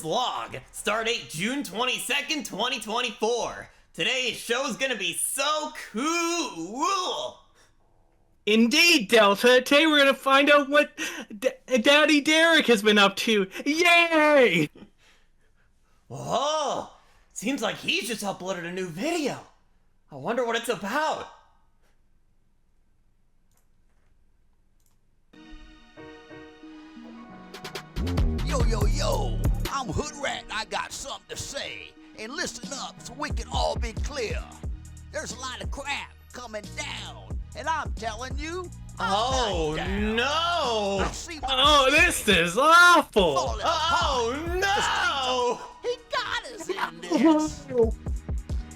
Weirdos Log. Start date June 22nd, 2024. Today's show is gonna be so cool. Indeed, Delta. Today we're gonna find out what Daddy Derek has been up to. Yay! Whoa, seems like he's just uploaded a new video. I wonder what it's about. Yo, I'm Hood Rat. I got something to say. And listen up so we can all be clear. There's a lot of crap coming down. And I'm telling you, Oh down. no! I see my Oh, this is awful! falling apart. Oh no! He got us in this.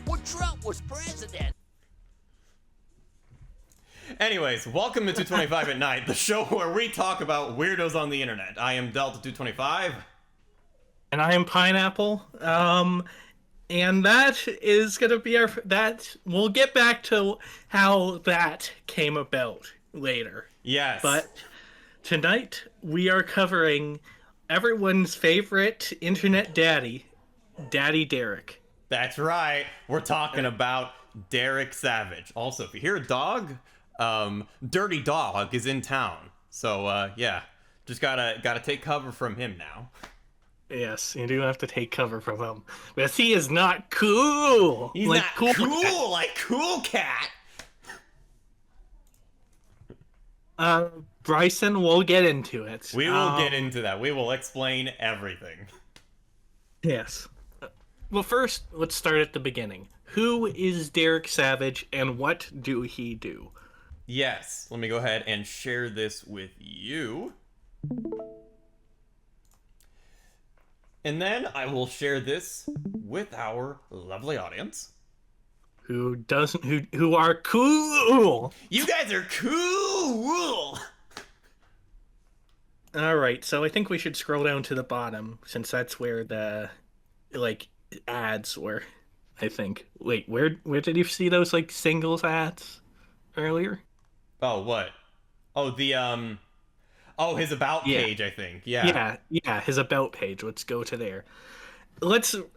When Trump was president. Anyways, welcome to 225 at Night, the show where we talk about weirdos on the internet. I am Delta225. And I am Pineapple. And that is gonna be we'll get back to how that came about later. Yes. But tonight we are covering everyone's favorite internet daddy, Daddy Derek. That's right. We're talking about Derek Savage. Also, if you hear a dog, Dirty Dog is in town. So, yeah. Just gotta take cover from him now. Yes, you do have to take cover from him. But he is not cool. He's like not cool like Cool Cat. Bryson, we'll get into it. We will get into that. We will explain everything. Yes. Well, first, let's start at the beginning. Who is Derek Savage, and what do he do? Yes. Let me go ahead and share this with you. And then I will share this with our lovely audience. Who are cool? You guys are cool! Alright, so I think we should scroll down to the bottom, since that's where the, ads were, I think. Wait, where did you see those, singles ads earlier? Oh, what? Oh, his about page, I think. Yeah. Yeah, his about page. Let's go to there.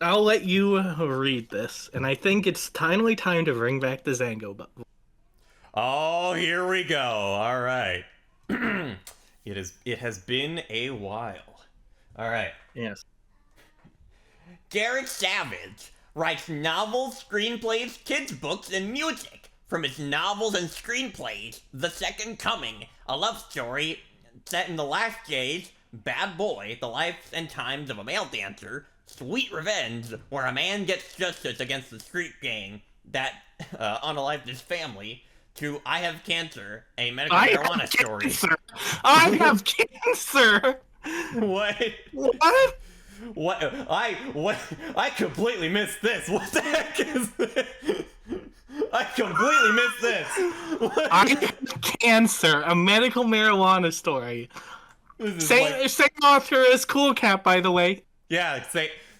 I'll let you read this, and I think it's timely time to bring back the Zango button. Oh, here we go. All right. It has been a while. All right. Yes. Derek Savage writes novels, screenplays, kids' books, and music. From his novels and screenplays, The Second Coming, a love story set in the last days, Bad Boy, The Life and Times of a Male Dancer, Sweet Revenge, where a man gets justice against the street gang that unalived his family, to I Have Cancer, a medical marijuana story. I have cancer! What? What? What? I completely missed this. What the heck is this? I completely missed this. I have cancer, a medical marijuana story. Same author as Cool Cat, by the way. Yeah,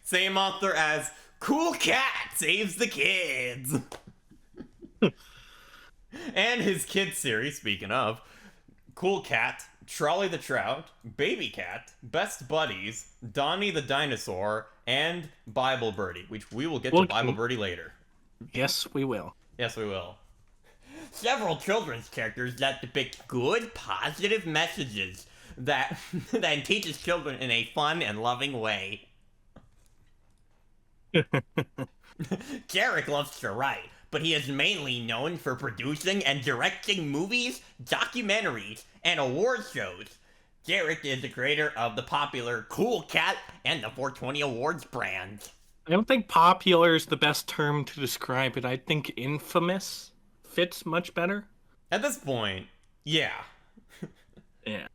same author as Cool Cat Saves the Kids. And his kids series, speaking of, Cool Cat, Trolley the Trout, Baby Cat, Best Buddies, Donnie the Dinosaur, and Bible Birdie, which we will get to Bible Birdie later. Yes, we will. Yes, we will. Several children's characters that depict good, positive messages that teaches children in a fun and loving way. Derek loves to write, but he is mainly known for producing and directing movies, documentaries, and award shows. Derek is the creator of the popular Cool Cat and the 420 Awards brand. I don't think popular is the best term to describe it. I think infamous fits much better. At this point, yeah. Yeah.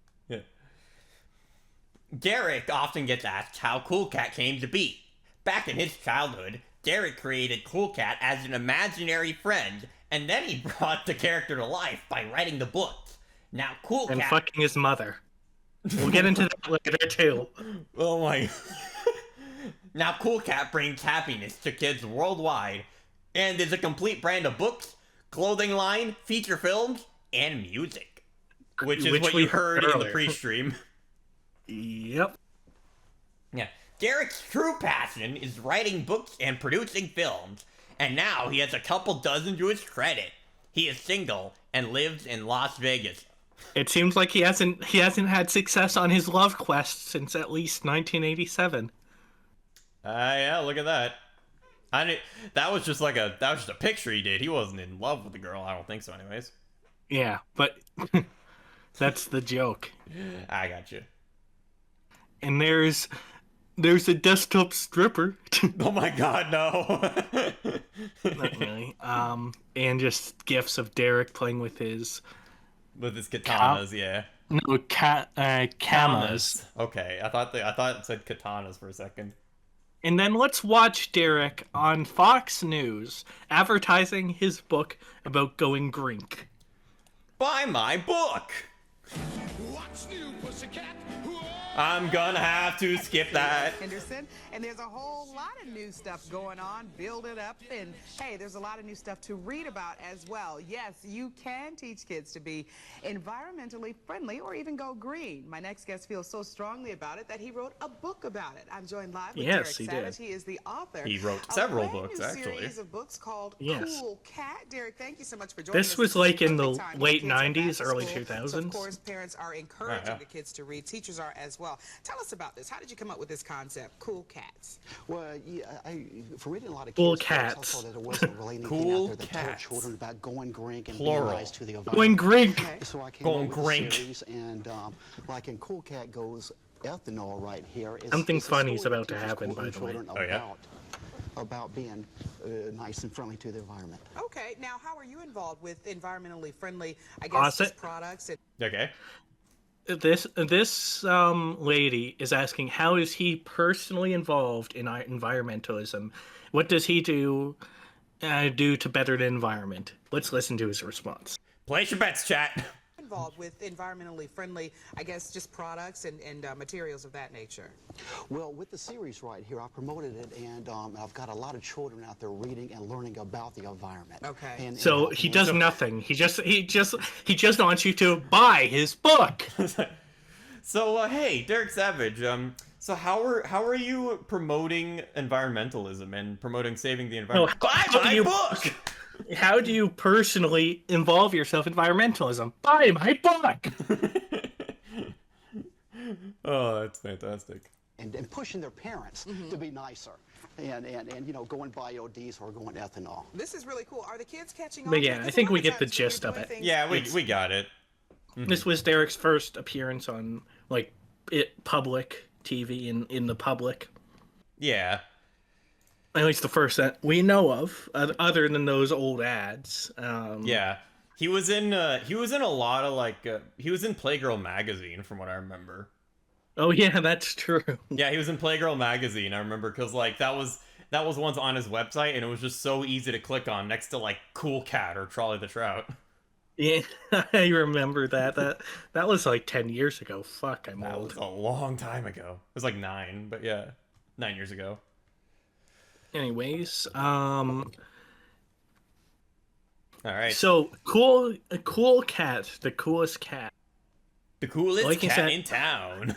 Derek often gets asked how Cool Cat came to be. Back in his childhood, Derek created Cool Cat as an imaginary friend, and then he brought the character to life by writing the books. Now, Cool Cat... And fucking his mother. We'll get into that later, too. Oh my... Now, Cool Cat brings happiness to kids worldwide, and is a complete brand of books, clothing line, feature films, and music. Which is what you heard in the pre-stream. Yep. Yeah. Derek's true passion is writing books and producing films, and now he has a couple dozen to his credit. He is single and lives in Las Vegas. It seems like he hasn't had success on his love quest since at least 1987. Yeah, look at that. That was just a picture he did. He wasn't in love with the girl. I don't think so, anyways. Yeah, but that's the joke. I got you. And there's a desktop stripper. Oh my God, no. Not really. And just gifs of Derek playing with his katanas, yeah. No, kamas. Okay, I thought it said katanas for a second. And then let's watch Derek on Fox News advertising his book about going Greek. Buy my book. What's new, pussycat? I'm gonna have to skip that. Henderson, and there's a whole lot of new stuff going on. Build it up, and hey, there's a lot of new stuff to read about as well. Yes, you can teach kids to be environmentally friendly or even go green. My next guest feels so strongly about it that he wrote a book about it. I'm joined live with Derek Savage. He is the author. He wrote several of a books, brand new actually. Series of books called Yes. Cool Cat. Derek, thank you so much for joining us. This was like in the Perfect time. late Kids are back 90s, to early school, 2000s. So of course, parents are encouraging yeah. the kids to read. Teachers are as well. Tell us about this. How did you come up with this concept, Cool Cats? Well, yeah, for reading a lot of Cool kids' books, cats. I saw that there wasn't really anything Cool out there that cats. told children about going Greek and Plural. being nice to the environment. Going Greek. So I came Going up with Greek. a series, and like in Cool Cat Goes Ethanol right here. Something it's a funny is story about to that teaches happen, children by the way. Oh, yeah? about being nice and friendly to the environment. Okay, now how are you involved with environmentally friendly, I guess, Awesome. just products? And Okay. This lady is asking, how is he personally involved in environmentalism? What does he do to better the environment? Let's listen to his response. Place your bets, chat. involved with environmentally friendly, I guess, just products and materials of that nature? Well, with the series right here, I promoted it, and I've got a lot of children out there reading and learning about the environment. Okay. And So helping he them- does nothing. He just wants you to buy his book. So, hey, Derek Savage. So how are you promoting environmentalism and promoting saving the environment? No, Buy how do my you- book. How do you personally involve yourself in environmentalism? Buy my book. Oh, that's fantastic. and pushing their parents to be nicer, and going biodiesel or going ethanol. This is really cool. Are the kids catching on? But yeah, Because I think a lot we of get the times when you're gist of doing it. things- Yeah, we got it. This was Derek's first appearance on public TV in the public. Yeah. At least the first that we know of, other than those old ads. Yeah. He was in a lot of he was in Playgirl magazine from what I remember. Oh yeah, that's true. Yeah, he was in Playgirl magazine. I remember because that was once on his website, and it was just so easy to click on next to Cool Cat or Trolley the Trout. Yeah, I remember that. That was like 10 years ago. Fuck, I'm That was old. a long time ago. It was 9, but yeah, 9 years ago. Anyways, All right. so a cool cat, the coolest cat. The coolest like you cat said- in town.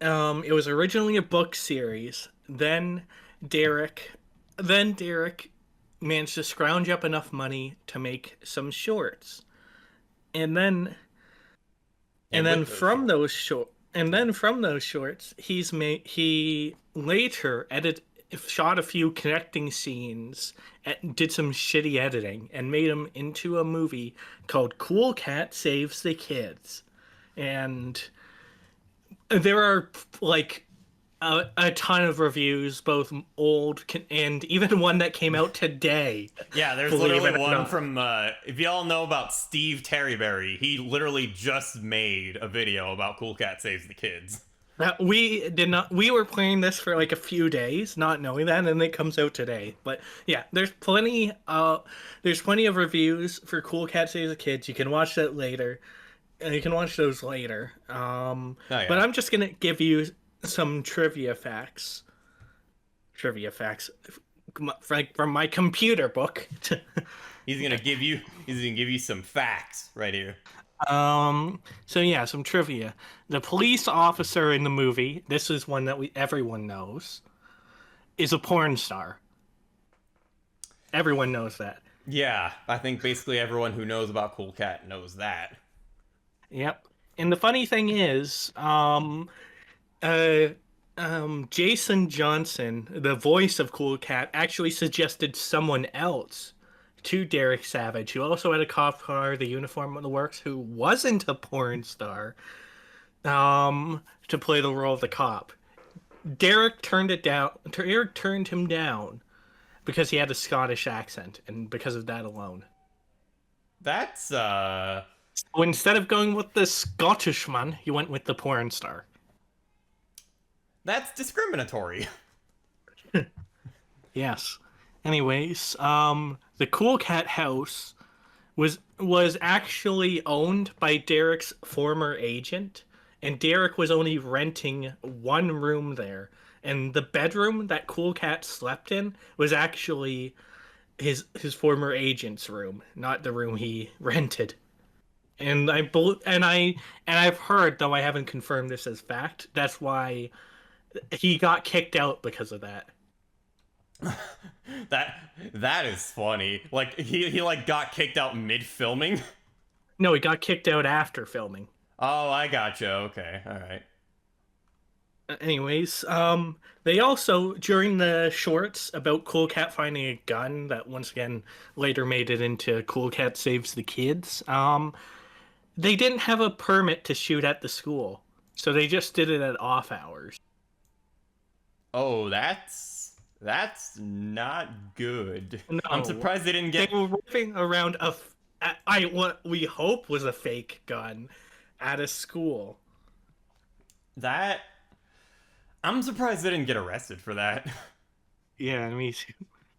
It was originally a book series. Then Derek managed to scrounge up enough money to make some shorts. And then from those shorts, he later shot a few connecting scenes, did some shitty editing, and made them into a movie called Cool Cat Saves the Kids. And there are a ton of reviews, both old and even one that came out today. Yeah, there's Believe literally it or one not. from if y'all know about Steve Terryberry, he literally just made a video about Cool Cat Saves the Kids. That we did not. We were playing this for a few days, not knowing that, and it comes out today. But yeah, there's plenty of reviews for Cool Cat Saves the Kids. You can watch that later. You can watch those later. yeah. But I'm just gonna give you some trivia facts. From my computer book. He's gonna give you some facts right here. So yeah, some trivia. The police officer in the movie, this is one that everyone knows, is a porn star. Everyone knows that. Yeah, I think basically everyone who knows about Cool Cat knows that. Yep. And the funny thing is, uh, Jason Johnson, the voice of Cool Cat, actually suggested someone else to Derek Savage, who also had a cop car, the uniform of the works, who wasn't a porn star, to play the role of the cop. Derek turned it down. Derek turned him down because he had a Scottish accent, and because of that alone. That's So instead of going with the Scottish man, he went with the porn star. that's discriminatory. Yes. Anyways, the Cool Cat house was actually owned by Derek's former agent, and Derek was only renting one room there. And the bedroom that Cool Cat slept in was actually his former agent's room, not the room he rented. And I've heard, though I haven't confirmed this as fact, that's why he got kicked out because of that. That is funny. Like he like got kicked out mid filming. No, he got kicked out after filming. Oh, I gotcha. Okay, all right. Anyways, they also, during the shorts about Cool Cat finding a gun that once again later made it into Cool Cat Saves the Kids, they didn't have a permit to shoot at the school, so they just did it at off hours. Oh, that's not good. No. I'm surprised they didn't They get. were whipping around what we hope was a fake gun at a school. That. I'm surprised they didn't get arrested for that. Yeah, me too.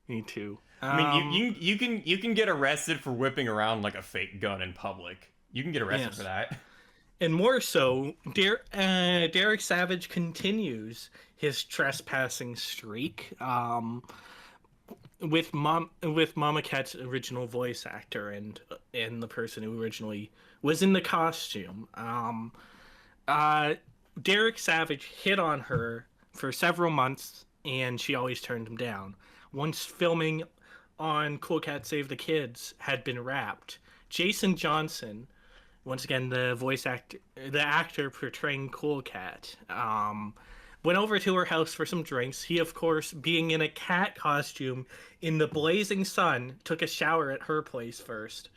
Me too. I mean, you can get arrested for whipping around like a fake gun in public. You can get arrested Yes. for that. And more so, Derek Savage continues his trespassing streak with Mama Cat's original voice actor and the person who originally was in the costume. Derek Savage hit on her for several months, and she always turned him down. Once filming on Cool Cat Save the Kids had been wrapped, Jason Johnson, once again the actor portraying Cool Cat, went over to her house for some drinks. He, of course, being in a cat costume in the blazing sun, took a shower at her place first.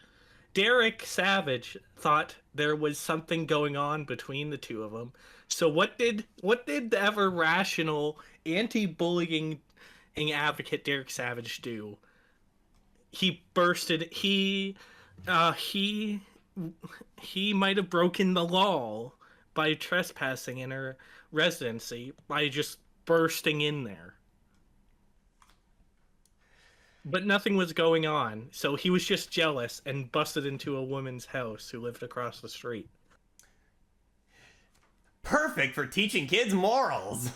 Derek Savage thought there was something going on between the two of them. So what did the ever rational anti-bullying advocate Derek Savage do? He bursted. He might have broken the law by trespassing in her residency by just bursting in there. But nothing was going on, so he was just jealous and busted into a woman's house who lived across the street. Perfect for teaching kids morals.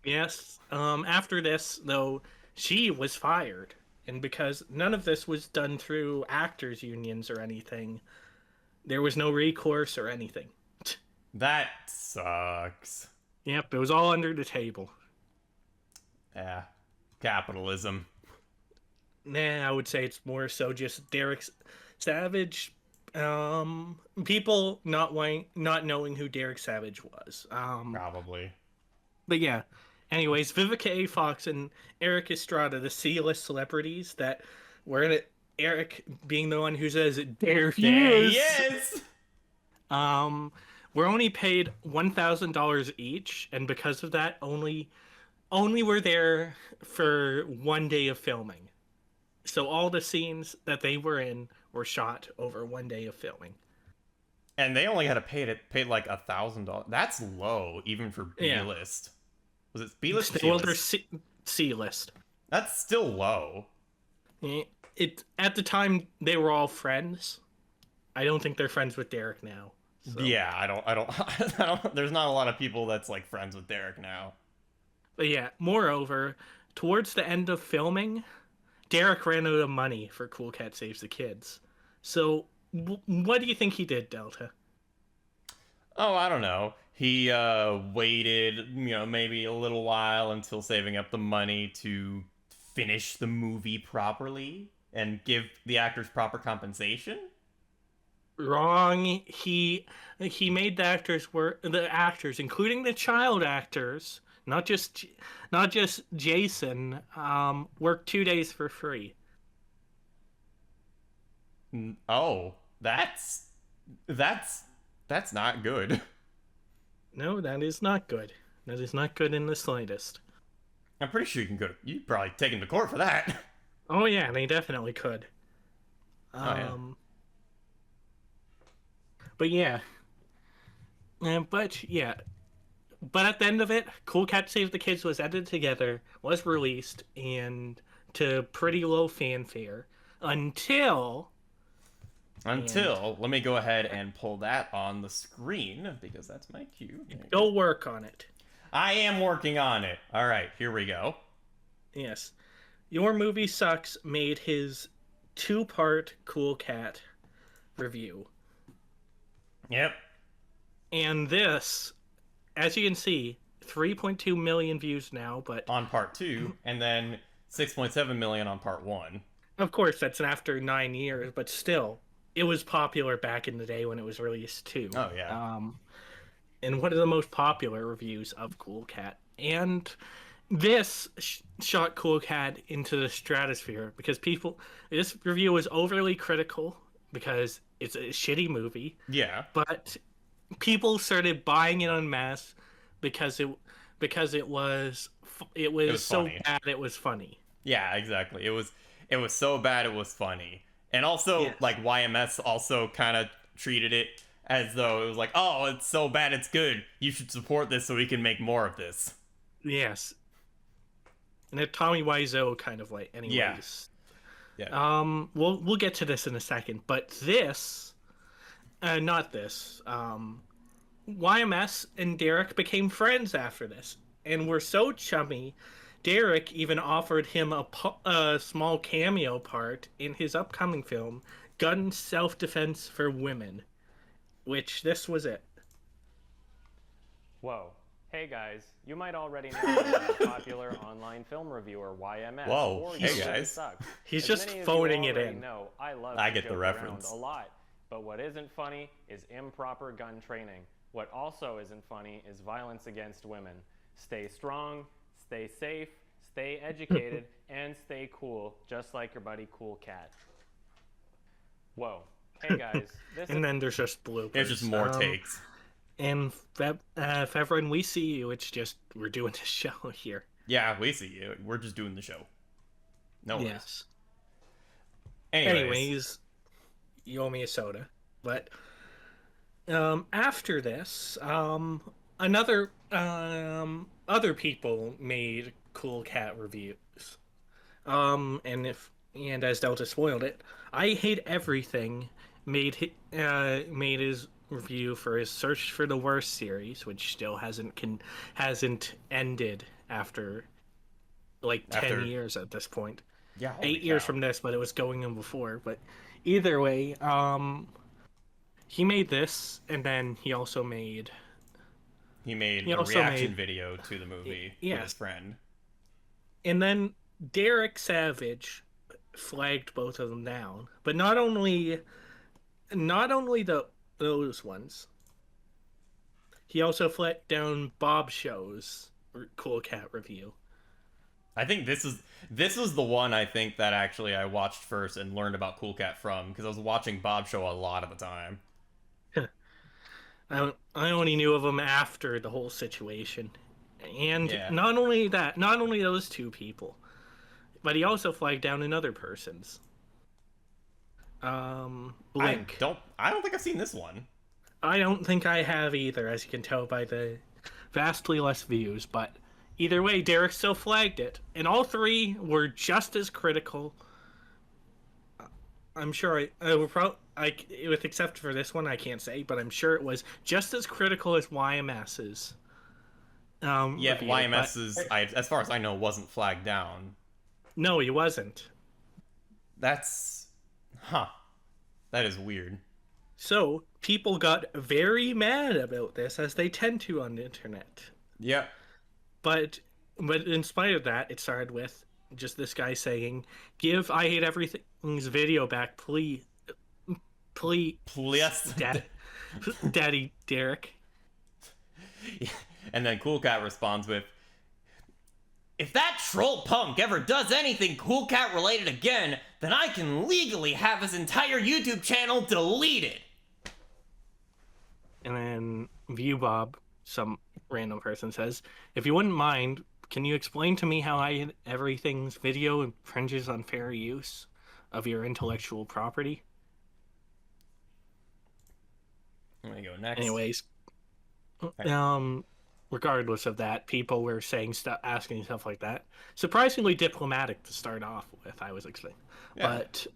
Yes. After this, though, she was fired. And because none of this was done through actors' unions or anything, there was no recourse or anything. That sucks. Yep, it was all under the table. Yeah. Capitalism. Nah, I would say it's more so just Derek Savage. People not knowing who Derek Savage was. Probably. But yeah. Anyways, Vivica A. Fox and Eric Estrada, the C-list celebrities that were in it. Eric being the one who says, "There he is." Yes. We're only paid $1,000 each, and because of that, only were there for one day of filming. So all the scenes that they were in were shot over one day of filming. And they only had to pay like $1,000. That's low, even for B-list. Was it B-list? Well, they're C-list. That's still low. At the time they were all friends. I don't think they're friends with Derek now. So. Yeah, I don't. There's not a lot of people that's like friends with Derek now. But yeah, moreover, towards the end of filming, Derek ran out of money for Cool Cat Saves the Kids. So What do you think he did, Delta? Oh, I don't know. He waited, maybe a little while until saving up the money to finish the movie properly and give the actors proper compensation. Wrong. He made the actors, including the child actors, not just Jason, work 2 days for free. Oh, that's not good. No, that is not good. That is not good in the slightest. I'm pretty sure you'd probably take him to court for that. Oh yeah, they definitely could. Oh, yeah. But yeah. But yeah. But at the end of it, Cool Cat Save the Kids was edited together, was released, and to pretty low fanfare until Let me go ahead and pull that on the screen because that's my cue. go work on it. I am working on it. All right, here we go. Yes. Your Movie Sucks made his 2-part Cool Cat review. Yep. And this, as you can see, 3.2 million views now, but On part 2, and then 6.7 million on part 1. of course that's after 9 years, but still, it was popular back in the day when it was released too. Oh, yeah. And one of the most popular reviews of Cool Cat. And this shot Cool Cat into the stratosphere because this review was overly critical because it's a shitty movie. Yeah. But people started buying it en masse because it was so funny. bad it was funny. Yeah, exactly. It was so bad it was funny. And also, Yes. like, YMS also kind of treated it as though it was like, oh, it's so bad it's good. You should support this so we can make more of this. Yes. And a Tommy Wiseau kind of like, anyways. Yeah. We'll get to this in a second, but this, not this. YMS and Derek became friends after this, and were so chummy. Derek even offered him a small cameo part in his upcoming film, Gun Self-Defense for Women, which this was it. Whoa. Hey guys, you might already know the popular online film reviewer YMS. Whoa, or hey, You Really guys. Suck. He's As just many of you phoning it already in. Know, I to get the joke reference. around a lot, but what isn't funny is improper gun training. What also isn't funny is violence against women. Stay strong, stay safe, stay educated, and stay cool, just like your buddy Cool Cat. Whoa. Hey guys, this And then there's just bloopers. There's just more takes. And Fevrin, we see you. It's just we're doing the show here. Yeah, we see you. We're just doing the show. No worries. Yes. Anyways. You owe me a soda. But after this, other people made Cool Cat reviews. And as Delta spoiled it, I Hate Everything made his review for his Search for the Worst series, which still hasn't ended after like 10 years at this point. Yeah, 8 years from this, but it was going in before. But either way, he made this, and then he also made a reaction video to the movie with his friend. And then Derek Savage flagged both of them down, but not only those ones. He also flagged down Bob Show's Cool Cat review. I think this was the one I think that actually I watched first and learned about Cool Cat from because I was watching Bob Show a lot of the time. I only knew of him after the whole situation. And Yeah. not only those two people, but he also flagged down another person's. Blink. I don't think I've seen this one. I don't think I have either, as you can tell by the vastly less views, but either way, Derek still flagged it. And all three were just as critical. I'm sure with except for this one, I can't say, but I'm sure it was just as critical as YMS's. Yeah, review, YMS's, as far as I know, wasn't flagged down. No, he wasn't. That's... Huh. That is weird. So people got very mad about this, as they tend to on the internet. Yep. But in spite of that, it started with just this guy saying, "Give I Hate Everything's video back, please, please, Please. Daddy Derek." And then Cool Cat responds with, "If that troll punk ever does anything Cool Cat related again, then I can legally have his entire YouTube channel deleted." And then ViewBob, some random person, says, "If you wouldn't mind, can you explain to me how I Hate Everything's video infringes on fair use of your intellectual property?" There you go. Next. Anyways, regardless of that, people were saying stuff, asking stuff like that. Surprisingly diplomatic to start off with, I was expecting. Yeah. But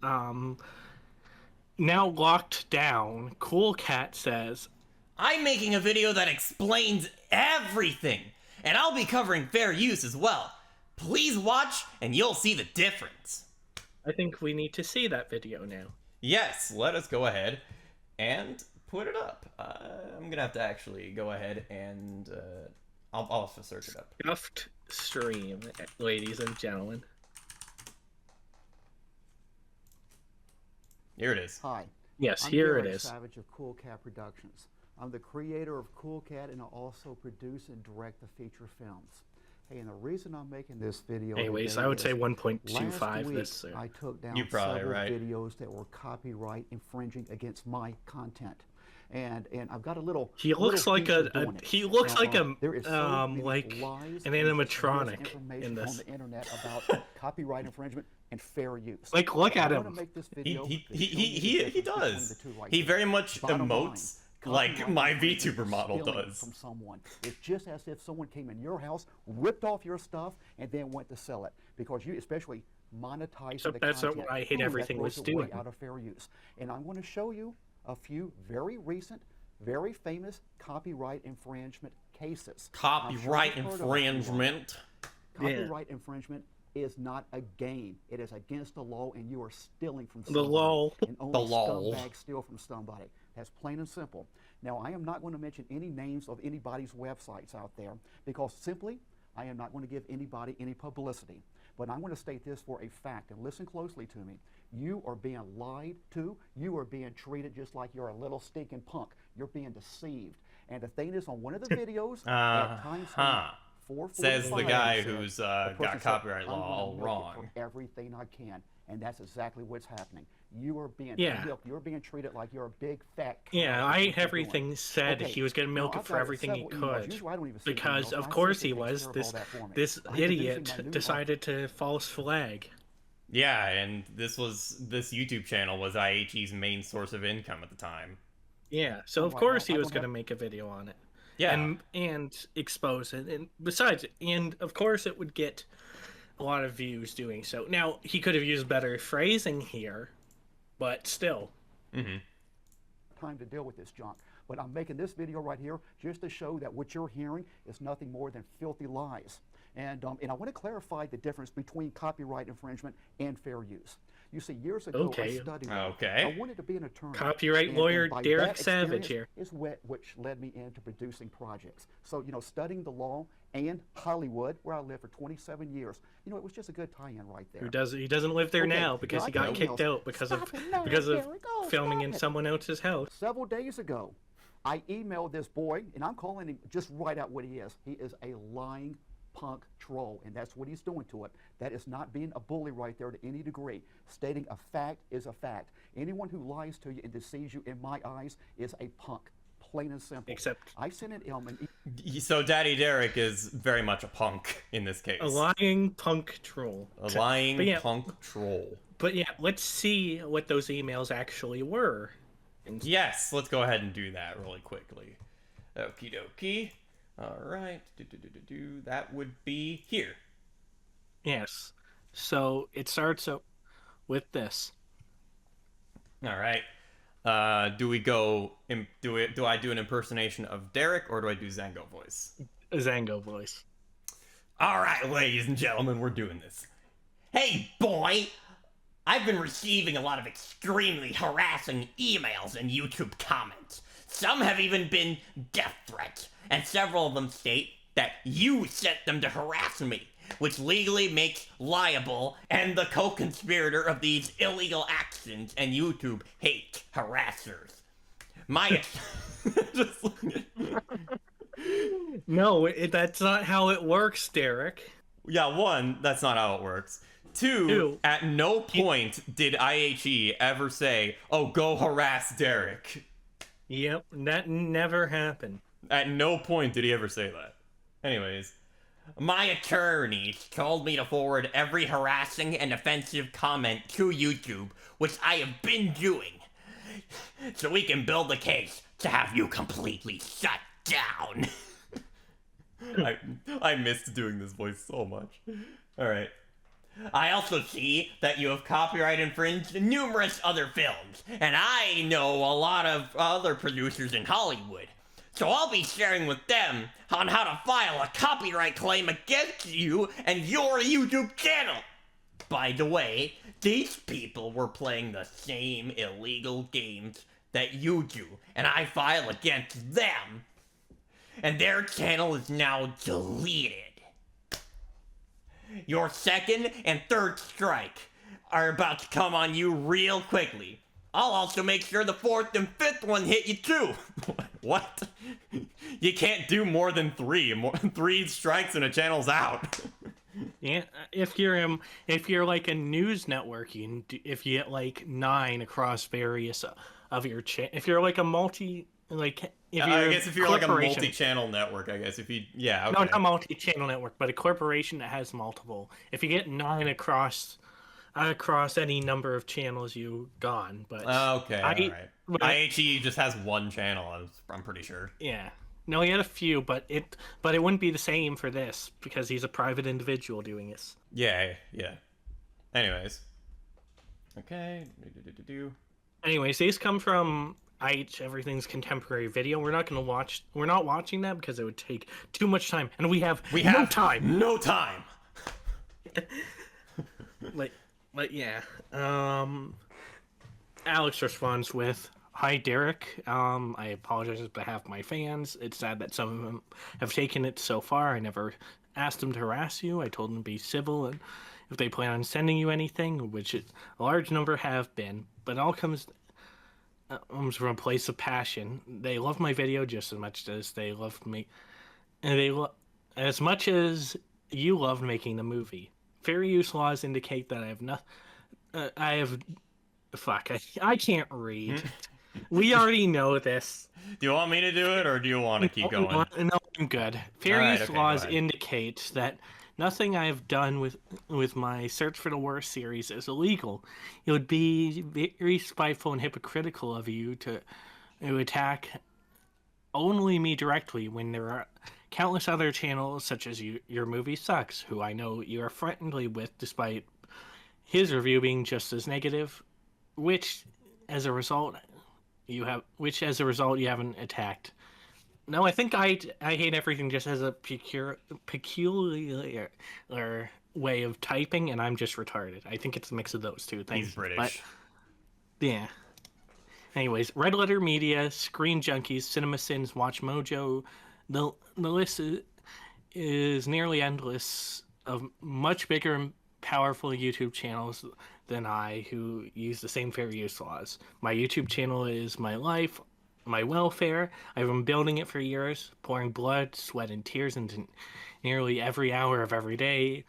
now locked down, Cool Cat says, I'm making a video that explains everything, and I'll be covering fair use as well. Please watch, and you'll see the difference. I think we need to see that video now. Yes, let us go ahead and put it up. I'm gonna have to actually go ahead and I'll also search it up. Scuffed stream, ladies and gentlemen. Here it is. Hi. Yes, I'm here it Derek is. Savage of Cool Cat Productions. I'm the creator of Cool Cat, and I also produce and direct the feature films. Hey, and the reason I'm making this video Anyways, today I would is say last 1.25 week, this. I took down You're probably several right. videos that were copyright infringing against my content. And I've got a little. He looks little like feature a doing it. he looks Now, like a there is so many like lies an and animatronic misinformation in this. on the internet about copyright infringement and fair use. Like, look at I him. wanna make this He video he to he show he, you the he, difference he between does. the two right He here. very much Bottom emotes line, like copyright my infringement VTuber is model stealing does. From someone. It's just as if someone came in your house, ripped off your stuff, and then went to sell it, because you especially monetize So the that's what content. I Hate That Everything was throws it way doing. out of fair use. And I'm going to show you a few very recent, very famous copyright infringement cases. I'm sure Copyright you've heard of them before. infringement. Copyright infringement is not a game. It is against the law, and you are stealing from The somebody. law. And only The law. scumbags steal from somebody. That's plain and simple. Now, I am not going to mention any names of anybody's websites out there, because simply, I am not going to give anybody any publicity. But I'm going to state this for a fact, and listen closely to me. You are being lied to. You are being treated just like you're a little stinking punk. You're being deceived. And the thing is, on one of the videos, at times Uh-huh. 4:45, Says the guy it said, who's the got person said, copyright "I'm law gonna all milk it wrong. for everything I can," and that's exactly what's happening. You are being Yeah. milked. You're being treated like you're a big fat. cow. Yeah, That's I what Hate you're doing. Everything said Okay, he was going to milk now it I've for got everything he several emails. could. Usually I don't even see Because emails, of and I course simply he takes was. care of This all that for me. this I'm producing idiot my new decided to false flag. Yeah, and this YouTube channel was IHE's main source of income at the time. Yeah, so of Right, course well, he I was don't going to have- make a video on it. Yeah. And expose it. And besides, and of course it would get a lot of views doing so. Now, he could have used better phrasing here, but still. time to deal with this junk. But I'm making this video right here just to show that what you're hearing is nothing more than filthy lies. And I want to clarify the difference between copyright infringement and fair use. You see, years ago, Okay. I studied law. Okay. I wanted to be an attorney. Copyright And lawyer by Derek that Savage experience here. is which led me into producing projects. So, studying the law and Hollywood, where I lived for 27 years, it was just a good tie-in right there. He doesn't live there Okay, now because now he I got got kicked emails. out because Stop it now, of Derek. Oh, filming stop in it. someone else's house. Several days ago, I emailed this boy, and I'm calling him just right out what he is. He is a lying punk troll, and that's what he's doing to it. That is not being a bully right there to any degree. Stating a fact is a fact. Anyone who lies to you and deceives you, in my eyes, is a punk. Plain and simple. Except- I sent an email. So Daddy Derek is very much a punk in this case. A lying punk troll. A lying But yeah, punk troll. But yeah, let's see what those emails actually were. And Yes, let's go ahead and do that really quickly. Okie dokie. All right. That would be here. yes. So it starts up with this. All right. Do we go? Do I do an impersonation of Derek or do I do Zango voice? A Zango voice. All right, ladies and gentlemen, we're doing this. Hey, boy, I've been receiving a lot of extremely harassing emails and YouTube comments. Some have even been death threats, and several of them state that you sent them to harass me, which legally makes liable and the co-conspirator of these illegal actions and YouTube hate harassers. My No, that's not how it works, Derek. Yeah, one, that's not how it works. Two, at no point did IHE ever say, "Oh, go harass Derek." Yep, that never happened. At no point did he ever say that. Anyways, My attorneys told me to forward every harassing and offensive comment to YouTube, which I have been doing, so we can build a case to have you completely shut down. I missed doing this voice so much. All right. I also see that you have copyright infringed numerous other films, and I know a lot of other producers in Hollywood. So I'll be sharing with them on how to file a copyright claim against you and your YouTube channel. By the way, these people were playing the same illegal games that you do, and I file against them. And their channel is now deleted. Your second and third strike are about to come on you real quickly. I'll also make sure the fourth and fifth one hit you too. What? You can't do more than three. Three strikes and a channel's out. Yeah, if you're like a news network, if you get like 9 across various of your if you're like a multi like if you're I guess if you're like a corporation- multi-channel network, I guess if you okay. No, not multi-channel network, but a corporation that has multiple. If you get 9 across any number of channels, you gone. But Okay, all right. but- IHE just has one channel. I'm pretty sure. yeah, no, he had a few, but it wouldn't be the same for this because he's a private individual doing this. Yeah. Anyways. Okay. Anyways, these come from Everything's Contemporary Video. We're not watching that because it would take too much time, and we have no time. No time. But yeah. Alex responds with, "Hi, Derek. I apologize on behalf of my fans. It's sad that some of them have taken it so far. I never asked them to harass you. I told them to be civil and if they plan on sending you anything, which a large number have been. But it all comes from a place of passion. They love my video just as much as they loved me. And as much as you loved making the movie. Fair use laws indicate that I can't read. We already know this. Do you want me to do it, or do you want to keep going? No, I'm good. Fair Alright, use okay, laws go ahead. indicate that nothing I have done with my Search for the Worst series is illegal. It would be very spiteful and hypocritical of you to attack only me directly when there are countless other channels such as Your Movie Sucks, who I know you are friendly with despite his review being just as negative, which as a result you haven't attacked. No, I think I hate everything just as a peculiar way of typing, and I'm just retarded. I think it's a mix of those two things. He's British. But, yeah. Anyways, Red Letter Media, Screen Junkies, Cinema Sins, Watch Mojo, the list is nearly endless of much bigger and powerful YouTube channels than I who use the same fair use laws. My YouTube channel is my life, my welfare. I've been building it for years, pouring blood, sweat, and tears into nearly every hour of every day.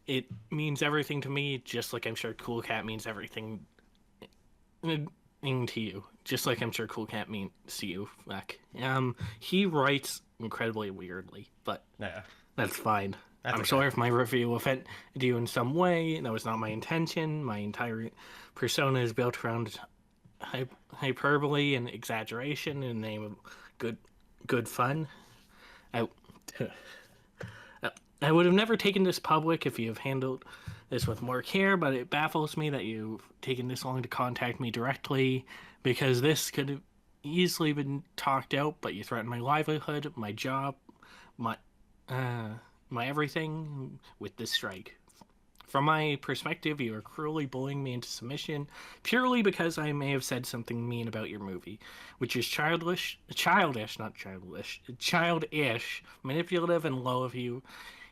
It means everything to me, just like I'm sure Cool Cat means everything to you. Just like I'm sure Cool Cat means to you. Fuck. He writes incredibly weirdly, but Yeah. that's fine. I'm okay. sorry if my review offended you in some way. That was not my intention. My entire persona is built around hyperbole and exaggeration in the name of good fun. I would have never taken this public if you have handled this with more care, but it baffles me that you've taken this long to contact me directly, because this could have easily been talked out, but you threatened my livelihood, my job, my everything with this strike. From my perspective, you are cruelly bullying me into submission purely because I may have said something mean about your movie, which is childish, manipulative, and low of you.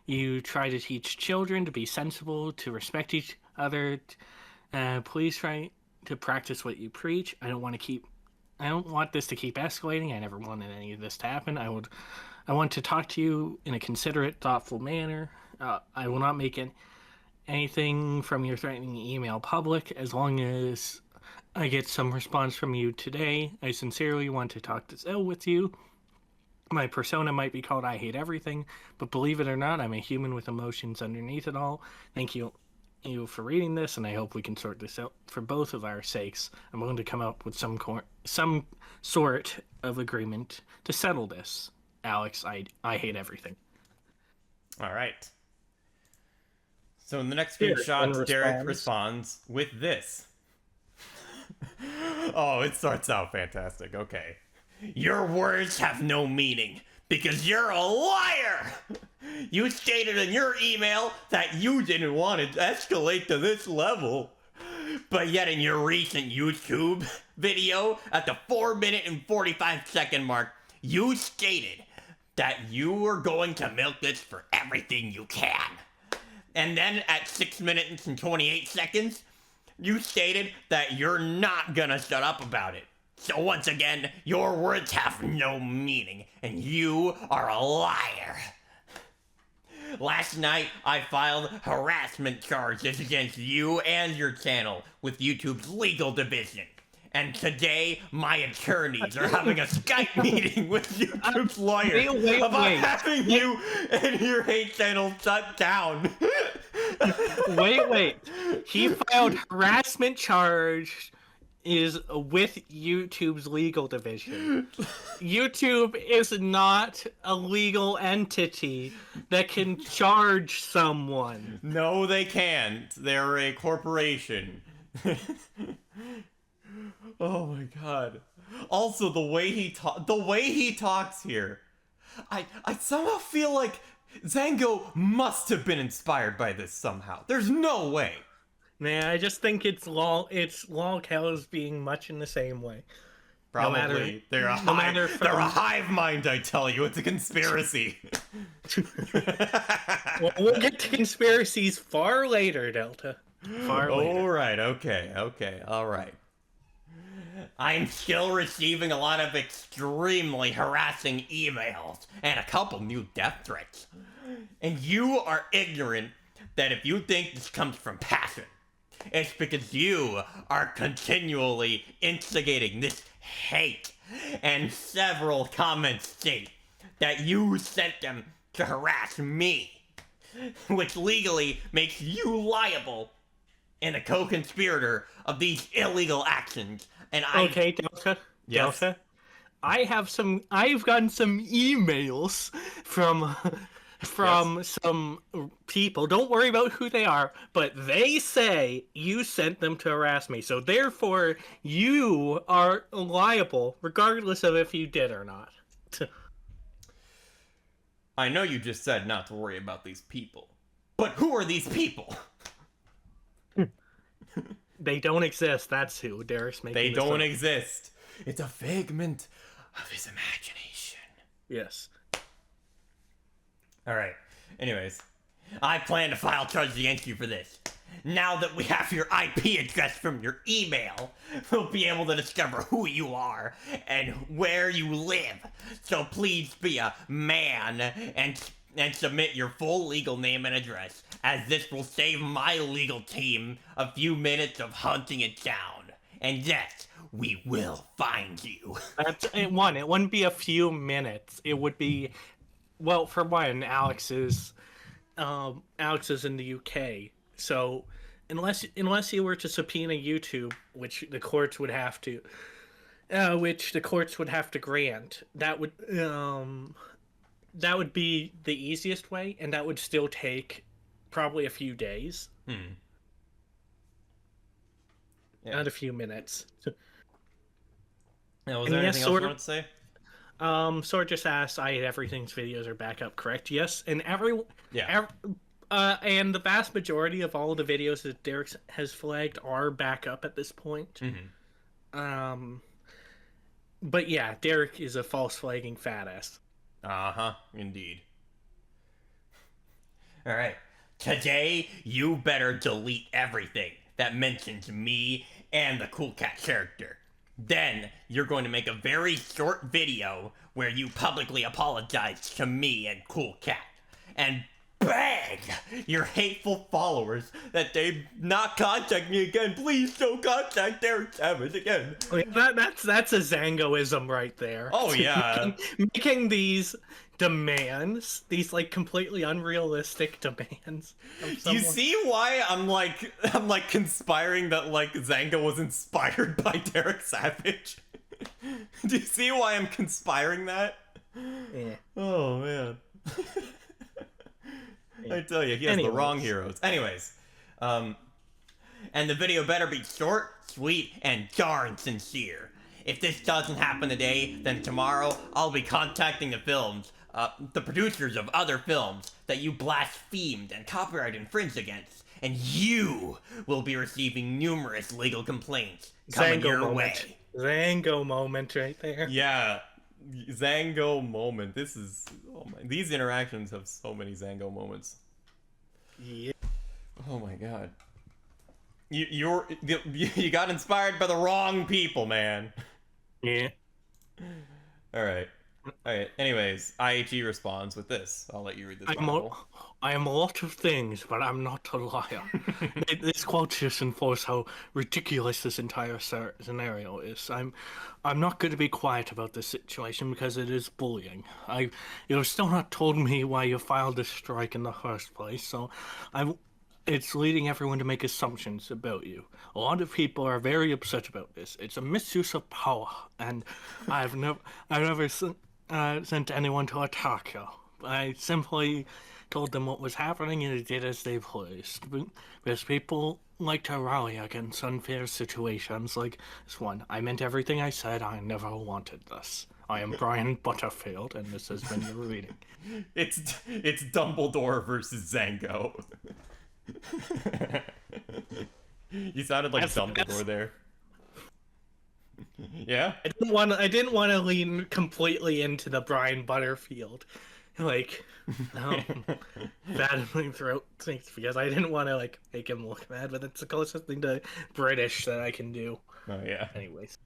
You try to teach children to be sensible, to respect each other. Please try to practice what you preach. I don't want this to keep escalating. I never wanted any of this to happen. I want to talk to you in a considerate, thoughtful manner. I will not make anything from your threatening email public as long as I get some response from you today. I sincerely want to talk this out with you. My persona might be called I Hate Everything, but believe it or not, I'm a human with emotions underneath it all. Thank you for reading this, and I hope we can sort this out for both of our sakes. I'm going to come up with some sort of agreement to settle this. Alex, I hate everything. All right. So in the next screenshot, Derek responds with this. Oh, it starts out fantastic. Okay. Your words have no meaning because you're a liar! You stated in your email that you didn't want to escalate to this level. But yet in your recent YouTube video, at the 4-minute and 45-second mark, you stated that you were going to milk this for everything you can. And then at 6 minutes and 28 seconds, you stated that you're not gonna shut up about it. So once again, your words have no meaning, and you are a liar. Last night, I filed harassment charges against you and your channel with YouTube's legal division. And today, my attorneys are having a Skype meeting with YouTube's lawyer about having you and your hate channel shut down. Wait. He filed harassment charge is with YouTube's legal division. YouTube is not a legal entity that can charge someone. No, they can't. They're a corporation. Oh my god. Also, the way he talks here, I somehow feel like Zango must have been inspired by this somehow. There's no way. Man, I just think it's lolcows being much in the same way. Probably. They're a hive mind, I tell you. It's a conspiracy. Well, we'll get to conspiracies far later, Delta. Far later. Alright, okay, alright. I'm still receiving a lot of extremely harassing emails and a couple new death threats. And you are ignorant that if you think this comes from passion, it's because you are continually instigating this hate. And several comments state that you sent them to harass me, which legally makes you liable and a co-conspirator of these illegal actions. And Okay, Delta. Yes. Delta. I've gotten some emails from some people. Don't worry about who they are, but they say you sent them to harass me. So therefore, you are liable, regardless of if you did or not. I know you just said not to worry about these people. But who are these people? They don't exist. That's who Derek's making. They don't exist. It's a figment of his imagination. Yes. Alright, anyways, I plan to file charges against you for this. Now that we have your IP address from your email, we'll be able to discover who you are and where you live. So please be a man and submit your full legal name and address, as this will save my legal team a few minutes of hunting it down. And yes, we will find you. It wouldn't be a few minutes. It would be, well, for one, Alex is in the UK, so unless you were to subpoena YouTube, which the courts would have to grant, that would be the easiest way, and that would still take probably a few days. Yeah. Not a few minutes. Now, was there anything else you wanted to say? Sword just asked, I Hate Everything's videos are back up, correct? Yes, and And the vast majority of all the videos that Derek has flagged are back up at this point. But yeah, Derek is a false flagging fat ass. Uh-huh, indeed. Alright. Today, you better delete everything that mentions me and the Cool Cat character. Then, you're going to make a very short video where you publicly apologize to me and Cool Cat. And beg your hateful followers that they not contact me again. Please don't contact Derek Savage again. I mean, that's a Zangoism right there. Oh, yeah. making these demands, these like completely unrealistic demands. You see why I'm like conspiring that like Zango was inspired by Derek Savage? Do you see why I'm conspiring that? Yeah. Oh man. I tell you, he has the wrong heroes. Anyways, and the video better be short, sweet, and darn sincere. If this doesn't happen today, then tomorrow I'll be contacting the producers of other films that you blasphemed and copyright infringed against, and you will be receiving numerous legal complaints coming your way. Zango moment right there. Yeah. Zango moment. This is these interactions have so many Zango moments. Yeah. Oh my god. You got inspired by the wrong people, man. Yeah. All right. Anyways, IHE responds with this. I'll let you read this. I am a lot of things, but I'm not a liar. This quote just enforces how ridiculous this entire scenario is. I'm not going to be quiet about this situation because it is bullying. You've still not told me why you filed a strike in the first place, so it's leading everyone to make assumptions about you. A lot of people are very upset about this. It's a misuse of power, and I've never sent anyone to attack you. I simply told them what was happening and they did as they pleased. Because people like to rally against unfair situations like this one. I meant everything I said. I never wanted this. I am Brian Butterfield, and this has been your reading. It's Dumbledore versus Zango. You sounded like Dumbledore there. Yeah? I didn't want to lean completely into the Brian Butterfield, like, battling throat things, because I didn't want to like make him look bad, but it's the closest thing to British that I can do. Oh yeah. Anyways,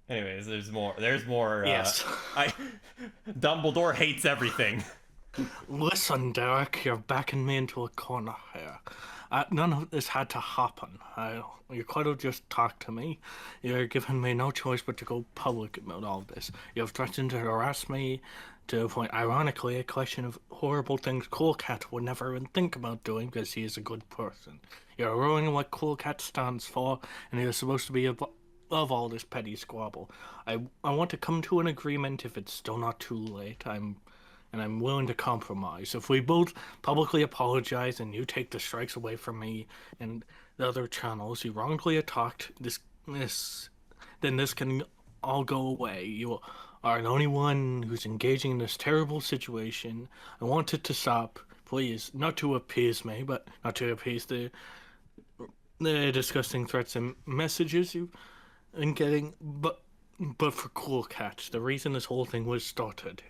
there's more. Yes. Dumbledore hates everything. Listen, Derek, you're backing me into a corner here. None of this had to happen. You could have just talked to me. You're giving me no choice but to go public about all this. You've threatened to harass me to a point, ironically, a collection of horrible things Cool Cat would never even think about doing because he is a good person. You're ruining what Cool Cat stands for, and you're supposed to be above all this petty squabble. I want to come to an agreement if it's still not too late. I'm willing to compromise. If we both publicly apologize and you take the strikes away from me and the other channels you wrongly attacked, then this can all go away. You are the only one who's engaging in this terrible situation. I want it to stop. Please, not to appease me, but not to appease the disgusting threats and messages you've been getting, but for Cool Cat, the reason this whole thing was started.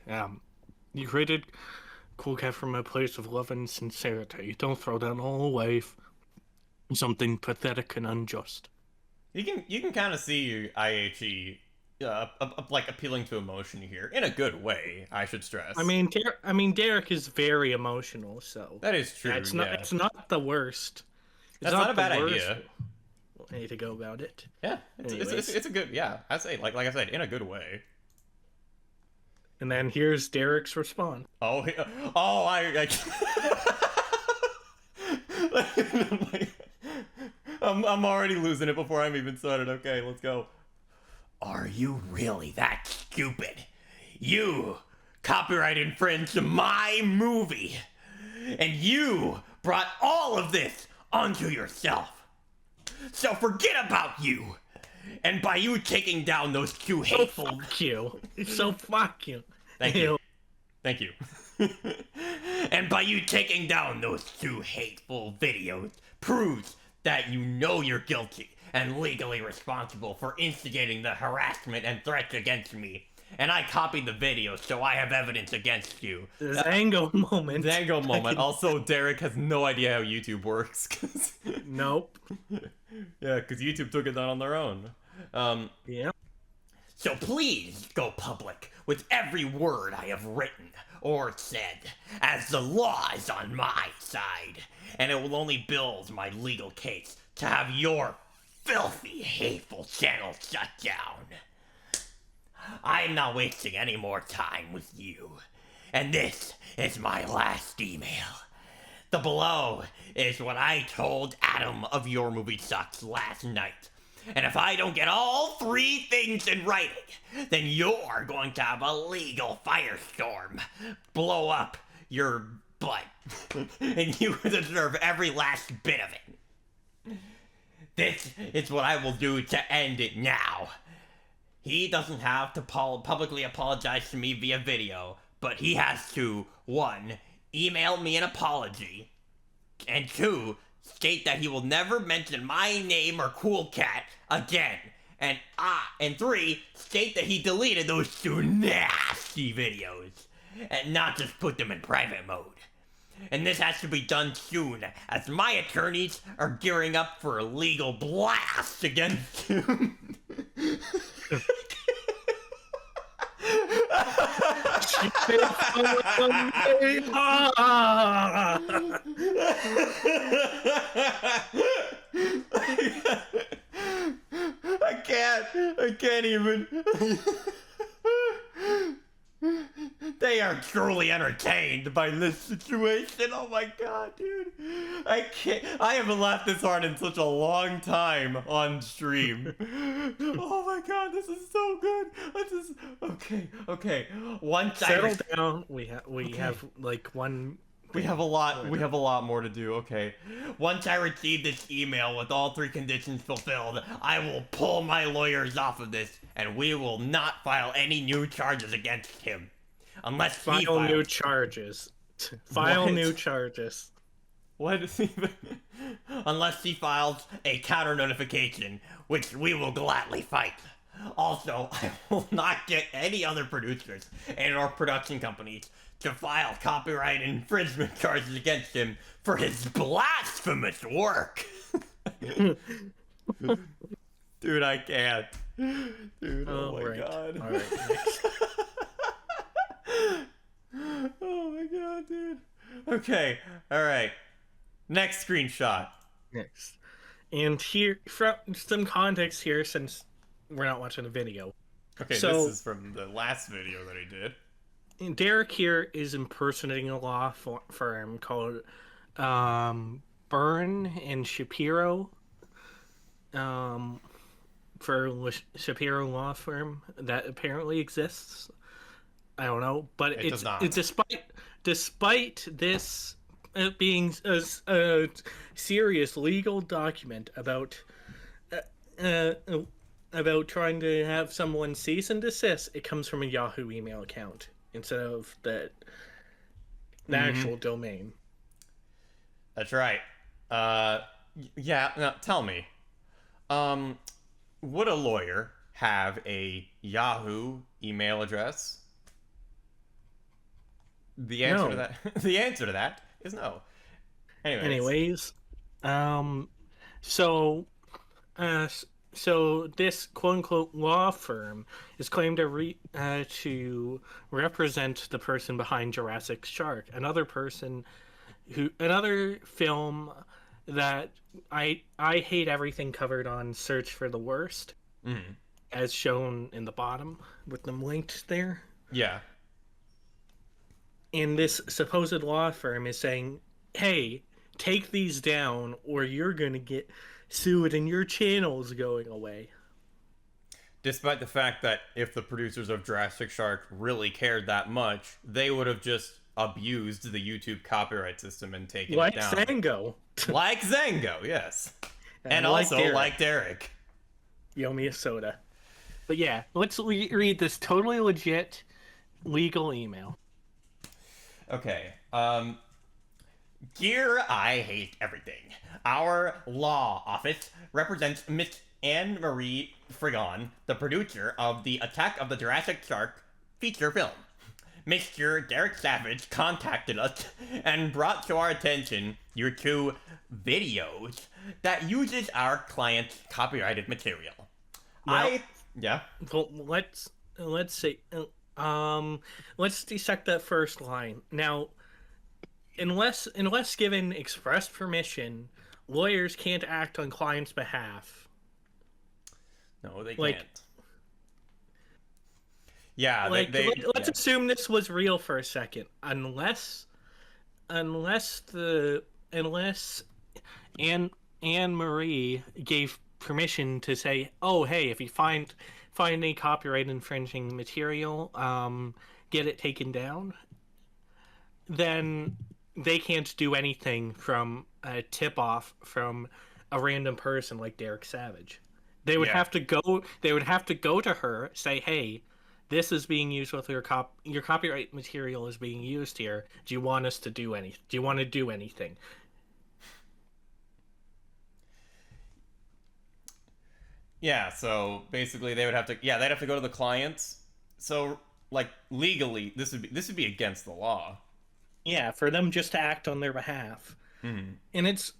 You created Cool Cat from a place of love and sincerity. Don't throw that all away for something pathetic and unjust. You can kind of see IHE like appealing to emotion here in a good way. I should stress. I mean, Derek is very emotional, so that is true. It's not the worst. That's not a bad idea. Way to go about it. Yeah, it's a good. Yeah, I say like I said, in a good way. And then here's Derek's response. I'm already losing it before I'm even started. Okay, let's go. Are you really that stupid? You copyright infringed my movie, and you brought all of this onto yourself. So forget about you. And by you taking down those two hateful... Fuck you. So fuck you. Thank you. Thank you. And by you taking down those 2 hateful videos proves that you know you're guilty and legally responsible for instigating the harassment and threats against me. And I copied the video, so I have evidence against you. Zango moment. Zango moment. Also, Derek has no idea how YouTube works. 'Cause Nope. yeah, because YouTube took it down on their own. Yeah. So please go public with every word I have written or said, as the law is on my side, and it will only build my legal case to have your filthy, hateful channel shut down. I am not wasting any more time with you, and this is my last email. The below is what I told Adam of Your Movie Sucks last night. And if I don't get all 3 things in writing, then you're going to have a legal firestorm blow up your butt. And you deserve every last bit of it. This is what I will do to end it now. He doesn't have to publicly apologize to me via video, but he has to, 1, email me an apology, and 2, state that he will never mention my name or Cool Cat again, and 3, state that he deleted those 2 nasty videos, and not just put them in private mode. And this has to be done soon, as my attorneys are gearing up for a legal blast against him. I can't even. They are truly entertained by this situation. Oh my god, dude. I can't. I haven't laughed this hard in such a long time on stream. Oh my god, this is so good. Okay. Once Settle down. We have like one. We have a lot more to do. Okay. Once I receive this email with all 3 conditions fulfilled, I will pull my lawyers off of this, and we will not file any new charges against him. Unless he File new files. charges. File What? new charges. What is even? Unless he files a counter notification, which we will gladly fight. Also, I will not get any other producers and or production companies to file copyright infringement charges against him for his blasphemous work. Dude, I can't. Dude, oh my right. god. All right. Next. Oh my god, dude. Okay, alright. Next screenshot. Next. And here, from some context here, since we're not watching a video. Okay, So- this is from the last video that I did. Derek here is impersonating a law firm called Byrne and Shapiro. For Shapiro law firm that apparently exists. I don't know, but It does not. despite this being a serious legal document about trying to have someone cease and desist, it comes from a Yahoo email account instead of the actual domain. That's right. Yeah, now tell me. Would a lawyer have a Yahoo email address? The answer to that is no. Anyways, so this quote-unquote law firm is claimed to represent the person behind Jurassic Shark, another film that I hate everything covered on Search for the Worst, as shown in the bottom with them linked there. Yeah. And this supposed law firm is saying, hey, take these down or you're going to get sued and your channel's going away. Despite the fact that if the producers of Jurassic Shark really cared that much, they would have just abused the YouTube copyright system and taken Like it down. Zango. Like Zango, yes. And like also Derek. like Derek. Yo, me a soda. But yeah, let's read this totally legit legal email. Okay. Dear I Hate Everything, our law office represents Miss Anne Marie Frigon, the producer of the Attack of the Jurassic Shark feature film. Mr. Derek Savage contacted us and brought to our attention your two videos that uses our client's copyrighted material. Yeah. Well, let's see. Let's dissect that first line. Now, unless given express permission, lawyers can't act on clients' behalf. No, they Like- can't. Yeah, Let's assume this was real for a second. Unless Anne Marie gave permission to say, "Oh, hey, if you find any copyright infringing material, get it taken down," then they can't do anything from a tip off from a random person like Derek Savage. They would have to go. They would have to go to her, say, "Hey, this is being used with your copyright material is being used here. Do you want us to do anything? Do you want to do anything?" Yeah, so basically they'd have to go to the clients. So like legally this would be against the law. Yeah, for them just to act on their behalf. Mm-hmm. And it's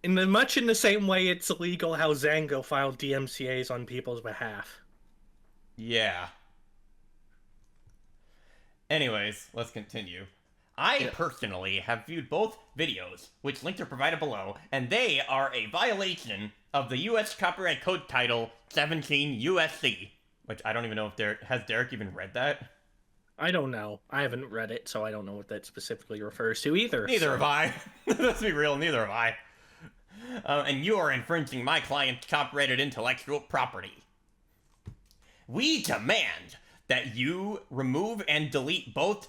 much in the same way it's illegal how Zango filed DMCA's on people's behalf. Yeah. Anyways, let's continue. I personally have viewed both videos, which links are provided below, and they are a violation of the U.S. Copyright Code Title 17 U.S.C., which I don't even know if has Derek even read that? I don't know. I haven't read it, so I don't know what that specifically refers to either. Neither have I. Let's be real, neither have I. And you are infringing my client's copyrighted intellectual property. We demand that you remove and delete both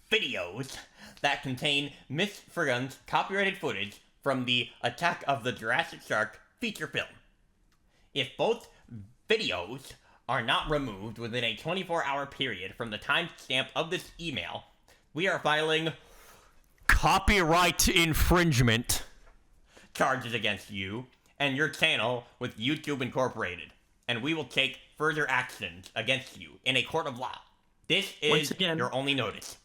videos that contain Miss Frigon's copyrighted footage from the Attack of the Jurassic Shark feature film. If both videos are not removed within a 24-hour period from the timestamp of this email, we are filing copyright infringement charges against you and your channel with YouTube Incorporated, and we will take further actions against you in a court of law. This is Once again, your only notice.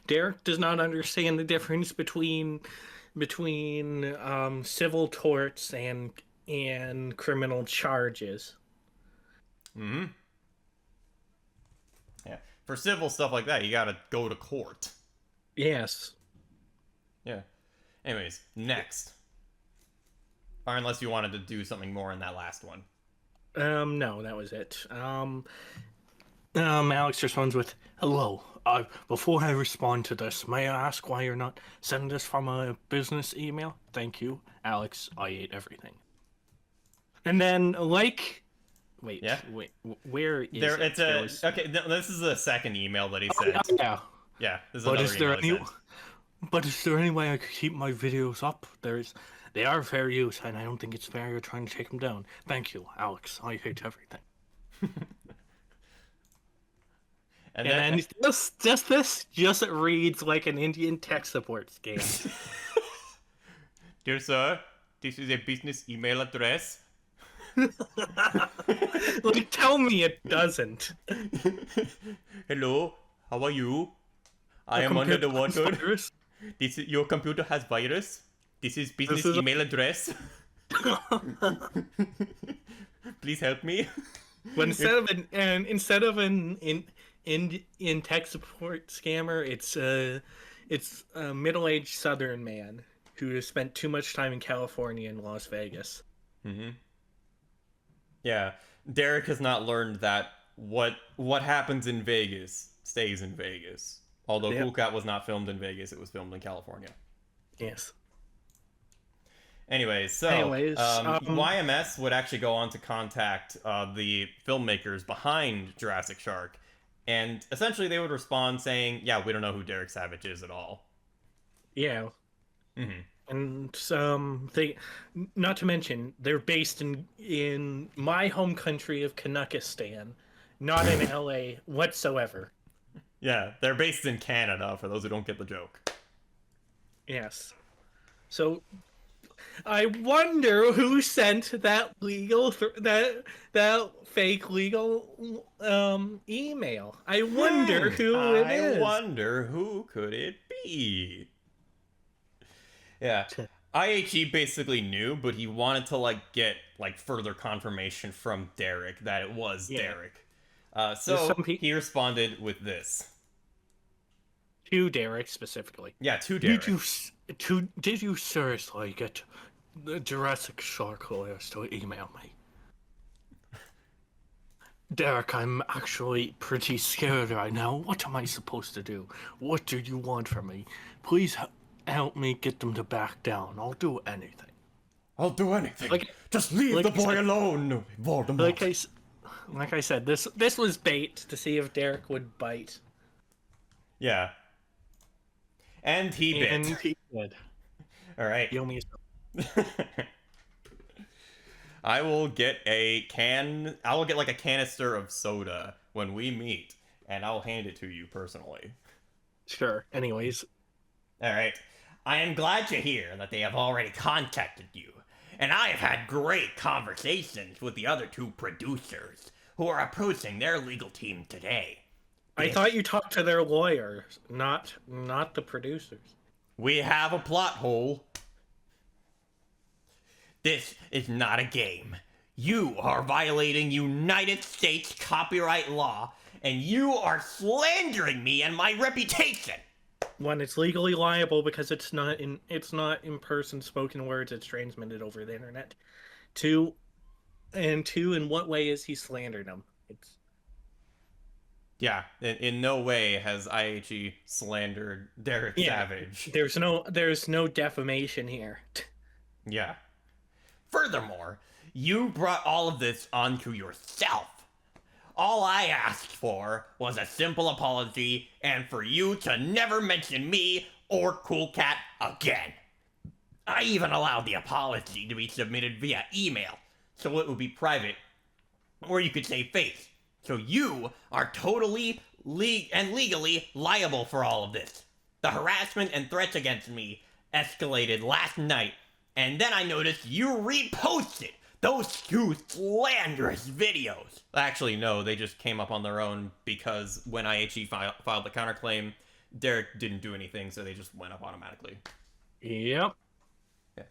Derek does not understand the difference between civil torts and criminal charges. Mm-hmm. Yeah. For civil stuff like that, you gotta go to court. Yes. Yeah. Anyways, next. Or unless you wanted to do something more in that last one. No, that was it. Alex responds with, "Hello. Before I respond to this, may I ask why you're not sending this from a business email? Thank you, Alex. I ate everything." And then, wait, where is there? it? Okay. This is the second email that he sent. Yeah. Yeah. This is But another email he sent. But is there any way I could keep my videos up? They are fair use, and I don't think it's fair you're trying to take them down. Thank you, Alex. I hate everything. And then this reads like an Indian tech support scam. Dear sir, this is a business email address. Like, tell me it doesn't. Hello, how are you? I am under the water. Virus. Your computer has virus. This is business email address. Please help me. But instead of an in tech support scammer, it's a middle-aged Southern man who has spent too much time in California and Las Vegas. Mm-hmm. Yeah, Derek has not learned that what happens in Vegas stays in Vegas. Although Cool Cat was not filmed in Vegas, it was filmed in California. Yes. Anyways, YMS would actually go on to contact the filmmakers behind Jurassic Shark, and essentially they would respond saying, "Yeah, we don't know who Derek Savage is at all." Yeah. Mm-hmm. And they, not to mention, they're based in my home country of Kanukistan, not in LA whatsoever. Yeah, they're based in Canada, for those who don't get the joke. Yes. So I wonder who sent that that fake legal email. I wonder who it is. I wonder who could it be? Yeah. IHE basically knew, but he wanted to like get like further confirmation from Derek that it was Derek. So he responded with this. To Derek specifically. Yeah, to Derek. Did you seriously get the Jurassic Shark lawyers to email me? Derek, I'm actually pretty scared right now. What am I supposed to do? What do you want from me? Please help me get them to back down. I'll do anything. I'll do anything. Just leave the boy alone, Voldemort. Like I said, this was bait to see if Derek would bite. Yeah. And he bit. And he did. All right. He only I will get like a canister of soda when we meet, and I'll hand it to you personally. Sure. Anyways. All right. I am glad to hear that they have already contacted you, and I have had great conversations with the other two producers who are approaching their legal team today. I thought you talked to their lawyers, not the producers. We have a plot hole. This is not a game. You are violating United States copyright law, and you are slandering me and my reputation. One, it's legally liable because it's not in person spoken words. It's transmitted over the internet. Two, in what way is he slandering them? Yeah, in no way has IHE slandered Derek Savage. There's no defamation here. Yeah. Furthermore, you brought all of this onto yourself. All I asked for was a simple apology and for you to never mention me or Cool Cat again. I even allowed the apology to be submitted via email, so it would be private, or you could save face. So you are totally legally liable for all of this. The harassment and threats against me escalated last night, and then I noticed you reposted those two slanderous videos. Actually, no, they just came up on their own because when IHE filed the counterclaim, Derek didn't do anything, so they just went up automatically. Yep. Yeah.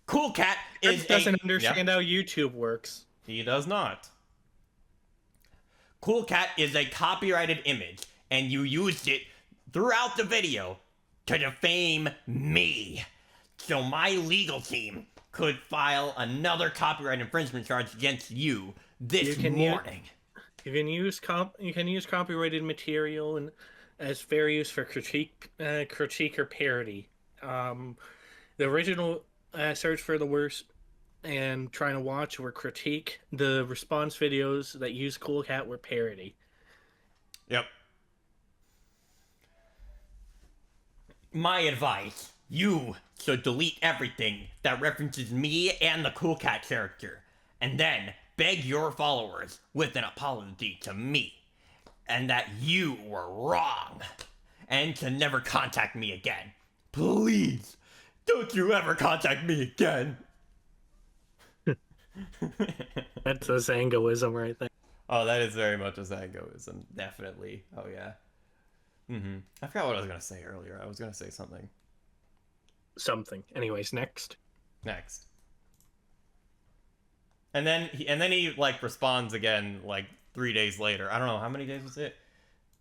Cool Cat doesn't understand how YouTube works. He does not. Cool Cat is a copyrighted image, and you used it throughout the video to defame me. So my legal team could file another copyright infringement charge against you this morning. You can use copyrighted material and as fair use for critique or parody. The original Search for the Worst and Trying to Watch were critique. The response videos that used Cool Cat were parody. Yep. My advice, you should delete everything that references me and the Cool Cat character, and then beg your followers with an apology to me, and that you were wrong, and to never contact me again. Please, don't you ever contact me again. That's a Zangoism right there. Oh, that is very much a Zangoism, definitely. Oh, yeah. I forgot what I was going to say earlier. I was going to say something. Anyways, next. And then he like responds again like 3 days later. I don't know how many days was it.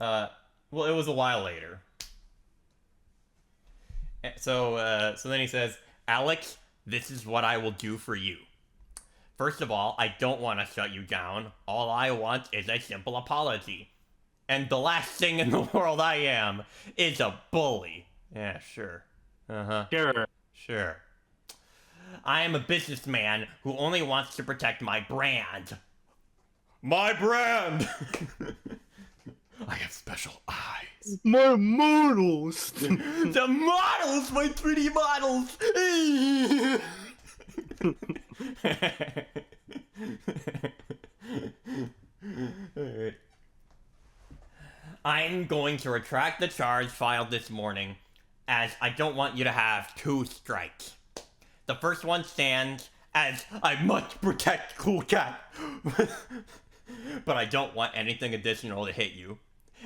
Well, it was a while later. So then he says, Alex, this is what I will do for you. First of all, I don't want to shut you down. All I want is a simple apology. And the last thing in the world I am is a bully. Yeah, sure. Sure. I am a businessman who only wants to protect my brand. My brand! I have special eyes. My models! The models! My 3D models! I'm I'm going to retract the charge filed this morning, as I don't want you to have 2 strikes. The first one stands, as I must protect Cool Cat. But I don't want anything additional to hit you.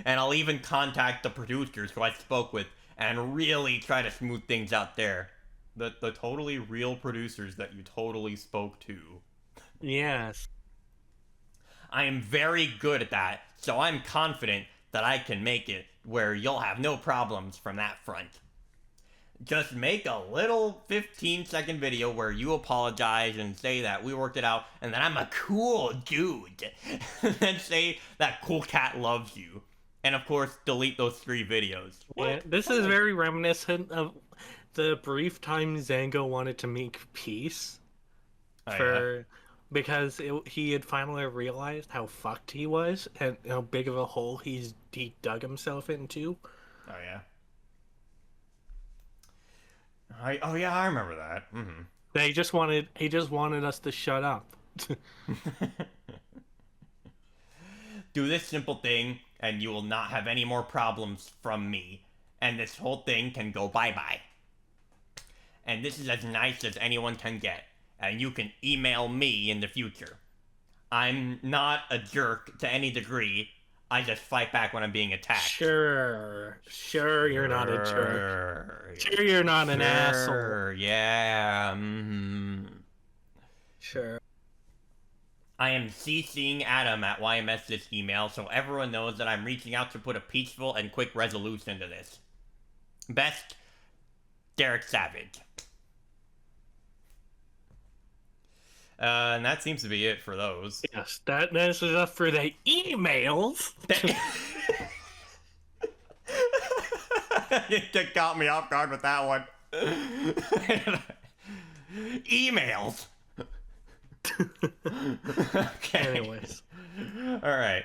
And I'll even contact the producers who I spoke with and really try to smooth things out there. The totally real producers that you totally spoke to. Yes. I am very good at that, so I'm confident that I can make it where you'll have no problems from that front. Just make a little 15-second video where you apologize and say that we worked it out and that I'm a cool dude. And then say that Cool Cat loves you. And of course, delete those 3 videos. Yeah, this is very reminiscent of the brief time Zango wanted to make peace. Because he had finally realized how fucked he was and how big of a hole he dug himself into. Oh yeah. I remember that. Mm-hmm. He just wanted us to shut up. Do this simple thing, and you will not have any more problems from me. And this whole thing can go bye-bye. And this is as nice as anyone can get. And you can email me in the future. I'm not a jerk to any degree. I just fight back when I'm being attacked. Sure, you're not a jerk. Sure, you're not an asshole. Yeah. Mm-hmm. Sure. I am CCing Adam at YMS this email, so everyone knows that I'm reaching out to put a peaceful and quick resolution to this. Best, Derek Savage. And that seems to be it for those. Yes, that's enough for the emails. You got me off guard with that one. Emails. Okay. Anyways. Alright.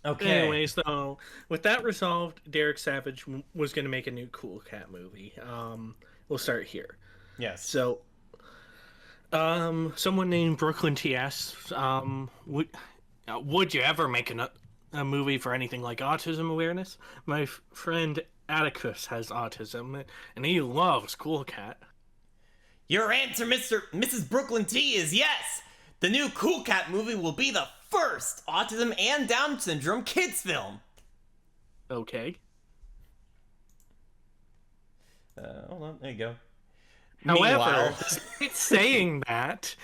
Okay. Anyways, though, with that resolved, Derek Savage was going to make a new Cool Cat movie. We'll start here. Yes. So, someone named Brooklyn TS, would you ever make a movie for anything like autism awareness? My friend Atticus has autism, and he loves Cool Cat. Your answer, Mrs. Brooklyn T, is yes! The new Cool Cat movie will be the first autism and Down syndrome kids film. Okay. Hold on, there you go. However, despite saying that...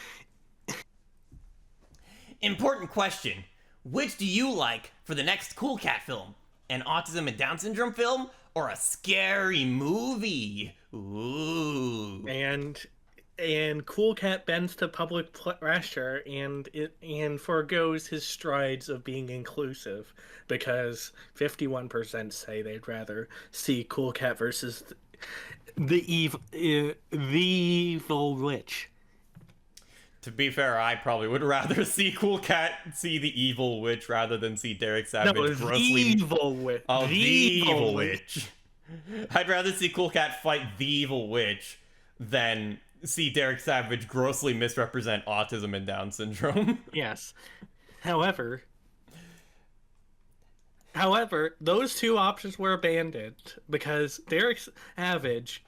Important question. Which do you like for the next Cool Cat film? An autism and Down syndrome film? Or a scary movie? Ooh. And Cool Cat bends to public pressure and forgoes his strides of being inclusive because 51% say they'd rather see Cool Cat versus the evil witch. To be fair, I probably would rather see Cool Cat see the evil witch rather than see Derek Savage grossly... evil witch. Oh, the evil witch. I'd rather see Cool Cat fight the evil witch than see Derek Savage grossly misrepresent autism and Down syndrome. Yes. However, those 2 options were abandoned because Derek Savage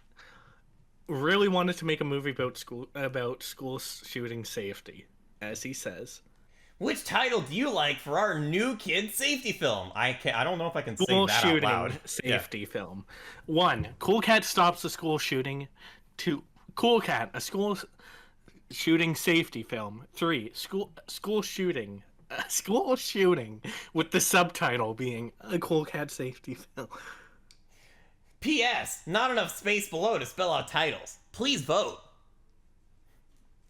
really wanted to make a movie about school shooting safety, as he says. Which title do you like for our new kids safety film? I don't know if I can say School that out shooting loud. safety film. 1. Cool Cat stops the school shooting. 2. Cool Cat, a school shooting safety film. 3. School shooting. School shooting, with the subtitle being a Cool Cat safety film. P.S. Not enough space below to spell out titles. Please vote.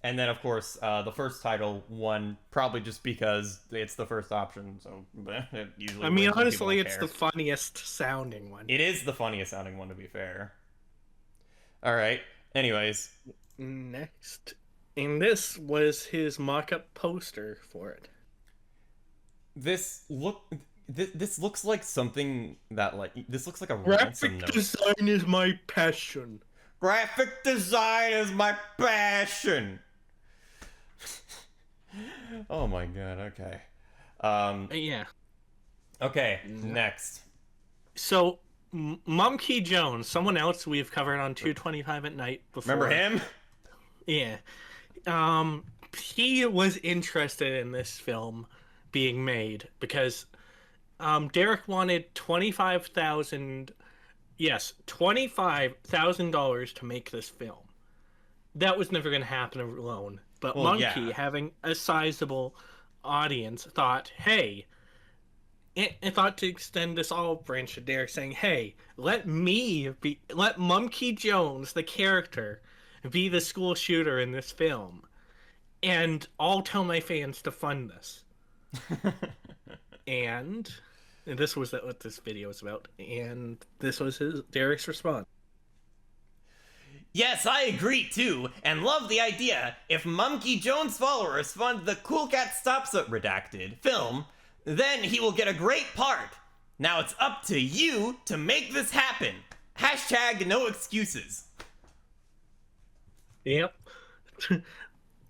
And then, of course, the first title won probably just because it's the first option. So it usually. I mean, wins when honestly, people it's don't the funniest sounding one. It is the funniest sounding one, to be fair. All right. Anyways, Next, and this was his mock-up poster for it. this looks like something that this looks like a ransom Graphic note. design is my passion. Graphic design is my passion. Oh my god. Okay. Yeah. Okay, next. So, Monkey Jones, someone else we've covered on 225 at Night before. Remember him? Yeah. He was interested in this film being made because Derek wanted $25,000 to make this film. That was never going to happen alone. But Well, Monkey, yeah. having a sizable audience, thought, hey, I thought to extend this olive branch to Derek, saying, hey, let Monkey Jones, the character, be the school shooter in this film. And I'll tell my fans to fund this. and this was what this video was about. And this was Derek's response. Yes, I agree too, and love the idea. If Monkey Jones followers fund the Cool Cat Stops It Redacted film, then he will get a great part. Now it's up to you to make this happen. Hashtag no excuses. Yep.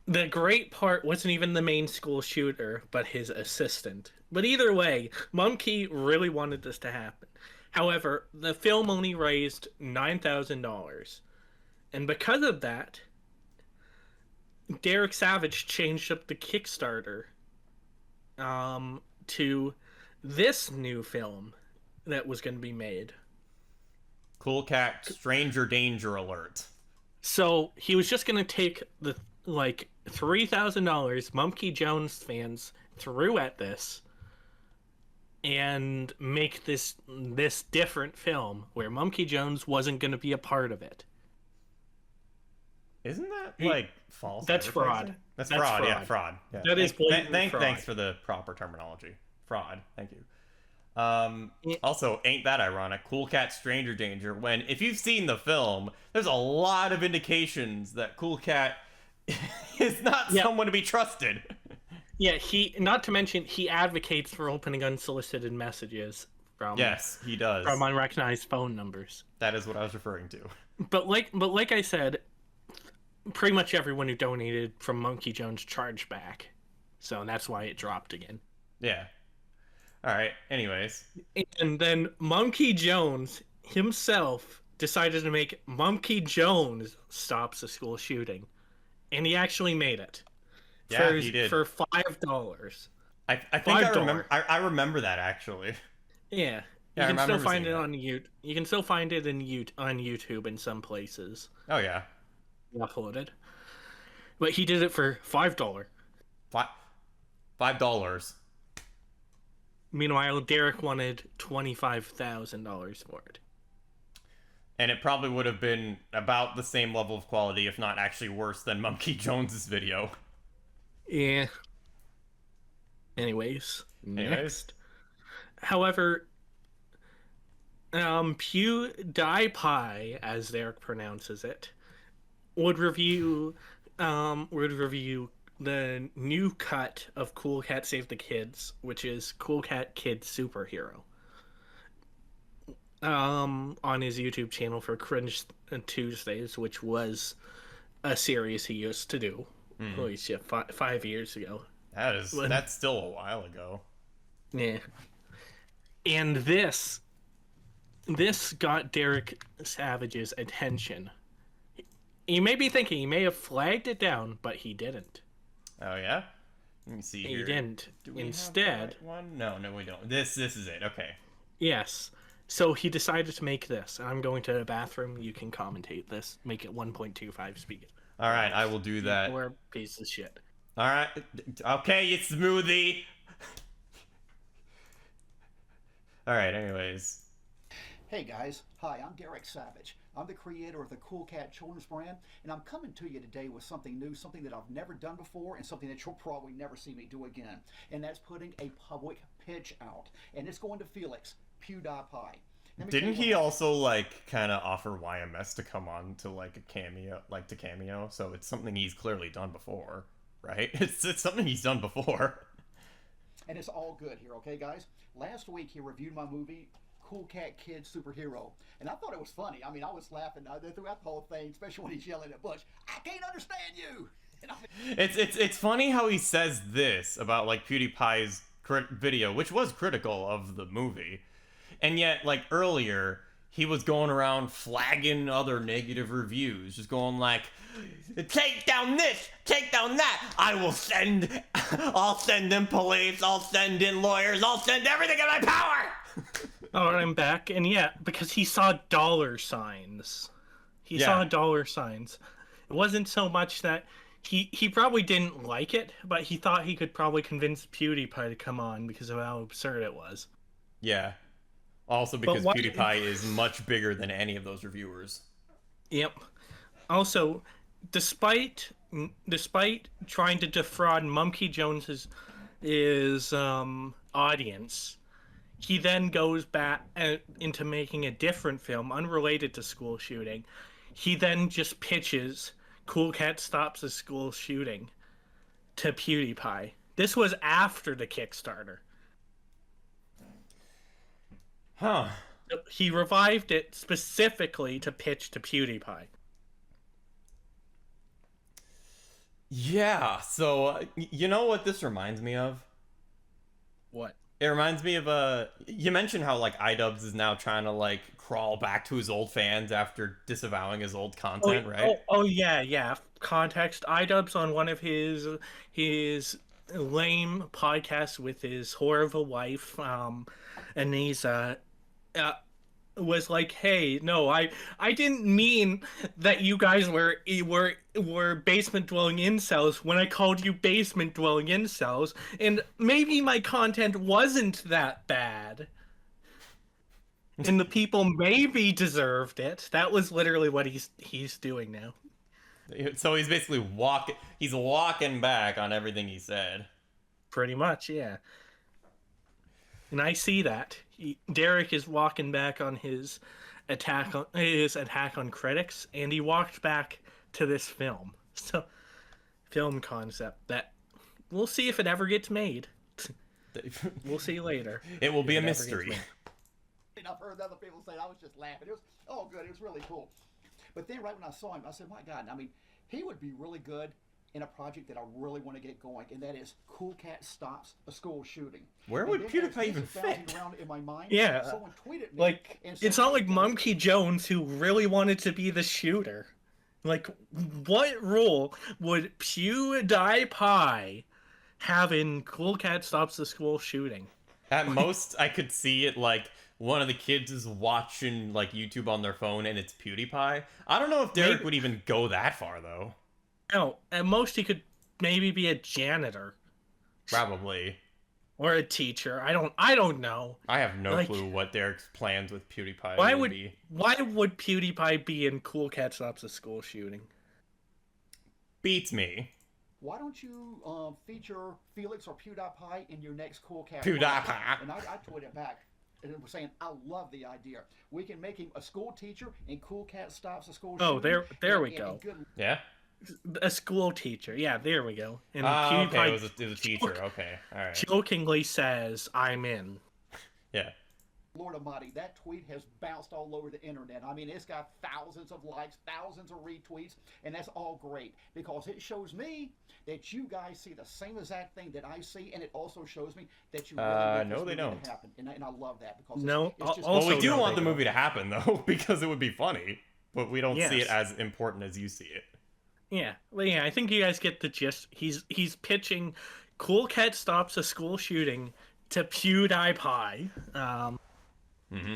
The great part wasn't even the main school shooter, but his assistant. But either way, Monkey really wanted this to happen. However, the film only raised $9,000. And because of that, Derek Savage changed up the Kickstarter to this new film that was going to be made. Cool Cat Stranger Danger Alert. So he was just going to take the $3,000 Monkey Jones fans threw at this and make this different film where Monkey Jones wasn't going to be a part of it. Isn't that like false? That's advertising? fraud. That's That's fraud. fraud. Yeah, fraud. Yeah. That is blatant fraud. Thanks for the proper terminology. Fraud. Thank you. Also, ain't that ironic? Cool Cat Stranger Danger. When if you've seen the film, there's a lot of indications that Cool Cat is not someone to be trusted. Yeah, not to mention he advocates for opening unsolicited messages from Yes, he does. from unrecognized phone numbers. That is what I was referring to. But like I said, pretty much everyone who donated from Monkey Jones charged back. So that's why it dropped again. Yeah. All right. Anyways. And then Monkey Jones himself decided to make Monkey Jones Stops a School Shooting. And he actually made it. Yeah, he did. For $5. I think I remember. I remember that actually. Yeah. Yeah, You can still find seeing it that. on YouTube. You can still find it on YouTube in some places. Oh yeah. Uploaded. But he did it for $5. $5. Meanwhile, Derek wanted $25,000 for it. And it probably would have been about the same level of quality, if not actually worse than Monkey Jones's video. Yeah. Anyways. Next. However, PewDiePie, as Derek pronounces it, would review the new cut of Cool Cat Save the Kids, which is Cool Cat Kids Superhero, on his YouTube channel for Cringe Tuesdays, which was a series he used to do. Holy shit, 5 years ago. That's still a while ago. Yeah. And this got Derek Savage's attention. You may be thinking he may have flagged it down, but he didn't. Oh yeah. Let me see here. He didn't. Do we Instead, have the right one? No, we don't. This is it. Okay. yes. So he decided to make this. And I'm going to the bathroom. You can commentate this. Make it 1.25 speed. All right, I will do that. Or a piece of shit. All right. Okay, it's Smoothie. All right. Anyways. Hey guys, hi, I'm Derek Savage. I'm the creator of the Cool Cat Children's brand, and I'm coming to you today with something new, something that I've never done before, and something that you'll probably never see me do again. And that's putting a public pitch out. And it's going to Felix, PewDiePie. Didn't he also like kind of offer YMS to come on to like a cameo, So it's something he's clearly done before, right? It's something he's done before. And it's all good here, okay, guys? Last week he reviewed my movie Cool Cat Kid Superhero, and I thought it was funny. I mean, I was laughing throughout the whole thing, especially when he's yelling at Butch, "I can't understand you." It's funny how he says this about like PewDiePie's video, which was critical of the movie. And yet, like, earlier, he was going around flagging other negative reviews, just going like, take down this, take down that. I'll send in police, I'll send in lawyers, I'll send everything in my power. Oh, and I'm back, and yeah, because he saw dollar signs. He saw dollar signs. It wasn't so much that he probably didn't like it, but he thought he could probably convince PewDiePie to come on because of how absurd it was. Yeah. Also because PewDiePie is much bigger than any of those reviewers. Yep. Also, despite trying to defraud Monkey Jones's audience, he then goes back into making a different film unrelated to school shooting. He then just pitches Cool Cat Stops a School Shooting to PewDiePie. This was after the Kickstarter. Huh. He revived it specifically to pitch to PewDiePie. Yeah, so you know what this reminds me of? What? It reminds me of you mentioned how like iDubbbz is now trying to like crawl back to his old fans after disavowing his old content, right? Oh yeah. Context: iDubbbz on one of his lame podcasts with his horrible wife, and he's was like, hey, no, I didn't mean that you guys were basement dwelling incels when I called you basement dwelling incels, and maybe my content wasn't that bad. And the people maybe deserved it. That was literally what he's doing now. So he's basically walking back on everything he said. Pretty much, yeah. And I see that. Derek is walking back on his attack on critics, and he walked back to this film. So, film concept that we'll see if it ever gets made. We'll see later. It will be a mystery. I've heard other people say, I was just laughing. It was, oh, good, it was really cool. But then right when I saw him, I said, my God, I mean, he would be really good in a project that I really want to get going, and that is Cool Cat Stops a School Shooting. Where would PewDiePie even fit? Around in my mind, yeah, someone tweeted me like, and said, it's not like Monkey Jones who really wanted to be the shooter. Like, what role would PewDiePie have in Cool Cat Stops the School Shooting? At most, I could see it like one of the kids is watching like YouTube on their phone and it's PewDiePie. I don't know if Derek would even go that far though. No, at most he could maybe be a janitor. Probably. Or a teacher. I don't know. I have no clue what Derek's plans with PewDiePie would be. Why would PewDiePie be in Cool Cat Stops a School Shooting? Beats me. Why don't you feature Felix or PewDiePie in your next Cool Cat? PewDiePie. And I tweeted back. And it was saying, I love the idea. We can make him a school teacher, and Cool Cat Stops a school shooting. Oh, there we go. Yeah? A school teacher. Yeah, there we go. And PewDiePie, okay, it was a teacher. Okay, all right. Jokingly says, I'm in. Yeah. Lord Almighty, that tweet has bounced all over the internet. I mean, it's got thousands of likes, thousands of retweets, and that's all great because it shows me that you guys see the same exact thing that I see, and it also shows me that you really want this movie to happen. And I love that because it's just well, we do want the movie to happen though, because it would be funny, but we don't see it as important as you see it. Yeah, well, yeah, I think you guys get the gist. He's pitching Cool Cat Stops a School Shooting to PewDiePie.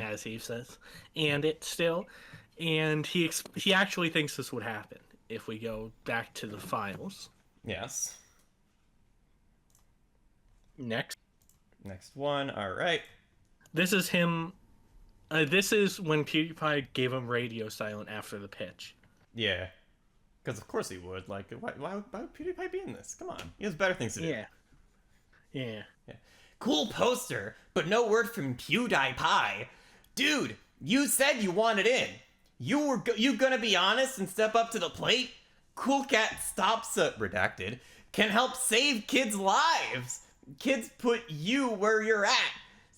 As he says, and he actually thinks this would happen if we go back to the files. Yes. Next one. All right. This is him. This is when PewDiePie gave him radio silent after the pitch. Yeah, because of course he would. Like, why would PewDiePie be in this? Come on, he has better things to do. Yeah. Cool poster, but no word from PewDiePie. Dude, you said you wanted in. You gonna be honest and step up to the plate? Cool Cat Stops redacted can help save kids' lives. Kids put you where you're at.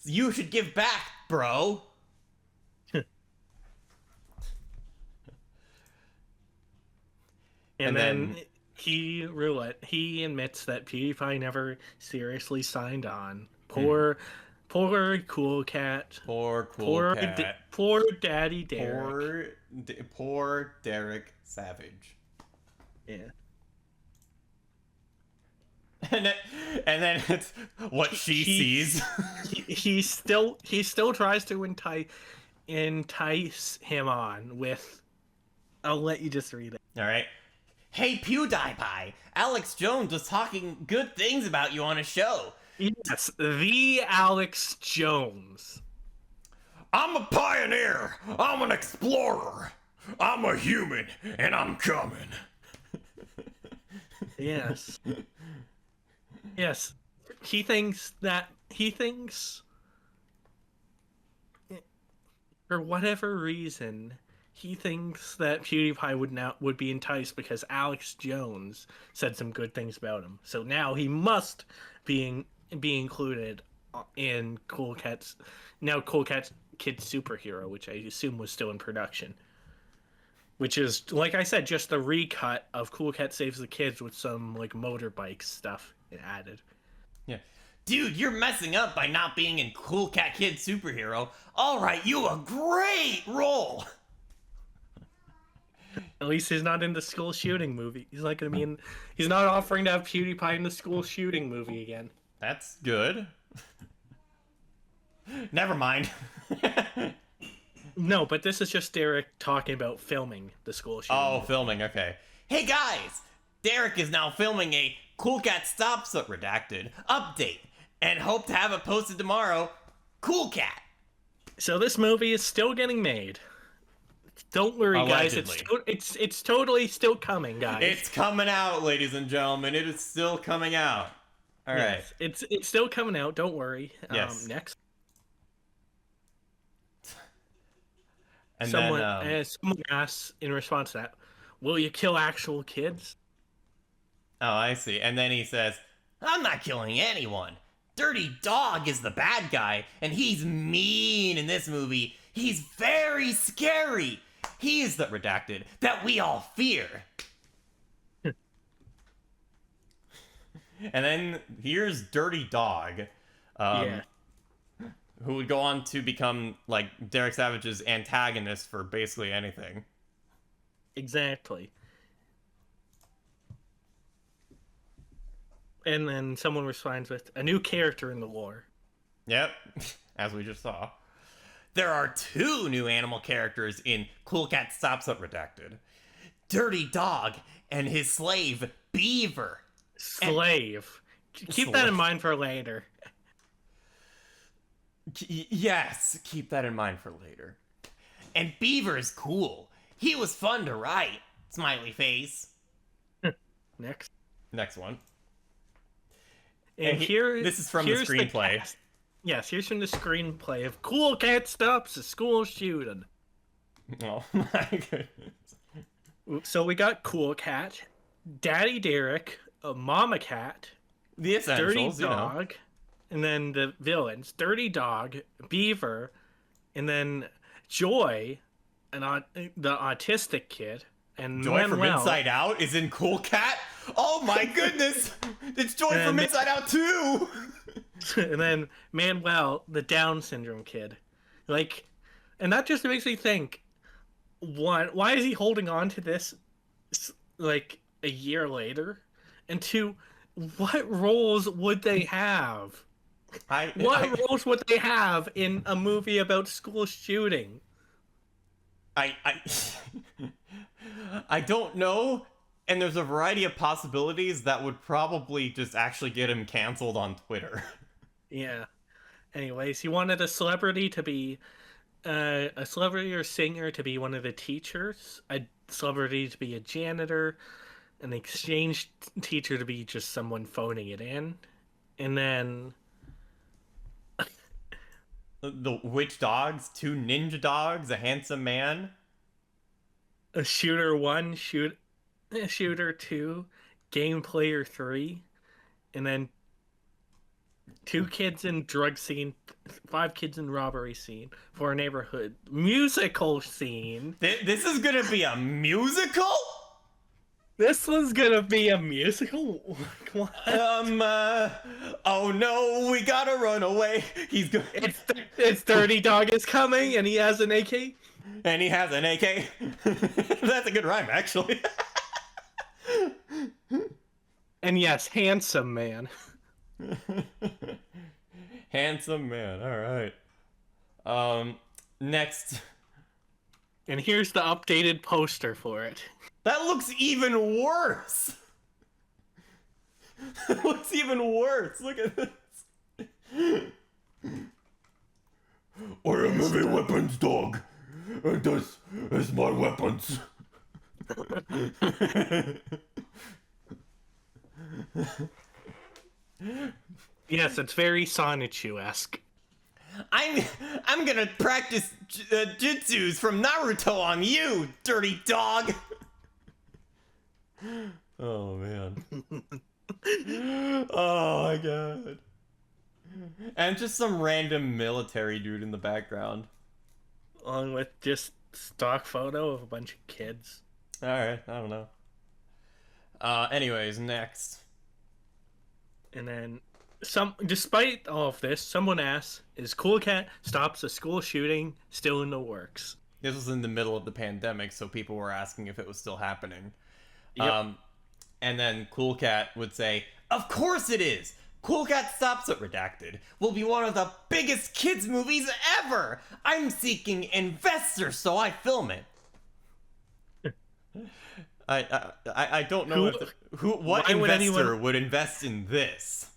You should give back, bro. And then he admits that PewDiePie never seriously signed on Poor Cool Cat. Poor Cool Cat. Poor Daddy Derek. Poor Derek Savage. Yeah. And then it's what she sees. He still tries to entice him on with. I'll let you just read it. All right. Hey PewDiePie, Alex Jones was talking good things about you on a show. Yes, the Alex Jones. I'm a pioneer. I'm an explorer. I'm a human, and I'm coming. Yes. Yes. He thinks for whatever reason, he thinks that PewDiePie would be enticed because Alex Jones said some good things about him. So now he must be included in Cool Cat's Kid Superhero, which I assume was still in production. Which is, like I said, just a recut of Cool Cat Saves the Kids with some like motorbike stuff added. Yeah. Dude, you're messing up by not being in Cool Cat Kid Superhero. All right, you a great role. At least he's not in the school shooting movie. He's not gonna be in. He's not offering to have PewDiePie in the school shooting movie again. That's good. Never mind. No, but this is just Derek talking about filming the school shooting. Oh, movie. filming. Okay. Hey guys, Derek is now filming a Cool Cat Stops It Redacted update, and hope to have it posted tomorrow. Cool Cat. So this movie is still getting made. Don't worry, Allegedly. guys. It's totally still coming, guys. It's coming out, ladies and gentlemen. It is still coming out. All right. Yes, it's still coming out. Don't worry. Yes. Next. And someone then, someone asks in response to that, "Will you kill actual kids?" oh, I see. And then he says, I'm not killing anyone. Dirty Dog is the bad guy, and he's mean in this movie. He's very scary. He is the redacted that we all fear. And then here's Dirty Dog, who would go on to become like Derek Savage's antagonist for basically anything. Exactly. And then someone responds with a new character in the lore. Yep, as we just saw. There are 2 new animal characters in Cool Cat Stops It Redacted. Dirty Dog and his slave, Beaver. Slave. Keep that in mind for later. Yes, keep that in mind for later. And Beaver is cool. He was fun to write. Smiley face. Next one. And this is from the screenplay. Yes, here's from the screenplay of Cool Cat Stops a School Shooting. Oh my goodness. So we got Cool Cat, Daddy Derek, Mama Cat, The essentials, Dirty Dog, and then the villains, Dirty Dog, Beaver, and then Joy, the autistic kid, and Joy Manuel, from Inside Out is in Cool Cat? Oh my goodness! It's Joy from Inside Out too! And then Manuel, the Down syndrome kid. Like, and that just makes me think, why is he holding on to this, like, a year later? And 2, what roles would they have? What roles would they have in a movie about school shooting? I don't know, and there's a variety of possibilities that would probably just actually get him canceled on Twitter. Yeah. Anyways, he wanted a celebrity to be a celebrity or singer to be one of the teachers, a celebrity to be a janitor, an exchange teacher to be just someone phoning it in, and then The witch dogs, 2 ninja dogs, a handsome man. a shooter 1, shooter 2, game player 3, and then 2 kids in drug scene, 5 kids in robbery scene, for a neighborhood musical scene. This is gonna be a musical? This was gonna be a musical. What? Oh no, we gotta run away. He's good. It's Dirty Dog is coming, and he has an AK. And he has an AK. That's a good rhyme, actually. And yes, handsome man. Handsome man. All right. Next. And here's the updated poster for it. That looks even worse. That looks even worse. Look at this. I am heavy weapons dog. And this is my weapons. Yes, it's very Sonichu-esque. I'm gonna practice jutsus from Naruto on you, dirty dog. Oh man. Oh my god. And just some random military dude in the background. Along with just stock photo of a bunch of kids. Alright, I don't know. Anyways, next. And then, despite all of this, someone asks, is Cool Cat stops a school shooting still in the works? This was in the middle of the pandemic, so people were asking if it was still happening. Yep. And then Cool Cat would say, of course it is! Cool Cat Stops It Redacted will be one of the biggest kids movies ever! I'm seeking investors, so I film it. I don't know what investor would invest in this?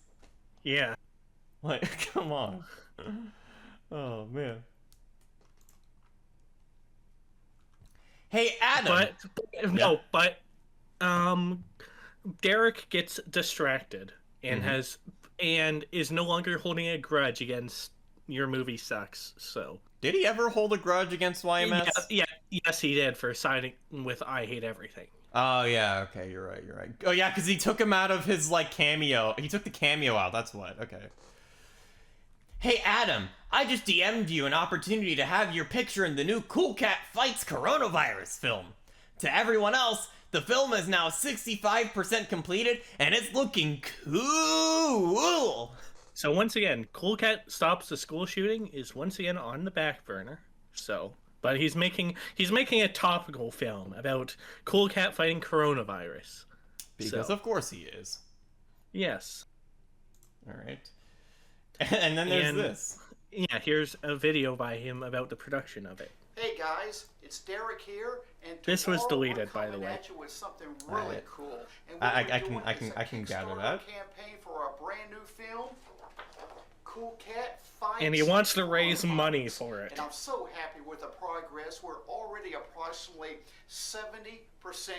Yeah. Like, come on. Oh, man. Hey, Adam! But Derek gets distracted and and is no longer holding a grudge against your movie sucks, so. Did he ever hold a grudge against YMS? Yes, he did for siding with I Hate Everything. Oh, yeah, okay, you're right. Oh, yeah, because he took him out of his, like, cameo. He took the cameo out, that's what, okay. Hey, Adam, I just DM'd you an opportunity to have your picture in the new Cool Cat Fights Coronavirus film. To everyone else, the film is now 65% completed, and it's looking cool! So once again, Cool Cat Stops the School Shooting is once again on the back burner, so... But he's making a topical film about Cool Cat fighting coronavirus. Because of course he is. Yes. Alright. And then there's this. Yeah, here's a video by him about the production of it. Hey guys, it's Derek here, and this was deleted, by the way. At you with something really cool. And I can gather that. Campaign for our brand new film, Cool Cat Fights. And he wants to raise money for it. And I'm so happy with the progress. We're already approximately 70%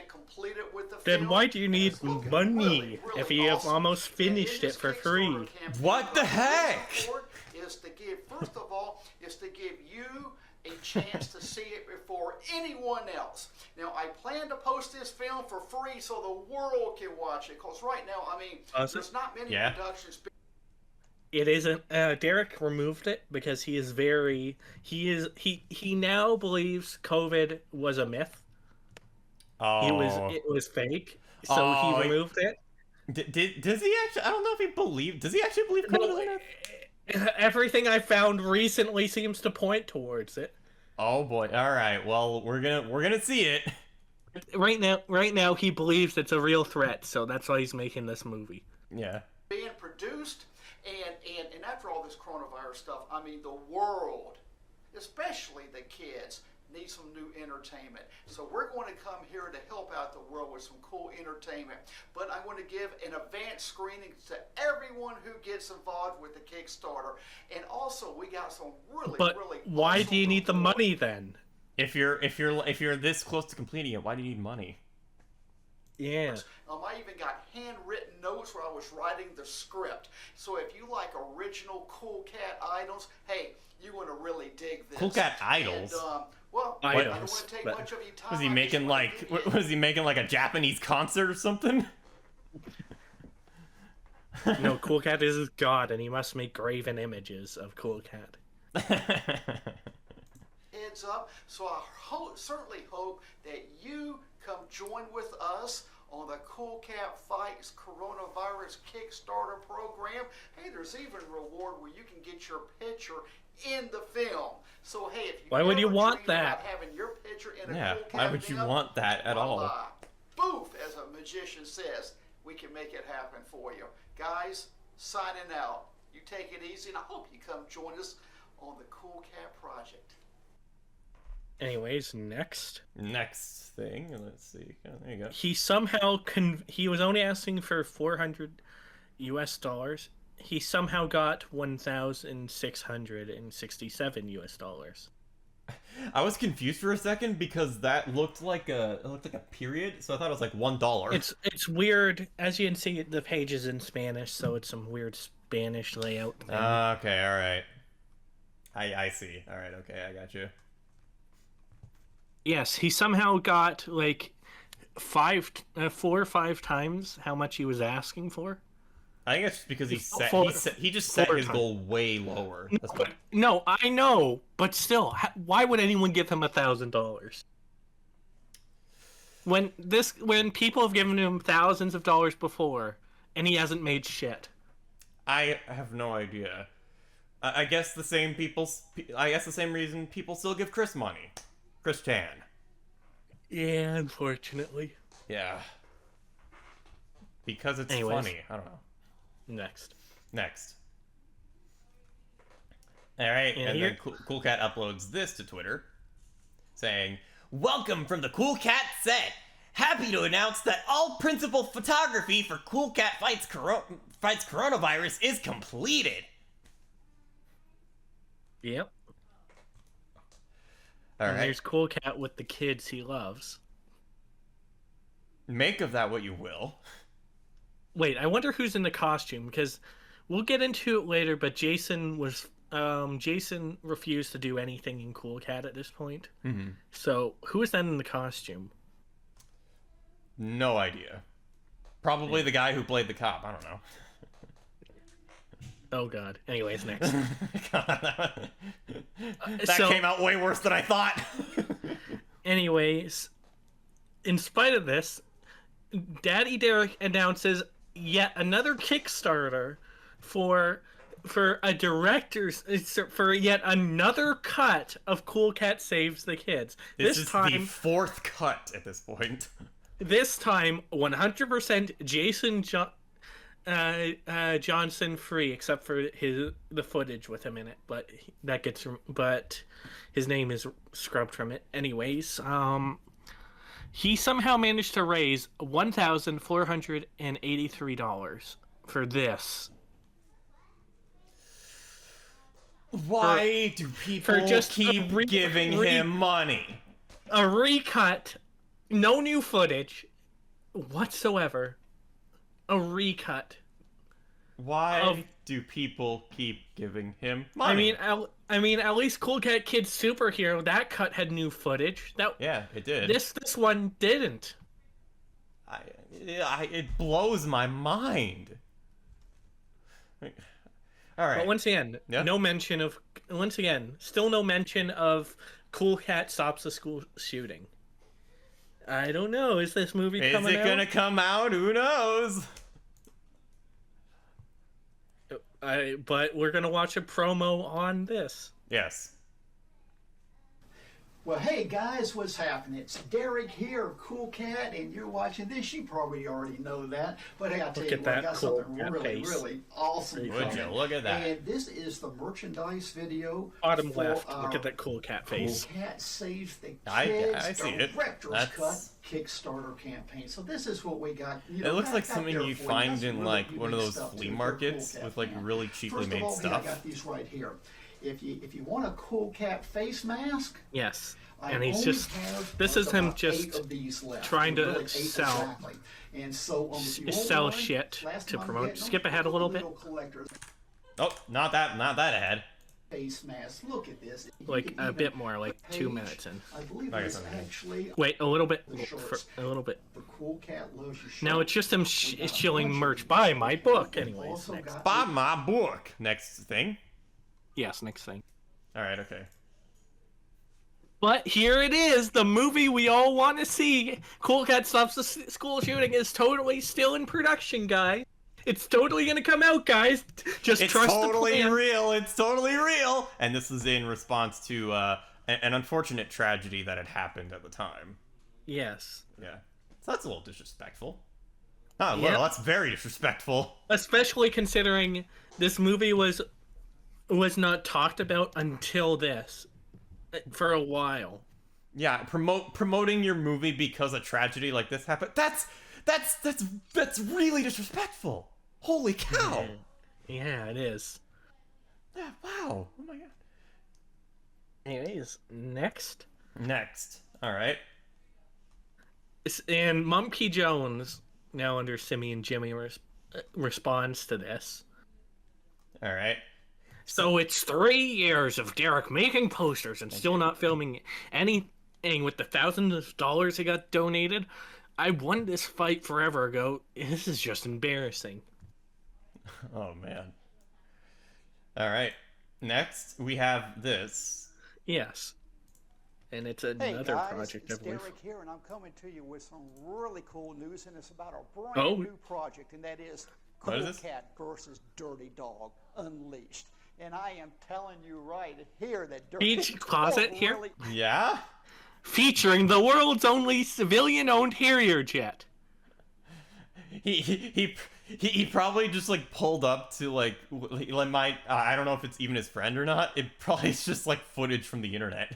completed with the film. Then why do you need money if you have almost finished it for free? What the heck? First of all, is to give you a chance to see it before anyone else. Now, I plan to post this film for free so the world can watch it. Because right now, I mean, there's not many productions. It isn't. Derek removed it because he now believes COVID was a myth. Oh. It was fake. So he removed it. Does he actually? I don't know if he believed. Does he actually believe COVID was a myth? Everything I found recently seems to point towards it. Oh boy! All right. Well, we're gonna see it. Right now, he believes it's a real threat, so that's why he's making this movie. Yeah. Being produced, and after all this coronavirus stuff, I mean, the world, especially the kids, need some new entertainment. So we're going to come here to help out the world with some cool entertainment. But I want to give an advanced screening to everyone who gets involved with the Kickstarter. And also, we got some really why awesome do you need the money then? If you're this close to completing it, why do you need money? Yeah. I even got handwritten notes where I was writing the script. So if you like original Cool Cat items, hey, you're going to really dig this. Cool Cat idols? And, well, I don't want to take much of your time. Was he making like a Japanese concert or something? No, Cool Cat is his god, and he must make graven images of Cool Cat. Heads up. So I certainly hope that you come join with us on the Cool Cat Fights Coronavirus Kickstarter program. Hey, there's even a reward where you can get your picture in the film. So hey, if you Why would you ever want dream that? about having your picture in a Yeah, Cool Cat why would you film, want that at all? voila. Boof, as a magician says, we can make it happen for you. Guys, signing out. You take it easy, and I hope you come join us on the Cool Cat Project. Anyways, next. Next thing, let's see. Oh, there you go. He somehow he was only asking for $400. He somehow got $1,667. I was confused for a second because that looked like a period, so I thought it was like $1. It's weird. As you can see, the page is in Spanish, so it's some weird Spanish layout thing. Okay, all right. I see. All right, okay, I got you. Yes, he somehow got like 4 or 5 times how much he was asking for. I think it's just because he just set his goal way lower. That's what... No, I know, but still, why would anyone give him $1,000? When people have given him thousands of dollars before, and he hasn't made shit. I have no idea. I guess the same reason people still give Chris money. Chris Chan. Yeah, unfortunately. Yeah. Because it's Anyways. funny. I don't know. Next. Alright, Yeah, and here- then Cool Cat uploads this to Twitter, saying, "Welcome from the Cool Cat set. Happy to announce that all principal photography for Cool Cat Fights Coronavirus is completed." Yep. All And right. there's Cool Cat with the kids he loves. Make of that what you will. Wait, I wonder who's in the costume, because we'll get into it later, but Jason refused to do anything in Cool Cat at this point. Mm-hmm. So who is then in the costume? No idea. Probably the guy who played the cop. I don't know. Oh god. Anyways, next. that So- came out way worse than I thought. Anyways, in spite of this, Daddy Derek announces yet another Kickstarter for yet another cut of Cool Cat Saves the Kids. This is the 4th cut at this point. This time, 100% Jason Johnson free, except for the footage with him in it. But his name is scrubbed from it. Anyways, he somehow managed to raise $1,483 for this. Why do people just keep giving him money? A recut, no new footage whatsoever. A recut. Why do people keep giving him money? I mean, at least Cool Cat Kids Superhero, that cut had new footage. Yeah, it did. This one didn't. It blows my mind. All right. But once again, no mention of. Once again, still no mention of Cool Cat stops a school shooting. I don't know. Is this movie coming out? Is it gonna come out? Who knows? But we're gonna watch a promo on this. Yes. Well, hey guys, what's happening? It's Derek here, Cool Cat, and you're watching this. You probably already know that, but hey, I'll tell you what, I got something really awesome Would you look at that? And this is the merchandise video. Bottom for left. Look our at that Cool Cat face. Cool Cat Saves the I Kids see it. Director's Cut Kickstarter campaign. So this is what we got. It looks like something you find in like one of those flea markets with like really cheaply made stuff. I got these right here. If you want a Cool Cat face mask, yes. I And he's only just. have This is him about just 8 of these left. trying to Really, 8 sell. exactly. And so, if you want sell one, shit last to time I'm promote. getting them, Skip ahead a little bit. collector's Oh, not that ahead. face mask. Look at this. You Like can a even bit more, like put 2 page. minutes in. I believe I it's guess I'm good. actually Wait, a little bit. the shorts. A little bit. The Cool Cat loves your shirt. Now it's just him We got a shilling bunch of merch. these. Buy my book. We've Anyways, also next. got Buy my book. Next thing. Yes, next thing. All right. Okay. But here it is, the movie we all want to see. Cool Cat Stops the School Shooting is totally still in production, guys. It's totally gonna come out, guys. Just It's trust totally the plan. real. It's totally real. And this is in response to an unfortunate tragedy that had happened at the time. Yes. Yeah. So that's a little disrespectful. Oh, Yeah. well, that's very disrespectful. Especially considering this movie was not talked about until this for a while. Yeah, promoting your movie because a tragedy like this happened. That's really disrespectful. Holy cow. Yeah, it is. Yeah, wow. Oh my god. Anyways, next. All right. And Monkey Jones, now under Simeon Jimmy, responds to this. All right. So it's 3 years of Derek making posters and still not filming anything with the thousands of dollars he got donated. I won this fight forever ago. This is just embarrassing. Oh man. All right. Next, we have this. Yes. And it's Hey another guys, project, it's I believe. Derek here, and I'm coming to you with some really cool news, and it's about a brand Oh. new project, and that is What Cool is this? Cat versus Dirty Dog Unleashed. And I am telling you right here that Dirty Each closet Dog here? really... Yeah? Featuring the world's only civilian-owned Harrier jet. He probably just like pulled up to like I don't know if it's even his friend or not. It probably is just like footage from the internet.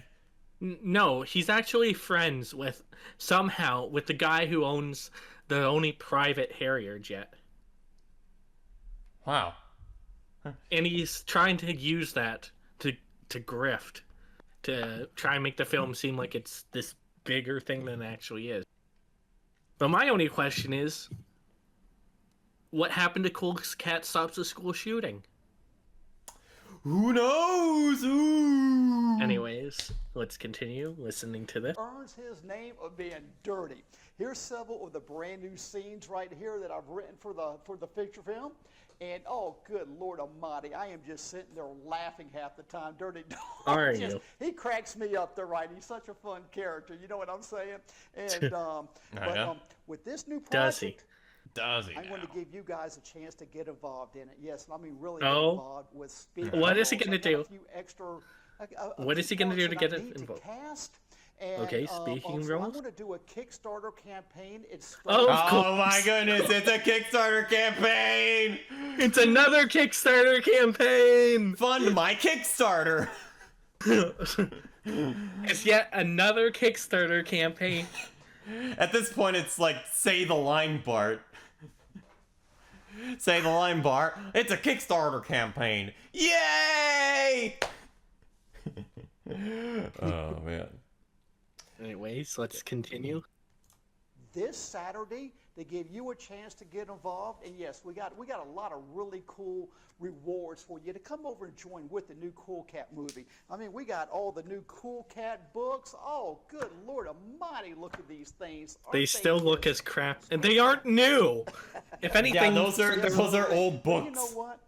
No, he's actually friends with the guy who owns the only private Harrier jet. Wow. And he's trying to use that to grift, to try and make the film seem like it's this bigger thing than it actually is. But my only question is, what happened to Cool Cat Stops the School Shooting? Who knows? Ooh. Anyways, let's continue listening to this. earns his name of being dirty. Here's several of the brand new scenes right here that I've written for the feature film. And oh, good Lord Almighty, I am just sitting there laughing half the time. Dirty Dog. Are you? He cracks me up there, right? He's such a fun character. You know what I'm saying? And yeah. with this new project, Does he? Does he? I'm going now? to give you guys a chance to get involved in it. Yes, I mean really Oh. get involved with speaking. What is he roles. gonna I got do? a few extra, a What is few he gonna parts do to that get I it need to involved? cast. And, Okay, speaking also, roles? I'm going to do a Kickstarter campaign. It's Oh, of Oh my course. goodness! It's a Kickstarter campaign. It's another Kickstarter campaign! Fund my Kickstarter. It's yet another Kickstarter campaign. At this point, it's like say the line, Bart. Say the line, Bart. It's a Kickstarter campaign. Yay! Oh man. Anyways, let's continue. this Saturday to give you a chance to get involved. And yes, we got a lot of really cool rewards for you to come over and join with the new Cool Cat movie. I mean, we got all the new Cool Cat books. Oh, good Lord Almighty! Look at these things. Aren't They still look just as crap, and they aren't new. If anything, Yeah, those are old books. You know what?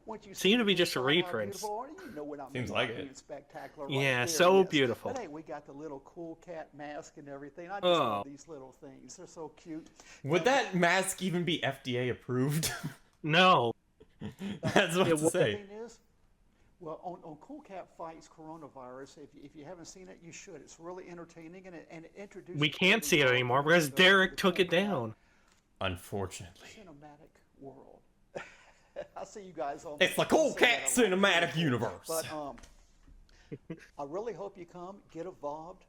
Once you Seem to be see just this, reprints. beautiful art, you know what I mean Seems by like being it. Spectacular right Yeah, there, so yes. beautiful. But hey, we got the little Cool Cat mask and everything. I just Oh. love these little things. They're so cute. Would that mask even be FDA approved? No. That's what It to would- say. Thing is, well, on Cool Cat Fights Coronavirus, if you haven't seen it, you should. It's really entertaining and it introduces. We can't see it Dirty anymore Dog because into the Derek took Cool it Cat down. Unfortunately. Cinematic world. I see you guys on. It's the Cool say Cat that a lot. cinematic universe. But I really hope you come, get involved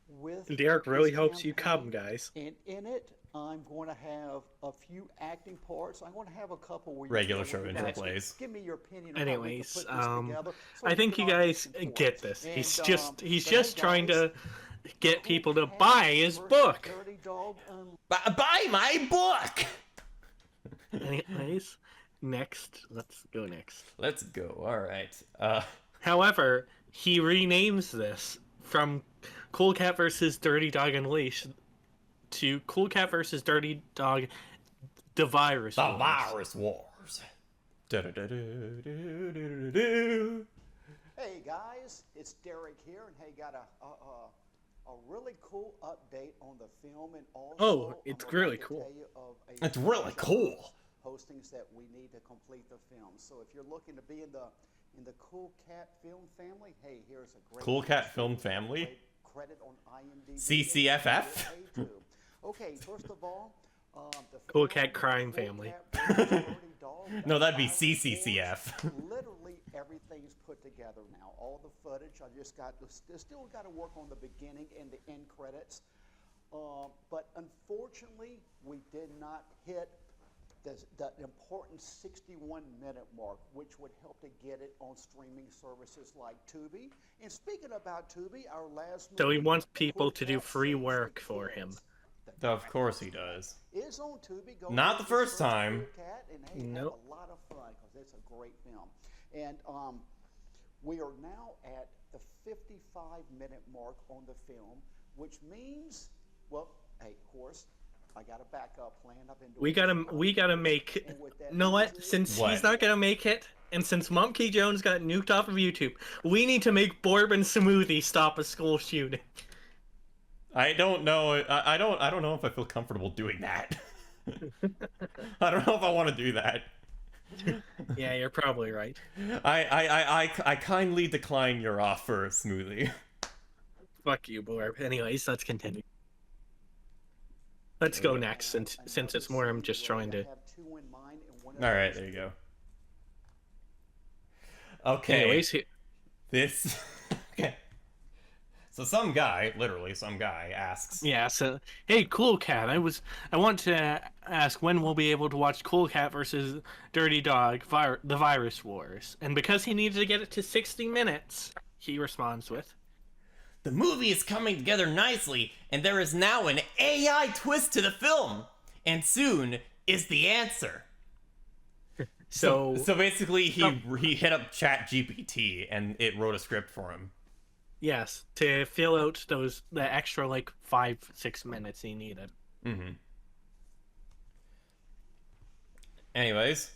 with. Derek really this hopes you campaign. come, guys. And in it, I'm going to have a few acting parts. I'm going to have a couple where Regular where show you intro guys plays. Give me your opinion. On Anyways, how we can put this together so I we think can you all guys support get it. this. And, He's but just hey, trying guys, to get people to Cool buy Cat his versus book. Dirty Dog Unleashed. Buy my book! Anyways, let's go next. Let's go. Alright. However, he renames this from Cool Cat vs. Dirty Dog Unleashed to Cool Cat vs. Dirty Dog The Virus The Wars. Virus Wars. Du-du-du-du-du-du-du-du. Hey guys, it's Derek here, and hey, got a really cool update on the film, and also Oh, it's I'm really about to cool. tell you of a It's really bunch of cool. postings that we need to complete the film. So if you're looking to be in the Cool Cat film family, hey, here's a great Cool Cat news. film family? Great credit on IMDb. CCFF? Okay, first of all, the Cool film, Cat crime Cool family. Cat versus Dirty Dog, No, that'd be Violent CCCF. Wars. Literally everything's put together now. All the footage, I just got to, still got to work on the beginning and the end credits. But unfortunately, we did not hit the important 61-minute mark, which would help to get it on streaming services like Tubi. And speaking about Tubi, our last So he movie, wants The people Cool to do Cat free Saves the work for Kids. him. The Of course he does. is on Tubi. Go Not ahead the and first search time. Cool Cat, and hey, Nope. have a lot of fun because it's a great film. And we are now at the 55-minute mark on the film, which means, well, hey, of course, I got a backup plan. I've been doing We gotta make. and what that You know what? means Since What? he's not gonna make it, and since Monkey Jones got nuked off of YouTube, we need to make Borb Smoothie stop a school shooting. I don't know. I don't know if I feel comfortable doing that. I don't know if I want to do that. Yeah, you're probably right. I kindly decline your offer, Smoothie. Fuck you, Borb. Anyways, let's continue. Let's go next, since it's more I'm just trying to. All right, there you go. Okay. Anyways, This. Okay. So some guy, literally some guy, asks. yeah. So, hey, Cool Cat. I want to ask when we'll be able to watch Cool Cat versus Dirty Dog, the Virus Wars. And because he needed to get it to 60 minutes, he responds with, The movie is coming together nicely, and there is now an AI twist to the film. And soon is the answer. So basically, he hit up ChatGPT and it wrote a script for him. yes, to fill out the extra like 5-6 minutes he needed. Mm-hmm. Anyways,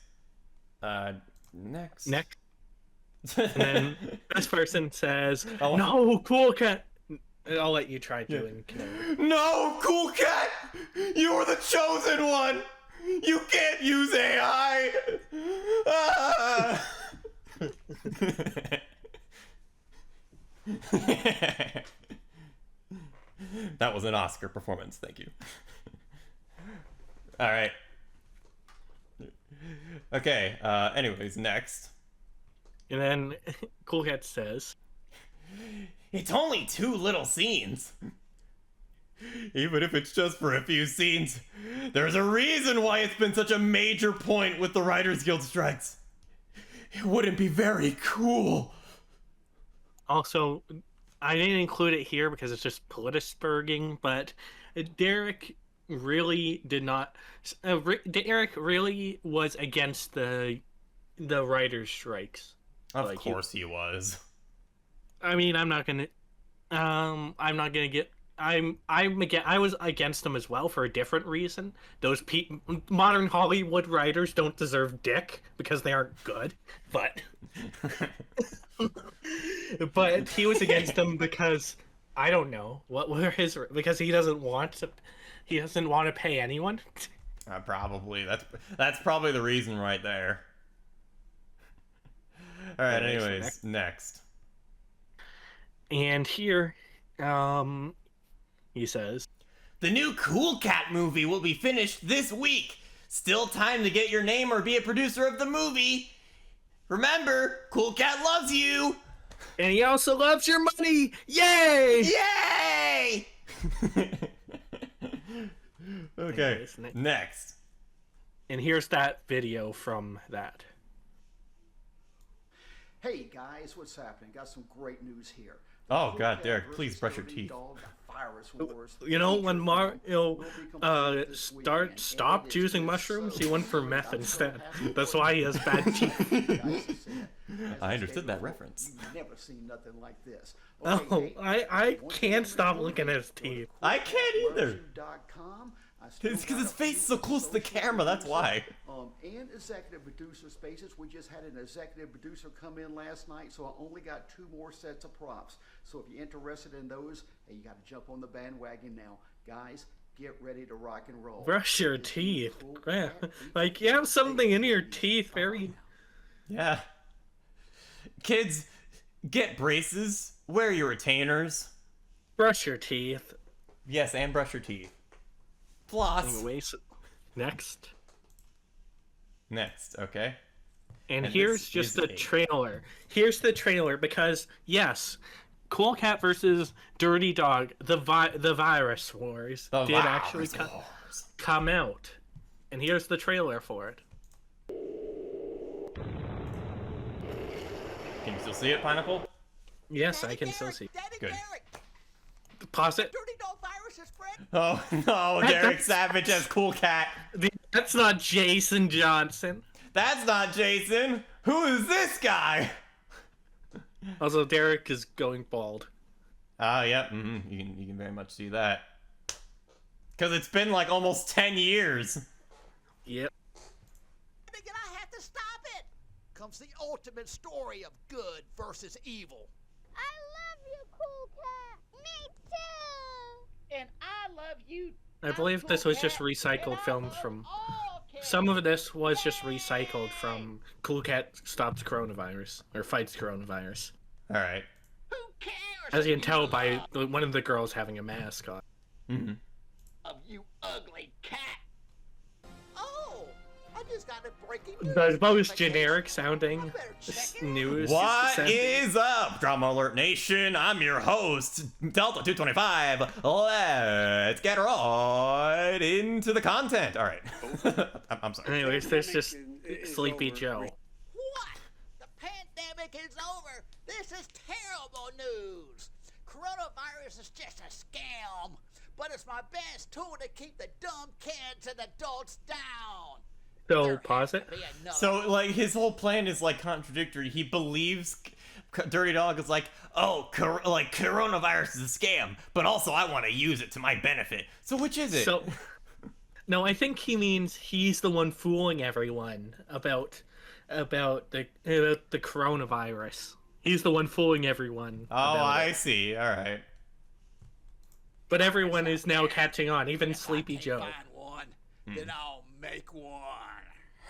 next. And then this person says, Oh. "No, Cool Cat." I'll let you try doing. No, Cool Cat! You were the chosen one! You can't use AI! Ah! That was an Oscar performance, thank you. Alright. Okay, anyways, next. And then Cool Cat says, It's only 2 little scenes. Even if it's just for a few scenes, there's a reason why it's been such a major point with the Writers Guild strikes. It wouldn't be very cool. also, I didn't include it here because it's just politisburging, but Derek really did not. Derek really was against the writers' strikes. Of course he was. I mean, I was against them as well for a different reason. Those modern Hollywood writers don't deserve dick because they aren't good, but but he was against them because I don't know what were because he doesn't want to pay anyone. Probably that's probably the reason right there. All right. Anyways, next. And here, he says, The new Cool Cat movie will be finished this week. Still time to get your name or be a producer of the movie. Remember, Cool Cat loves you. and he also loves your money. Yay! Yay! Okay. Anyways, Next. And here's that video from that. Hey guys, what's happening? Got some great news here. Oh, God, Derek, please brush your teeth. You know, when Mario stopped using mushrooms, he went for meth instead. That's why he has bad teeth. I understood that reference. You've never seen nothing like this. Oh, I can't stop looking at his teeth. I can't either. It's because his face is so close to the camera, that's why. And executive producer spaces. We just had an executive producer come in last night, so I only got 2 more sets of props. So if you're interested in those, hey, you got to jump on the bandwagon now. Guys, get ready to rock and roll. Brush your teeth. Yeah. Like, you have something in your teeth, very... Yeah. Kids, get braces, wear your retainers. Brush your teeth. Yes, and brush your teeth. Floss. Anyways, next. Next, okay. And And here's this just is the a- trailer. Here's the trailer because, yes, Cool Cat versus Dirty Dog, the Virus Wars, The did actually Virus Wars. come out. And here's the trailer for it. Can you still see it, Pineapple? Yes, I can still see. Daddy Good. Derek, Pause it. dirty dog virus is spread. Oh no, Derek Savage as Cool Cat. That's not Jason Johnson. That's not Jason. Who is this guy? Also, Derek is going bald. Ah, yep. You can very much see that. Because it's been like almost 10 years. Yep. And I have to stop it. Comes the ultimate story of good versus evil. I love you, Cool Cat. Me too. And I love you. I believe this was just recycled films from... Some of this was just recycled from Cool Cat Stops Coronavirus, or Fights Coronavirus. Alright. Who cares? As you can tell by one of the girls having a mask on. Mm-hmm. Of you ugly cat. Oh, I just got a breaking news. The most generic sounding news. What sound- is up, Drama Alert Nation? I'm your host, Delta 225. Let's get right into the content. All right. I'm sorry. Anyways, there's just Sleepy Joe. What? The pandemic is over. This is terrible news. Coronavirus is just a scam, but it's my best tool to keep the dumb kids and adults down. So, pause it. So, like, his whole plan is, like, contradictory. He believes Dirty Dog is like, oh, coronavirus is a scam, but also I want to use it to my benefit. So which is it? So, no, I think he means he's the one fooling everyone about the coronavirus. He's the one fooling everyone. Oh, about I it. see. All right. But everyone is now catching on, even Sleepy Joe. Find one, then I'll make one.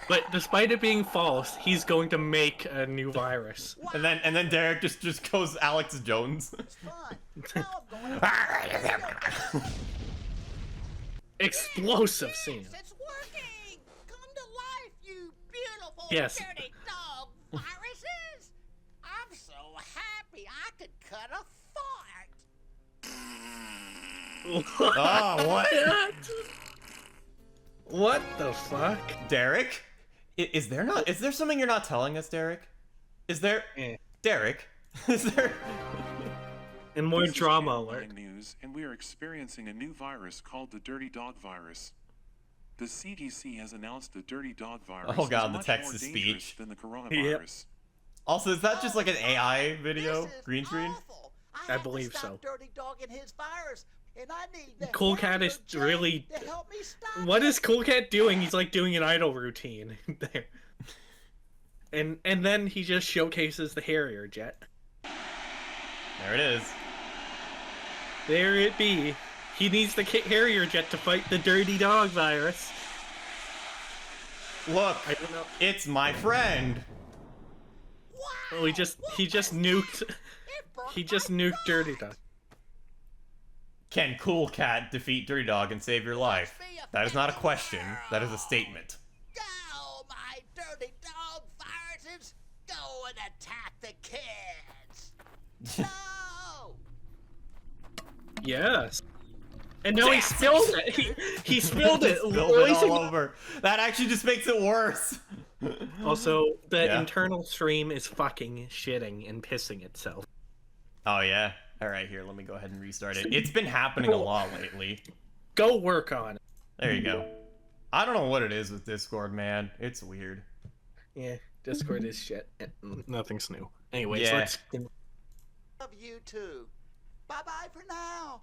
But despite it being false, he's going to make a new virus. And then Derek just goes Alex Jones. It's fun. Now I'm going Explosive scene. It's working. Come to life, you beautiful Yes. dirty dog viruses. I'm so happy I could cut a fart. Oh, what? What the fuck? Derek? Is there something you're not telling us, Derek? Is there? Derek? Is there? And more This is drama Headline alert. News, and we are experiencing a new virus called the Dirty Dog virus. The CDC has announced the Dirty Dog virus Oh, God, is the much Texas more dangerous speech. than the coronavirus. Also, is that just like an AI video? This is Green screen? awful. I have to believe stop so. Dirty Dog and his virus, and I need the Cool Cat is Harrier really... J to help me stop What it. is Cool Cat doing? He's like doing an idol routine there. And then he just showcases the Harrier jet. There it is. There it be. He needs the Harrier jet to fight the Dirty Dog virus. Look, I don't know. it's my friend. Oh, he just nuked. He just nuked Dirty Dog. Can Cool Cat defeat Dirty Dog and save your life? That is not a question. That is a statement. Go, my dirty dog viruses. Go and attack the kids. No. Yes. And now he spilled it. He spilled it. Spilled it all over. That actually just makes it worse. Also, the Yeah. internal stream is fucking shitting and pissing itself. Oh yeah. All right, here. Let me go ahead and restart it. It's been happening a lot lately. Go work on it. There you go. I don't know what it is with Discord, man. It's weird. Yeah, Discord is shit. Nothing's new. Anyways, Yeah. let's. Love you too. Bye bye for now.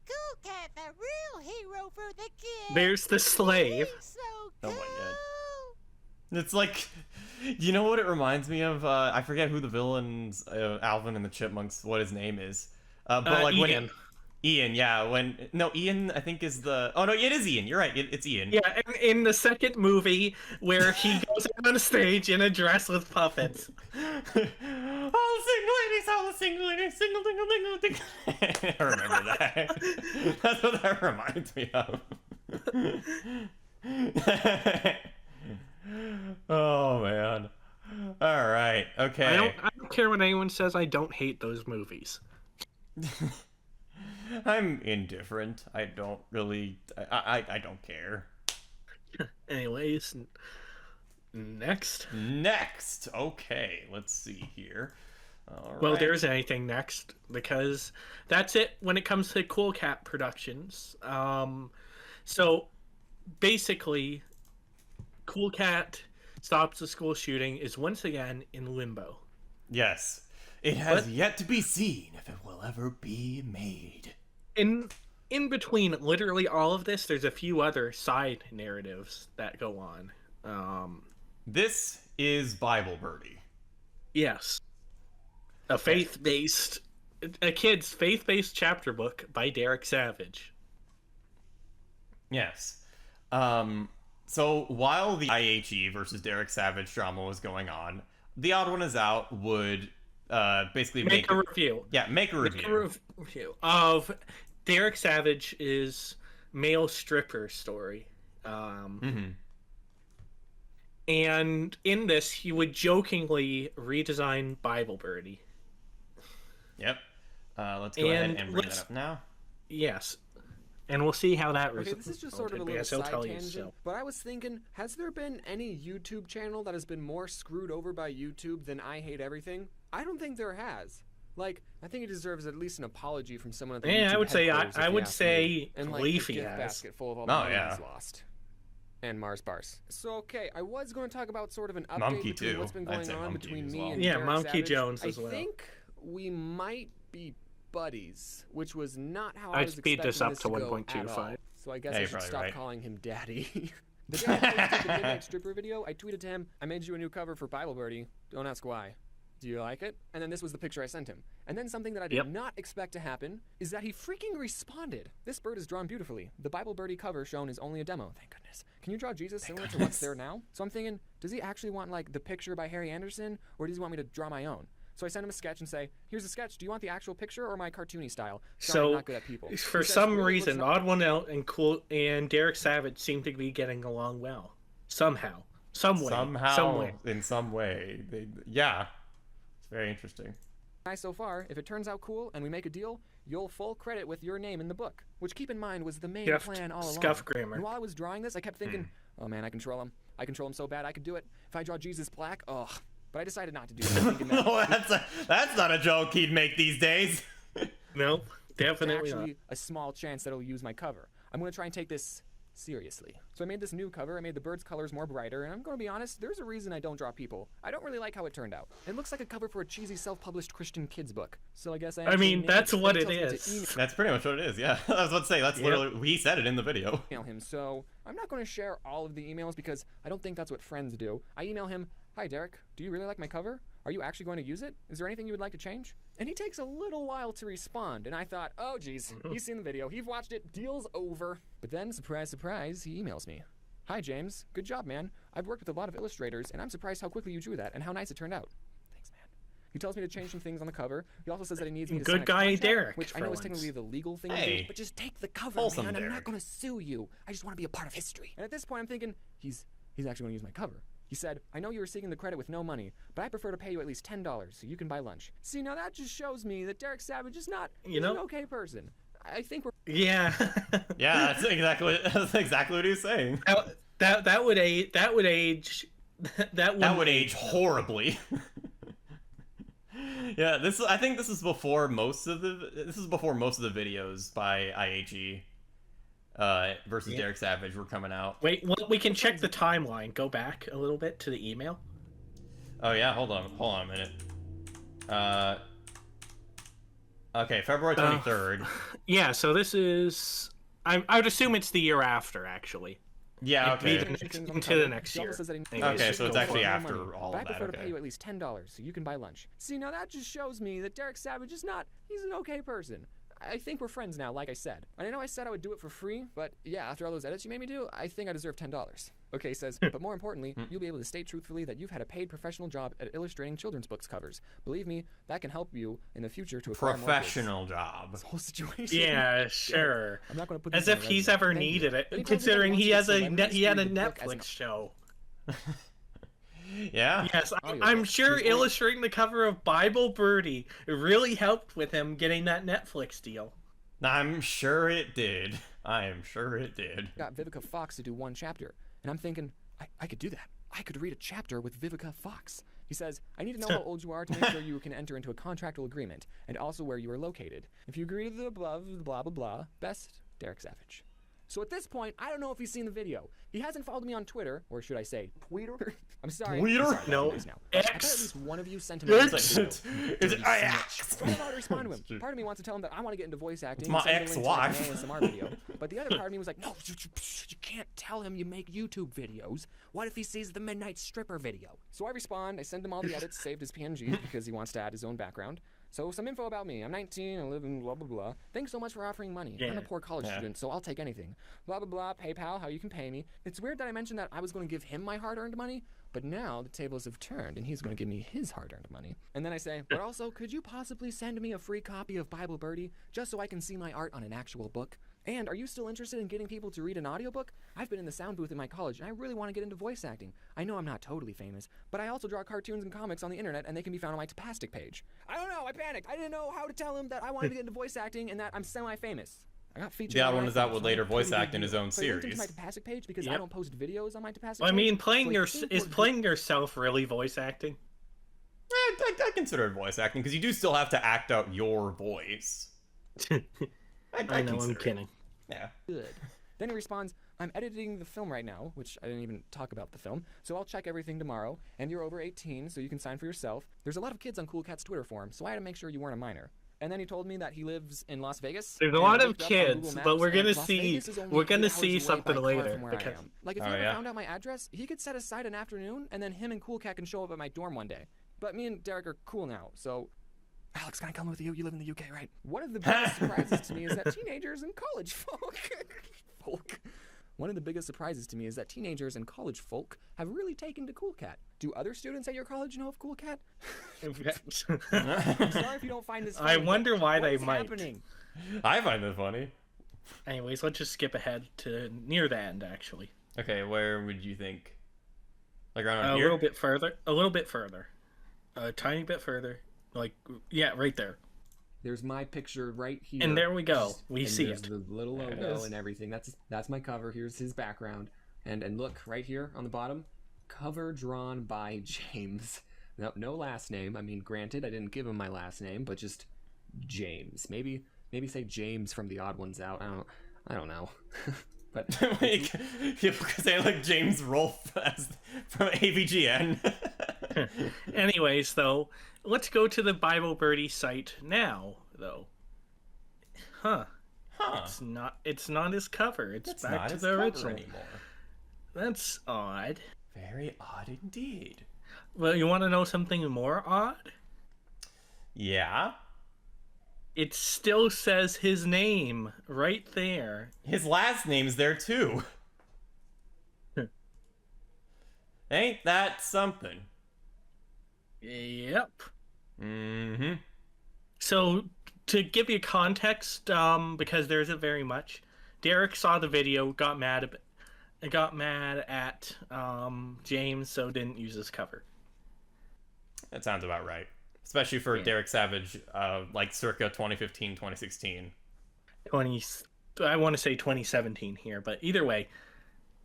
Cool Cat, the real hero for the kids. There's the slave. So Oh cool. my god. It's like, you know what it reminds me of? I forget who the villain's Alvin and the Chipmunks, what his name is. But like Ian. Ian, yeah, Ian I think is the, oh no, it is Ian, you're right, it's Ian. Yeah, in the second movie where he goes on stage in a dress with puppets. All the single ladies, single dingle dingle dingle. I remember that. That's what that reminds me of. Oh man. All right. Okay. I don't care what anyone says. I don't hate those movies. I'm indifferent. I don't really. I don't care. Anyways, next. Next. Okay. Let's see here. All Well, right. there's anything next because that's it when it comes to Cool Cat Productions. So basically, Cool Cat Stops the School Shooting is once again in limbo. Yes. It has yet to be seen if it will ever be made. In between literally all of this, there's a few other side narratives that go on. This is Bible Birdie. Yes. A kid's faith-based chapter book by Derek Savage. Yes. So while the IHE versus Derek Savage drama was going on, The Odd One Is Out would basically Make a review. Yeah, make a review. Make a review of Derek Savage's male stripper story. And in this, he would jokingly redesign Bible Birdie. Yep. Let's go ahead and bring that up now. Yes. And we'll see how that Okay, this is just sort of a little side tangent, but I was thinking, has there been any YouTube channel that has been more screwed over by YouTube than I Hate Everything? I don't think there has. Like, I think it deserves at least an apology from someone at the YouTube I would say headquarters, if I you would ask say me. And like Leafy the gift has. basket full of all Oh, the yeah. he's lost. And Mars Bars. So okay, I was going to talk about sort of an update Monkey between too. what's been I'd going say on Monkey between as me well. and Yeah, Derek Monkey Savage. Jones as well. I think we might be buddies, which was not how I I'd was speed expecting this up this to to go 1.25. at all. So I guess Yeah, I you're should probably stop right. calling him Daddy. The day I posted the Midnight Stripper video, I tweeted to him, I made you a new cover for Bible Birdie. Don't ask why. Do you like it? And then this was the picture I sent him. And then something that I did not expect to happen is that he freaking responded. This bird is drawn beautifully. The Bible Birdie cover shown is only a demo. Thank goodness. Can you draw Jesus similar to what's there now? So I'm thinking, does he actually want like the picture by Harry Anderson, or does he want me to draw my own? So I send him a sketch and say, here's a sketch. Do you want the actual picture or my cartoony style? Sorry, I'm So, not good at people. for He says, some "Really looks reason, nice." Odd One Out and Derek Savage seem to be getting along well. Somehow. Some way. In some way. Yeah. It's very interesting. Nice so far. If it turns out cool and we make a deal, you'll full credit with your name in the book. Which, keep in mind, was the main plan all along. Scuff grammar. And while I was drawing this, I kept thinking, oh man, I control him. I control him so bad I could do it. If I draw Jesus black, ugh. But I decided not to do that. Thinking that No, that's not a joke he'd make these days. No, definitely not. actually a small chance that it'll use my cover. I'm going to try and take this seriously. So I made this new cover. I made the bird's colors more brighter, and I'm going to be honest, there's a reason I don't draw people. I don't really like how it turned out. It looks like a cover for a cheesy self-published Christian kids book. So I guess I mean, that's what it is. is. That's pretty much what it is, yeah. I was about to say, that's literally, he said it in the video. Email him. So I'm not going to share all of the emails because I don't think that's what friends do. I email him, hi Derek, do you really like my cover? Are you actually going to use it? Is there anything you would like to change? And he takes a little while to respond, and I thought, oh geez, he's seen the video, he's watched it, deal's over. But then, surprise, surprise, he emails me. Hi James, good job man. I've worked with a lot of illustrators, and I'm surprised how quickly you drew that and how nice it turned out. Thanks man. He tells me to change some things on the cover. He also says that he needs me to sign Good a guy contract, Derek, which I for know is once. technically the legal thing to Hey. do, but just take the cover, Wholesome man. I'm Derek. not going to sue you. I just want to be a part of history. And at this point, I'm thinking, he's actually going to use my cover. He said, I know you were seeking the credit with no money, but I prefer to pay you at least $10 so you can buy lunch. See, now that just shows me that Derek Savage is not he's an okay person. I think we're... Yeah. Yeah, that's exactly what he was saying. That would age horribly. Yeah, I think this is before most of the videos by IHE versus Derek Savage were coming out. Wait, well, we can check the timeline. Go back a little bit to the email. Oh yeah, hold on a minute. Okay, February 23rd. Yeah, so this is I would assume it's the year after, actually. Yeah, okay. Into the next year. Okay, so it's actually after all of but I that. prefer to Okay. pay you at least $10 so you can buy lunch. See, now that just shows me that Derek Savage is not, he's an okay person. I think we're friends now, like I said. And I know I said I would do it for free, but yeah, after all those edits you made me do, I think I deserve $10. Okay, he says, but more importantly, you'll be able to state truthfully that you've had a paid professional job at illustrating children's books covers. Believe me, that can help you in the future to acquire more Professional job. This whole situation. Yeah, sure. I'm not going to put As this on if a he's resume. ever Thank you. needed Then he it, tells me that considering he he wants has to a celebrities he had a read the book as an Netflix show. Yeah. Yes, Oh, you're I'm right. sure He's only- illustrating the cover of Bible Birdie really helped with him getting that Netflix deal. I'm sure it did. I am sure it did. Got Vivica Fox to do one chapter, and I'm thinking, I could do that. I could read a chapter with Vivica Fox. He says, I need to know how old you are to make sure you can enter into a contractual agreement, and also where you are located. If you agree to the above, blah, blah, blah, best, Derek Savage. So at this point, I don't know if he's seen the video. He hasn't followed me on Twitter, or should I say, Twitter? I'm sorry. Twitter? I'm sorry, No. now. I bet at X. least one of you sent him a Is video. it X? I don't know how to respond to him. Part of me wants to tell him that I want to get into voice acting. My and send him a link to, like, an ex-wife. ASMR video. But the other part of me was like, no, you can't tell him you make YouTube videos. What if he sees the Midnight Stripper video? So I respond. I send him all the edits saved as PNGs because he wants to add his own background. So some info about me. I'm 19, I live in blah, blah, blah. Thanks so much for offering money. I'm a poor college student, so I'll take anything. Blah, blah, blah, PayPal, how you can pay me. It's weird that I mentioned that I was going to give him my hard-earned money, but now the tables have turned and he's going to give me his hard-earned money. And then I say, but also, could you possibly send me a free copy of Bible Birdie just so I can see my art on an actual book? And are you still interested in getting people to read an audiobook? I've been in the sound booth in my college, and I really want to get into voice acting. I know I'm not totally famous, but I also draw cartoons and comics on the internet, and they can be found on my Tapastic page. I don't know, I panicked. I didn't know how to tell him that I wanted to get into voice acting and that I'm semi-famous. I got featured. The on other one Nite, is out so would I later had a pretty voice big act in his deal. own So I linked him to series. my Tapastic page because I don't post videos on my Tapastic I page. mean, playing So I your think is we're playing yourself really voice acting? I consider it voice acting because you do still have to act out your voice. I know, I'm consider it. kidding. Yeah. good. Then he responds, I'm editing the film right now, which I didn't even talk about the film, so I'll check everything tomorrow, and you're over 18, so you can sign for yourself. There's a lot of kids on Cool Cat's Twitter forum, so I had to make sure you weren't a minor. And then he told me that he lives in Las Vegas. There's a and I lot of looked up on kids, Google but Maps, we're gonna and Las see Vegas is only we're gonna 8 hours see away something by car later from where I because am. Like, if Oh, he ever yeah? found out my address, he could set aside an afternoon, and then him and Cool Cat can show up at my dorm one day. But me and Derek are cool now, so... Alex, can I come with you? You live in the UK, right? One of the biggest surprises to me is that teenagers and college folk... One of the biggest surprises to me is that teenagers and college folk have really taken to Cool Cat. Do other students at your college know of Cool Cat? I'm sorry if you don't find this funny. I wonder why they what's might. happening? I find it funny. Anyways, let's just skip ahead to near the end, actually. Okay, where would you think? Like around A here? little bit further. A little bit further. A tiny bit further. Like, yeah, right there. There's my picture right here. And there we go. We and see there's it. the little There it logo is. and everything. That's my cover. Here's his background. And look right here on the bottom, cover drawn by James. No last name. I mean, granted, I didn't give him my last name, but just James. Maybe say James from The Odd Ones Out. I don't know. But Like, people could say like James Rolfe as, from AVGN. Anyways, though, let's go to the Bible Birdie site now, though. Huh. It's not his cover. It's That's back not to his the cover original. anymore. That's odd. Very odd indeed. Well, you want to know something more odd? Yeah. It still says his name right there. His last name's there too. Ain't that something? Yep. Mm-hmm. So, to give you context, because there isn't very much, Derek saw the video, got mad at James, so didn't use his cover. That sounds about right. Especially for Derek Savage, like circa 2015, 2016. I want to say 2017 here, but either way,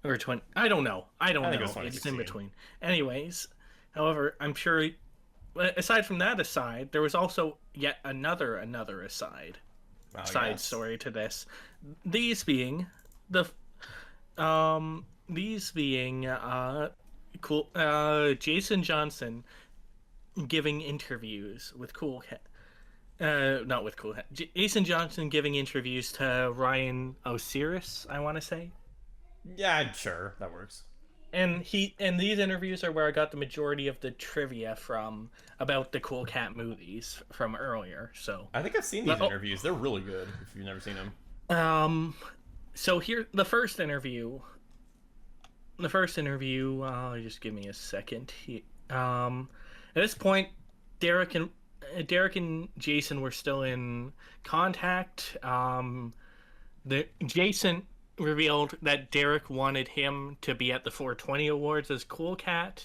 or 20. I don't know. I think it was know. It's in 2016. between. Anyways, however, I'm sure. Aside from that aside, there was also yet another aside story to this. These being Jason Johnson giving interviews with Cool Cat. Not with Cool Cat. Jason Johnson giving interviews to Ryan Osiris, I want to say. Yeah, sure, that works. And these interviews are where I got the majority of the trivia from about the Cool Cat movies from earlier. So I think I've seen these interviews. They're really good if you've never seen them. So here, the first interview. Just give me a second. At this point, Derek and Jason were still in contact. Jason revealed that Derek wanted him to be at the 420 Awards as Cool Cat.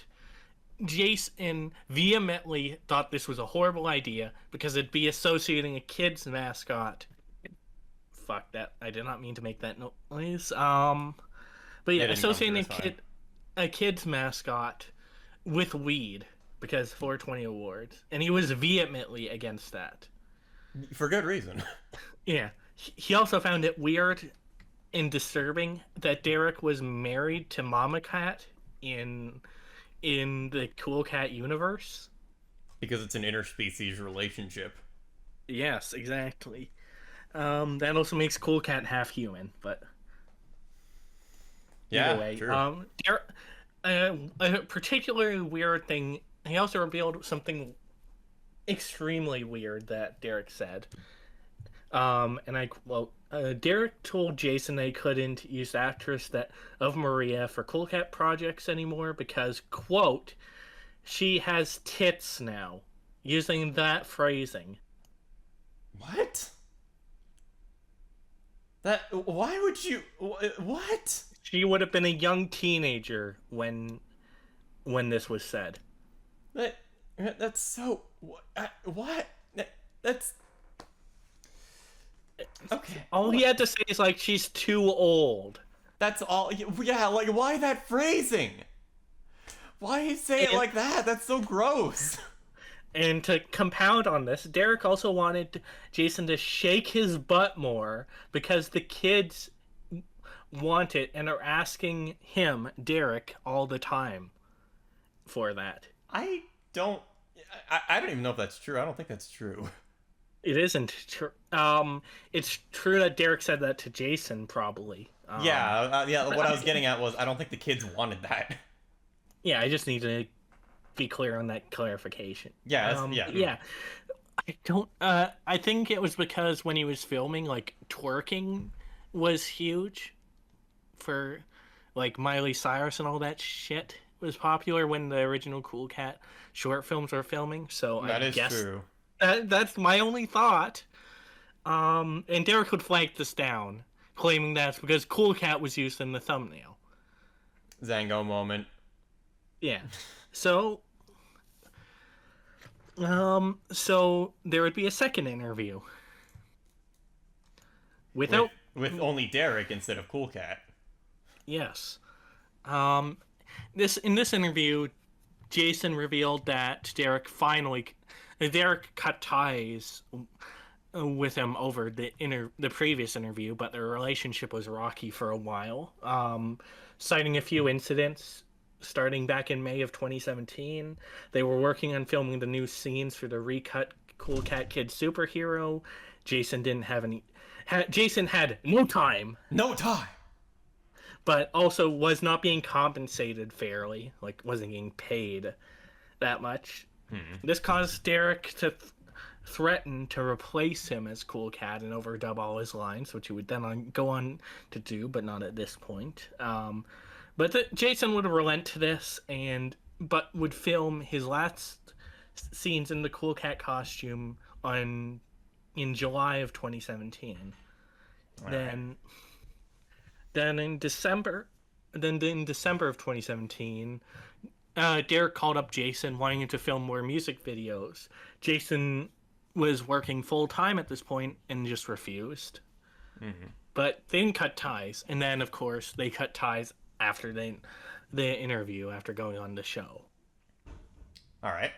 Jason vehemently thought this was a horrible idea because it'd be associating a kid's mascot. Fuck that! I did not mean to make that noise. But yeah, associating a kid's mascot with weed because 420 Awards, and he was vehemently against that. For good reason. Yeah, he also found it weird and disturbing that Derek was married to Mama Cat in the Cool Cat universe. Because it's an interspecies relationship. Yes, exactly. That also makes Cool Cat half human, but yeah, way. True. A particularly weird thing. He also revealed something extremely weird that Derek said. And I quote, Derek told Jason they couldn't use the actress of Maria for Cool Cat projects anymore because, quote, she has tits now. Using that phrasing. What? Why would you... What? She would have been a young teenager when this was said. That's so... What? That's... Okay. All he had to say is, like, she's too old. That's all... Yeah, like, why that phrasing? Why say it like that? That's so gross. And to compound on this, Derek also wanted Jason to shake his butt more because the kids want it and are asking him, Derek, all the time for that. I don't even know if that's true. I don't think that's true. It isn't true. It's true that Derek said that to Jason, probably. Yeah. What I was getting at was I don't think the kids wanted that. Yeah, I just need to be clear on that clarification. Yeah. Yeah. I don't. I think it was because when he was filming, like, twerking was huge for, like, Miley Cyrus and all that shit was popular when the original Cool Cat short films were filming. So that I is guess true. That's my only thought. And Derek would flag this down, claiming that's because Cool Cat was used in the thumbnail. Zango moment. Yeah. So there would be a second interview. With only Derek instead of Cool Cat. Yes. In this interview, Jason revealed that Derek cut ties with him over the previous interview, but their relationship was rocky for a while. Citing a few incidents starting back in May of 2017, they were working on filming the new scenes for the recut Cool Cat Kid Superhero. Jason had no time. But also was not being compensated fairly, like wasn't getting paid that much. This caused Derek to threaten to replace him as Cool Cat and overdub all his lines, which he would then go on to do, but not at this point. Jason would relent to this, but would film his last scenes in the Cool Cat costume in July of 2017. Then in December of 2017, Derek called up Jason wanting him to film more music videos. Jason was working full time at this point and just refused. But they didn't cut ties, and then of course they cut ties after the interview, after going on the show. All right.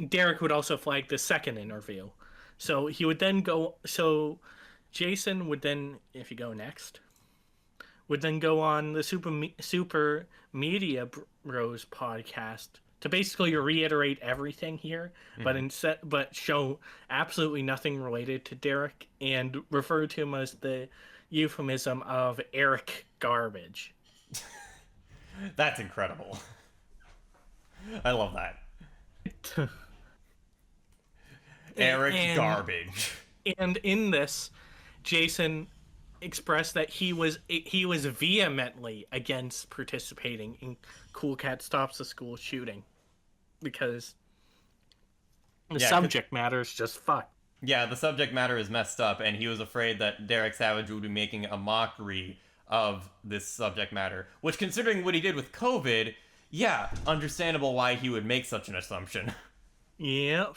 Derek would also flag the second interview, so he would then go. So Jason would then, if you go next, would then go on the Super Media Bros podcast to basically reiterate everything here, Mm-hmm. but show absolutely nothing related to Derek and refer to him as the euphemism of Eric Garbage. That's incredible. I love that. Eric Garbage. And in this, Jason expressed that he was vehemently against participating in Cool Cat Stops the School shooting because the subject matter is just fucked. Yeah, the subject matter is messed up, and he was afraid that Derek Savage would be making a mockery of this subject matter, which, considering what he did with COVID, yeah, understandable why he would make such an assumption. Yep.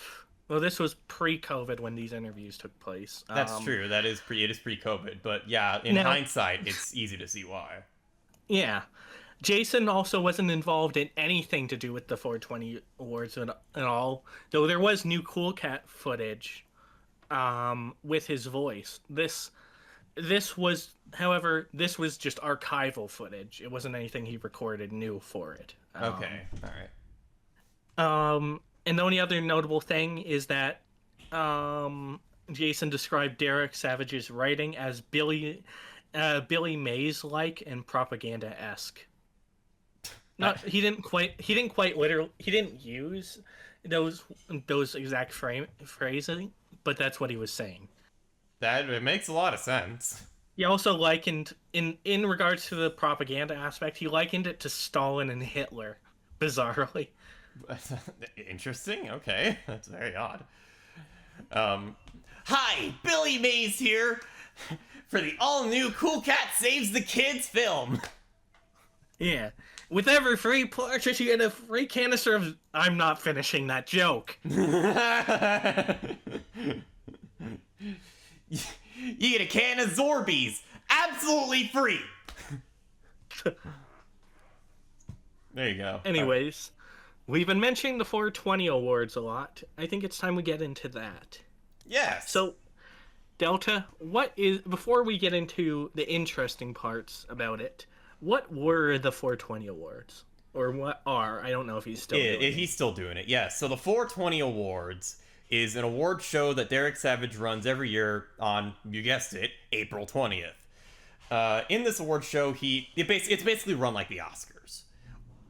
Well, this was pre-COVID when these interviews took place. That's true. It is pre-COVID, but yeah, in hindsight, it's easy to see why. Yeah. Jason also wasn't involved in anything to do with the 420 awards at all, though there was new Cool Cat footage with his voice. This was, however, this was just archival footage. It wasn't anything he recorded new for it. Okay, all right. And the only other notable thing is that Jason described Derek Savage's writing as Billy Mays-like and propaganda-esque. He didn't use those exact phrasing, but that's what he was saying. It makes a lot of sense. He also likened, in regards to the propaganda aspect, he likened it to Stalin and Hitler, bizarrely. Interesting. Okay, that's very odd. Hi, Billy Mays here for the all-new Cool Cat Saves the Kids film. Yeah, with every free purchase, you get a free canister of. I'm not finishing that joke. You get a can of Zorbies, absolutely free. There you go. Anyways. We've been mentioning the 420 awards a lot. I think it's time we get into that. Yes. So, Delta, before we get into the interesting parts about it, what were the 420 awards? Or what are? I don't know if he's still doing it. He's still doing it, yes. So the 420 awards is an award show that Derek Savage runs every year on, you guessed it, April 20th. In this award show, it's basically run like the Oscars.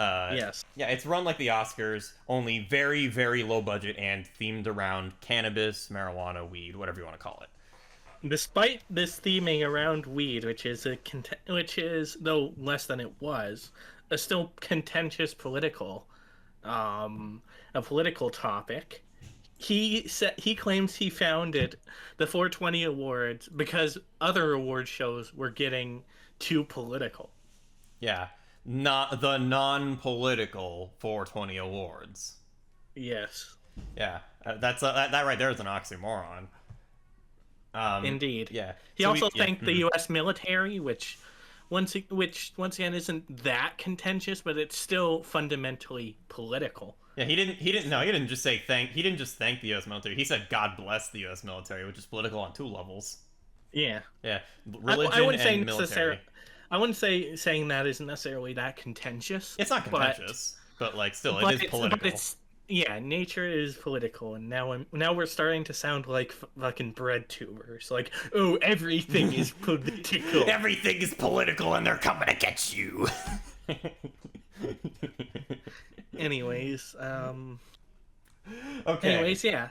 Yes. Yeah, it's run like the Oscars, only very, very low budget and themed around cannabis, marijuana, weed, whatever you want to call it. Despite this theming around weed, which is though less than it was, a still contentious political topic, he claims he founded the 420 awards because other award shows were getting too political. Yeah. Not the non-political 420 awards. Yes. Yeah, that right there is an oxymoron. Indeed. Yeah. He also thanked the U.S. military, which once again isn't that contentious, but it's still fundamentally political. Yeah, he didn't just thank the U.S. military. He said God bless the U.S. military, which is political on two levels. Yeah. Yeah. Religion and military. I wouldn't say saying that isn't necessarily that contentious. It's not contentious, but still, it is political. Nature is political, and now we're starting to sound like fucking bread tubers. Like, oh, everything is political. Everything is political, and they're coming to get you. Anyways, okay. Anyways, yeah,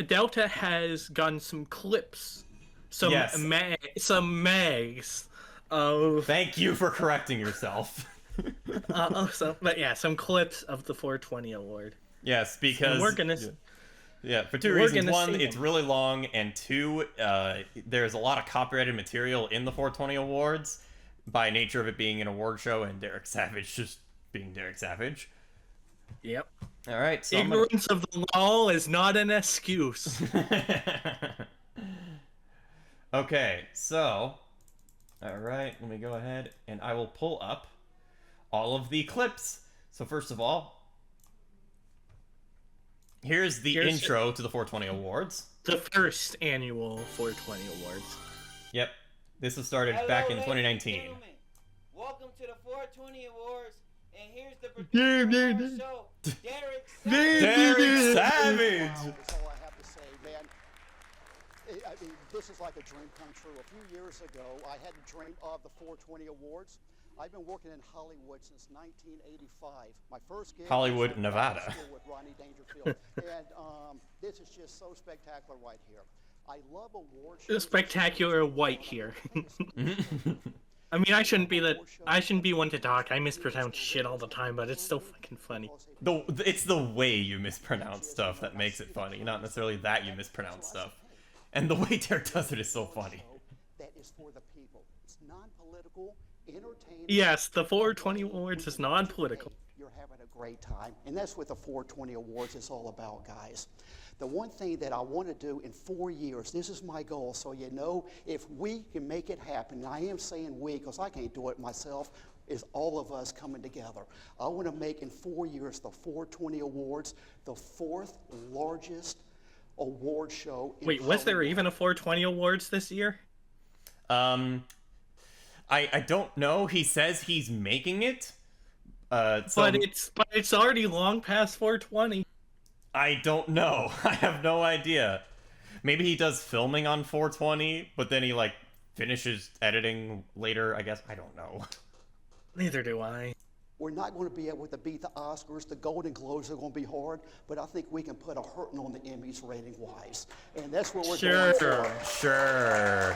Delta has gotten some clips, some mags. Thank you for correcting yourself. Some clips of the 420 award. Yes, because and we're gonna. Yeah, for two reasons. One, it's really long, and two, there's a lot of copyrighted material in the 420 awards by nature of it being an award show and Derek Savage just being Derek Savage. Yep. All right. So ignorance of the law is not an excuse. Okay, so. All right, let me go ahead and I will pull up all of the clips. So first of all, here's the intro to the 420 Awards. The first annual 420 Awards. Yep, this was started back in 2019. Welcome to the 420 Awards, And here's the producer of our show, Derek Derek Savage. Wow, that's all I have to say, man. I mean, this is like a dream come true. A few years ago, I had a dream of the 420 Awards. I've been working in Hollywood since 1985. My first gig Hollywood, was at Nevada. School with Ronnie Dangerfield. And this is just so spectacular right here. I love award shows. Spectacular white here. I mean, I shouldn't be one to talk. I mispronounce shit all the time, but it's still fucking funny. It's the way you mispronounce stuff that makes it funny, not necessarily that you mispronounce stuff. And the way Derek does it is so funny. That is for the people. It's non-political, entertaining. Yes, the 420 Awards is non-political. You're having a great time, and that's what the 420 Awards is all about, guys. The one thing that I want to do in 4 years, this is my goal, so you know if we can make it happen, and I am saying we because I can't do it myself, is all of us coming together. I want to make in 4 years the 420 Awards the 4th largest award show in Wait, was there even a 420 Awards this year? I don't know. He says he's making it. But it's already long past 420. I don't know. I have no idea. Maybe he does filming on 420, but then he like finishes editing later, I guess. I don't know. Neither do I. We're not going to be able to beat the Oscars. The Golden Globes are going to be hard, but I think we can put a hurting on the Emmys rating-wise. And that's what we're going for. Sure.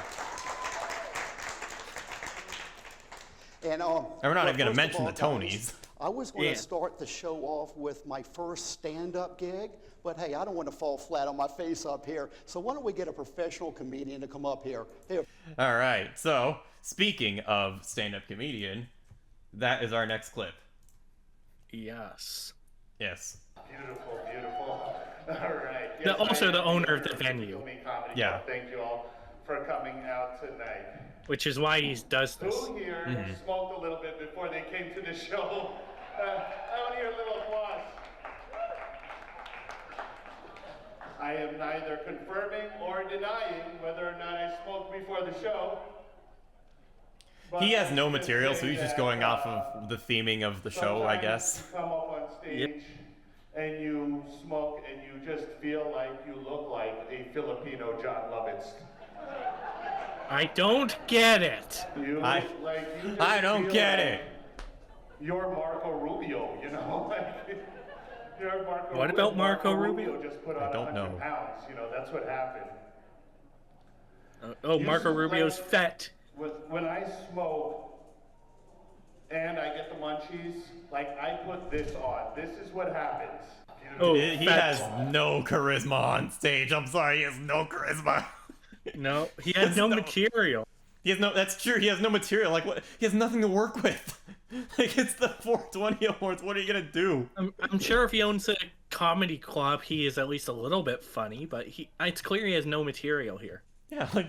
And we're not even going to first mention of the all, Tonys. guys, I was going to start the show off with my first stand-up gig, but hey, I don't want to fall flat on my face up here. So why don't we get a professional comedian to come up here? Here. All right. So, speaking of stand-up comedian, that is our next clip. Yes. Yes. Beautiful, beautiful. All right. Yes, also the owner of the venue. Yeah. Thank you all for coming out tonight. Which is why he does this. Who here smoked a little bit before they came to the show? I want to hear a little applause. I am neither confirming or denying whether or not I smoked before the show. He has no material, so he's just going off of the theming of the show, I guess. You come up on stage and you smoke and you just feel like you look like a Filipino John Lovitz. I don't get it. I don't get it. You're Marco Rubio, you know? You're Marco What about Marco Rubio? Just put on I don't 100 know. pounds, you know, that's what happened. Marco Rubio's fat. When I smoke and I get the munchies, like I put this on. This is what happens. He has no charisma on stage. I'm sorry, he has no charisma. No, he has no material. He has no. That's true. He has no material. Like what? He has nothing to work with. Like it's the 420 Awards. What are you gonna do? I'm sure if he owns a comedy club, he is at least a little bit funny. But it's clear he has no material here. Yeah. Like.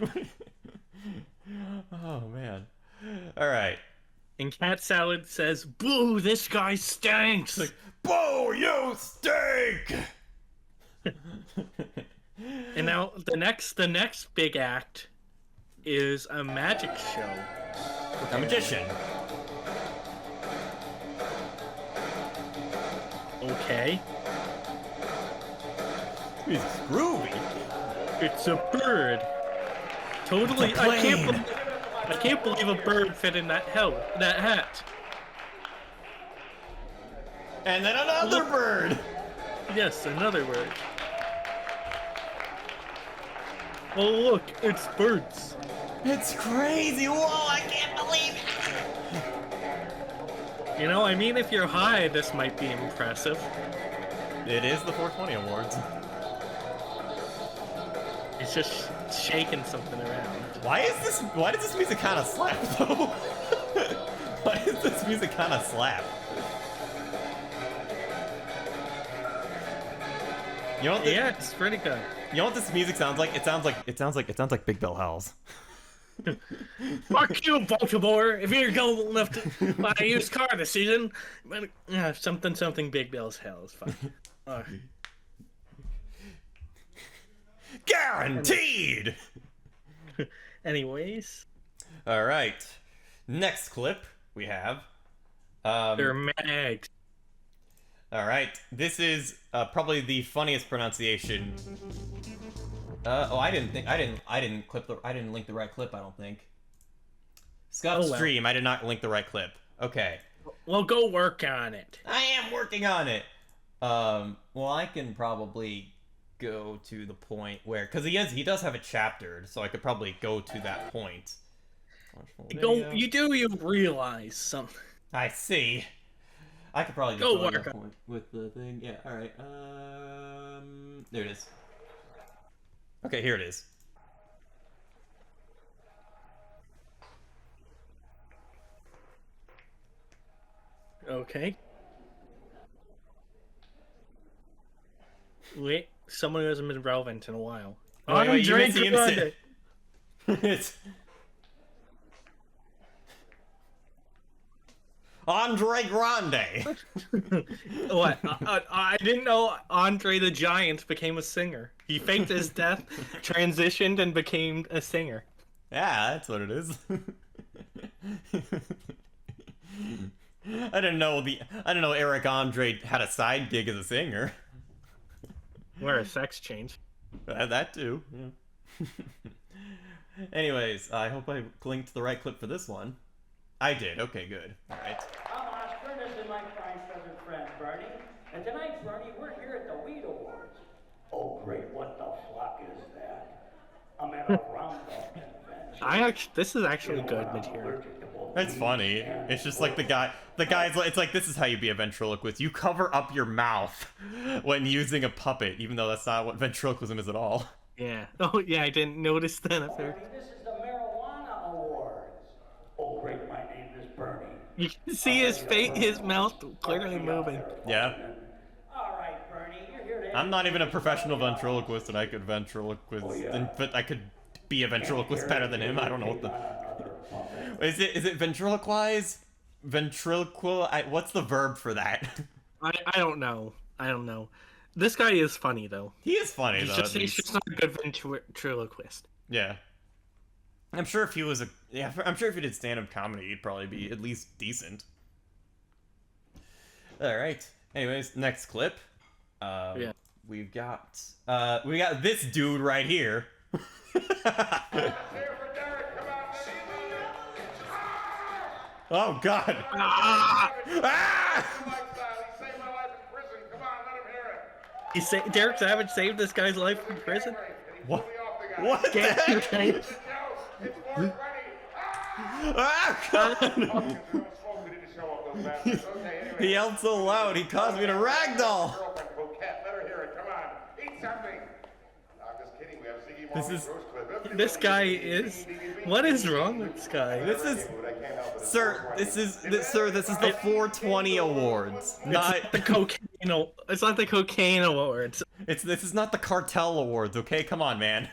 Oh man. All right. And Cat Salad says, "Boo! This guy stinks." Like, boo! You stink. And now the next big act is a magic show. A magician. Okay. He's groovy. It's a bird. Totally. I can't believe a bird fit in that hat. And then another bird. Yes, another bird. Oh look, it's birds. It's crazy. Whoa, I can't believe it. You know, I mean, if you're high, this might be impressive. It is the 420 Awards. It's just shaking something around. Why does this music kind of slap though? Why does this music kind of slap? You know what Yeah, it's pretty good. You know what this music sounds like? It sounds like Big Bill Howells. Fuck you, Baltimore! If you're going enough to buy a used car this season, something Big Bill's hell is fine. Guaranteed! Anyways. Alright. Next clip we have They're mags. All right, this is probably the funniest pronunciation. Oh, I didn't link the right clip. I don't think. Scuff stream. I did not link the right clip. Okay. Well, go work on it. I am working on it. Well, I can probably go to the point where, because he does have a chapter, so I could probably go to that point. You realize something. I see. I could probably just go go work to that on point with the thing. Yeah. All right. There it is. Okay, here it is. Okay. Wait, someone who hasn't been relevant in a while. Wait, you missed the Grande. It's Andre Grande. What? I didn't know Andre the Giant became a singer. He faked his death, transitioned, and became a singer. Yeah, that's what it is. I didn't know Eric Andre had a side gig as a singer. Or a sex change. That too. Yeah. Anyways, I hope I linked the right clip for this one. I did. Okay, good. All right. I'm Oscar, this is my fine feathered friend Bernie. And tonight, Bernie, we're here at the Weed Awards. Oh, great. What the flock is that? I'm at a roundup convention. This is actually good material. It's funny. It's just like the guy's like, it's like, this is how you be a ventriloquist. You cover up your mouth when using a puppet, even though that's not what ventriloquism is at all. Yeah. Oh, yeah, I didn't notice that up there. This is the Marijuana Awards. Oh, great. My name is Bernie. You can see his mouth clearly moving. Yeah. All right, Bernie, you're here to... I'm not even a professional ventriloquist, and I could ventriloquist, but I could be a ventriloquist better than him. I don't know what the... Is it ventriloquize? What's the verb for that? I don't know. This guy is funny though. He is funny though. He's just not a good ventriloquist. Yeah. I'm sure if he did stand-up comedy, he'd probably be at least decent. All right. Anyways, next clip. Yeah. We got this dude right here. Oh God! Ah! Derek Savage saved this guy's life from prison. What? What the heck? Ah, God! He yelled so loud, he caused me to ragdoll. This guy is. What is wrong with this guy? This is the 420 awards. Not the cocaine. It's not the cocaine awards. This is not the cartel awards. Okay, come on, man.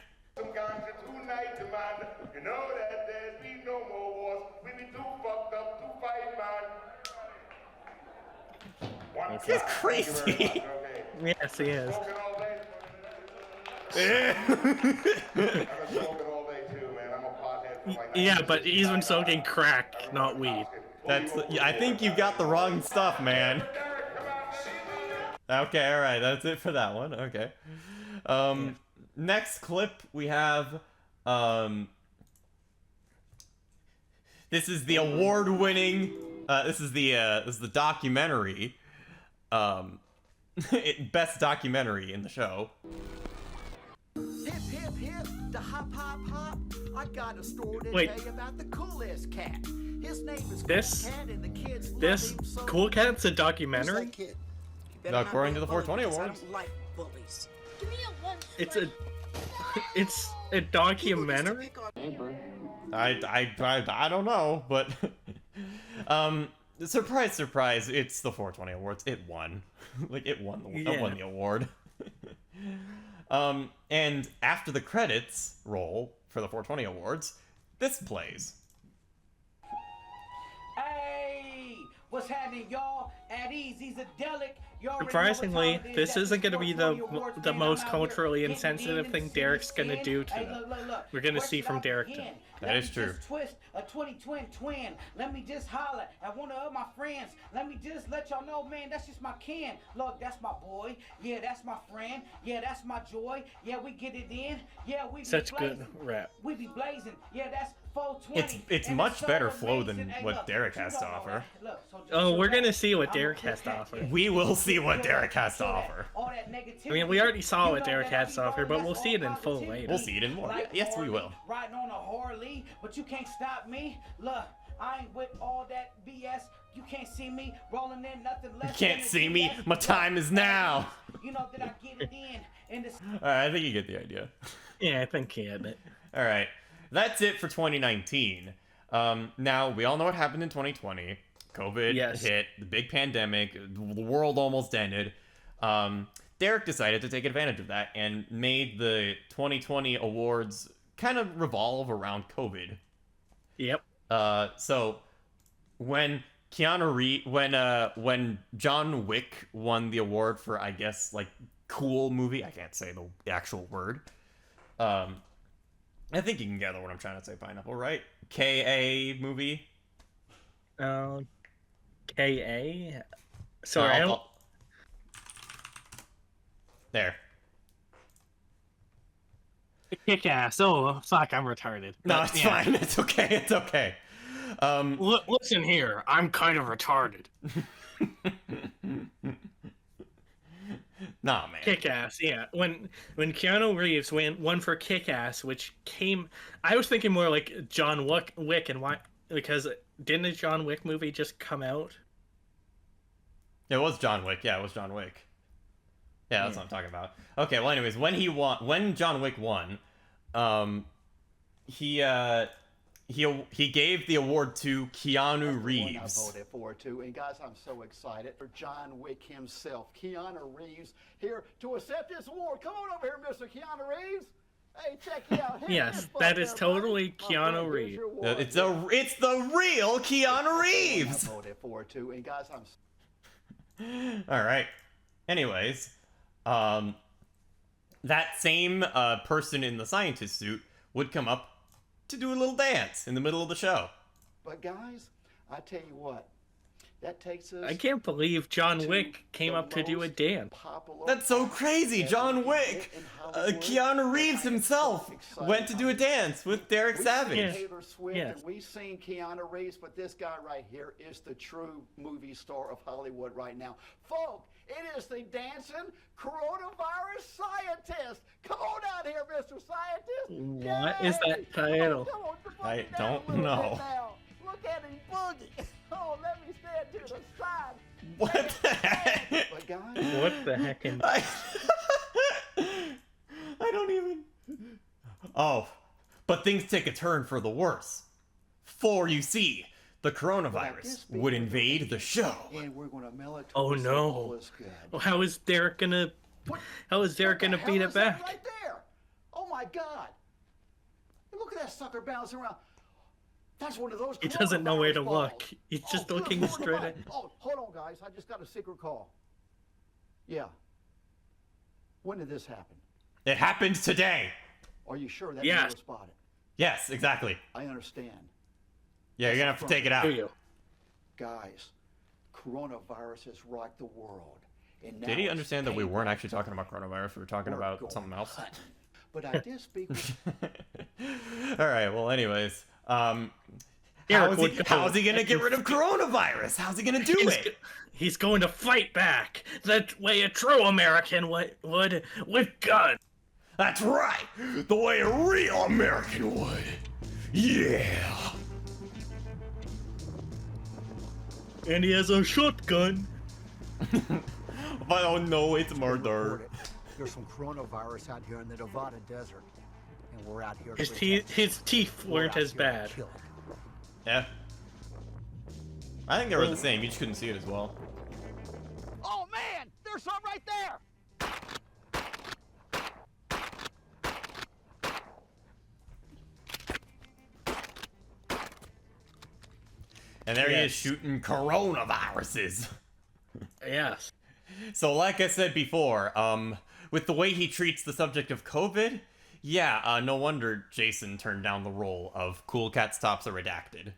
He's crazy. Yes, he is. Yeah, but he's been smoking crack, not weed. I think you got the wrong stuff, man. Okay, all right, that's it for that one. Okay. Next clip we have. This is the award-winning. This is the documentary. Best documentary in the show. Hip, hip, hip, the hop, hop, hop. I got a story to Wait. tell you about the coolest cat. His name is This- Cool Cat, and the kids love This him so Cool much. Cat's a documentary. Who's that kid? You better not According be to a the 420 bully, 'cause awards. I don't like bullies. Give me a one. It's a documentary. I don't know, but surprise, surprise, it's the 420 awards. It won. It won the award. And after the credits roll for the 420 awards, this plays. Hey, what's What's happening, y'all? At ease, he's a delic. Surprisingly, this isn't going to be the most culturally insensitive thing Derek's going to do to them. We're going to see from Derek. That is true. Twist a 20-twin. Let me just holler at one of my friends. Let me just let y'all know, man, that's just my kin. Look, that's my boy. Yeah, that's my friend. Yeah, that's my joy. Yeah, we get it in. Yeah, we be such blazing. good rap. We be blazing. Yeah, that's 420. It's much better flow than what Derek has to offer. Oh, we're going to see what Derek has to offer. We will see what Derek has to offer. I mean, we already saw what Derek has to offer, but we'll see it in full later. We'll see it in more. Yes, we will. Riding on a Harley, but you can't stop me. Look, I ain't with all that BS. You can't see me rolling in nothing less. You can't see me. My time is now. You know that I get it in this. I think you get the idea. Yeah, I think he had it. All right, that's it for 2019. Now we all know what happened in 2020. COVID hit, the big pandemic, the world almost ended. Derek decided to take advantage of that and made the 2020 awards kind of revolve around COVID. Yep. So when when John Wick won the award for, I guess, like, cool movie, I can't say the actual word. I think you can gather what I'm trying to say, Pineapple, right? K.A. movie. K.A.? Sorry, I don't... There. Kick-ass. Oh, fuck, I'm retarded. No, it's fine. It's okay. It's okay. Listen here. I'm kind of retarded. Nah, man. Kick-ass, yeah. When Keanu Reeves won for Kick-ass, which came... I was thinking more like John Wick, and why... Because didn't a John Wick movie just come out? It was John Wick. Yeah, it was John Wick. Yeah, that's what I'm talking about. Okay, well, anyways, when John Wick won, he gave the award to Keanu Reeves. I voted for it too, and guys, I'm so excited for John Wick himself, Keanu Reeves, here to accept this award. Come on over here, Mr. Keanu Reeves. Hey, check you out. Hey, yes, that is totally Keanu Reeves. It's the real Keanu Reeves. I voted for it too, and guys, All right. Anyways, that same person in the scientist suit would come up to do a little dance in the middle of the show. But guys, I tell you what, that takes us... I can't believe John Wick came up to do a dance. That's so crazy, John Wick! Keanu Reeves himself went to do a dance with Derek Savage. Taylor Swift, and we've seen Keanu Reeves, but this guy right here is the true movie star of Hollywood right now. Folk, it is the dancing coronavirus scientist. Come on out here, Mr. Scientist. What is that title? I don't know. Look at him boogie. Oh, let me stand to the side. What the heck? But guys, what the heck? I don't even... Oh, but things take a turn for the worse. For, you see, the coronavirus would invade the show. And we're gonna mail it to oh no! Well, how is Derek gonna beat it back? Right there! Oh my God! Look at that sucker bouncing around. That's one of those. He doesn't know where to balls. look. He's just looking straight at. Oh, hold on, guys! I just got a secret call. Yeah. When did this happen? It happened today. Are you sure that you was spotted? Yes, exactly. I understand. Yeah, you're gonna have to take it out. Guys, coronavirus has rocked the world. And Did he understand that we weren't actually talking about coronavirus? We were talking about something else. But I did speak. All right. Well, anyways, how is he gonna get rid of coronavirus? How's he gonna do it? He's going to fight back that way a true American would with guns. That's right, the way a real American would. Yeah. And he has a shotgun. But oh no, it's murder. There's some coronavirus out here in the Nevada desert, and we're out here. His teeth weren't as bad. Yeah. I think they were the same. You just couldn't see it as well. Oh man, there's some right there. And there he is Yes. shooting coronaviruses. Yes. So like I said before, with the way he treats the subject of COVID, yeah, no wonder Jason turned down the role of Cool Cat Stops a Redacted.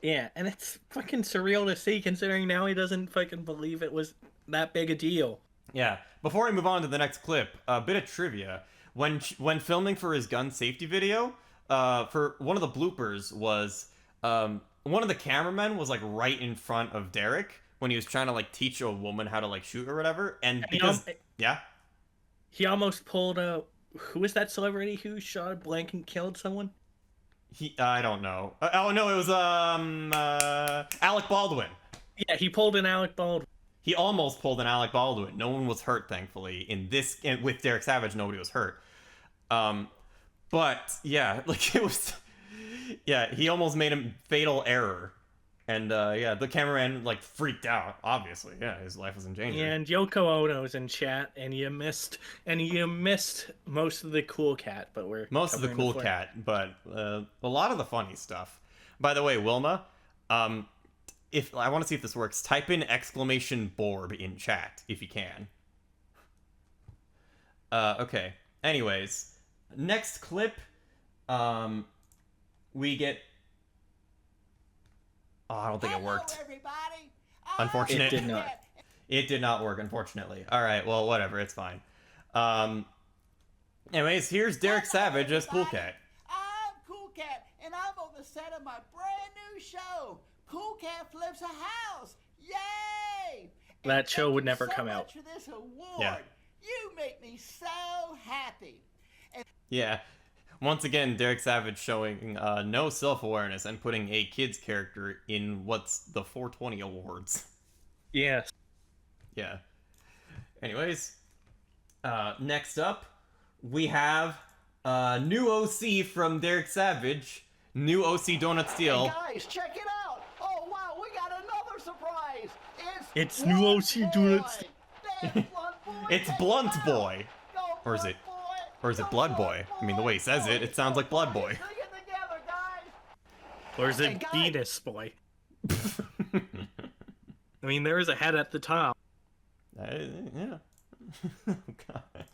Yeah, and it's fucking surreal to see, considering now he doesn't fucking believe it was that big a deal. Yeah. Before I move on to the next clip, a bit of trivia. When filming for his gun safety video, for one of the bloopers was one of the cameramen was like right in front of Derek when he was trying to like teach a woman how to like shoot or whatever, and because yeah, he almost pulled a who was that celebrity who shot a blank and killed someone? I don't know. Oh no, it was Alec Baldwin. Yeah, he pulled an Alec Baldwin. He almost pulled an Alec Baldwin. No one was hurt, thankfully. With Derek Savage, nobody was hurt. But yeah, like it was. Yeah, he almost made a fatal error, and yeah, the cameraman like freaked out. Obviously, yeah, his life was in danger. And Yoko Ono's in chat, and you missed most of the Cool Cat, but we're most of the Cool Cat, but a lot of the funny stuff. By the way, Wilma, if I want to see if this works, type in !Borb in chat if you can. Okay. Anyways, next clip, we get. Oh, I don't think it worked. Everybody. Unfortunate. It did not. It did not work, unfortunately. All right, well, whatever, it's fine. Anyways, here's Derek Savage as Cool Cat. I'm Cool Cat, and I'm on the set of my brand new show, Cool Cat Flips a House. Yay! That show would never so come much out. For this award. Yeah. You make me so happy. Yeah. Once again, Derek Savage showing no self-awareness and putting a kid's character in what's the 420 Awards. Yes. Yeah. Anyways, next up, we have new OC from Derek Savage, new OC Donut Steel. Hey guys, check it out! Oh wow, we got another surprise! It's new OC Donut. It's Blunt Boy. Or is it Blood Boy? I mean, the way he says it, it sounds like Blood Boy. Or is it Venus Boy? I mean, there is a head at the top. Yeah. Oh, God.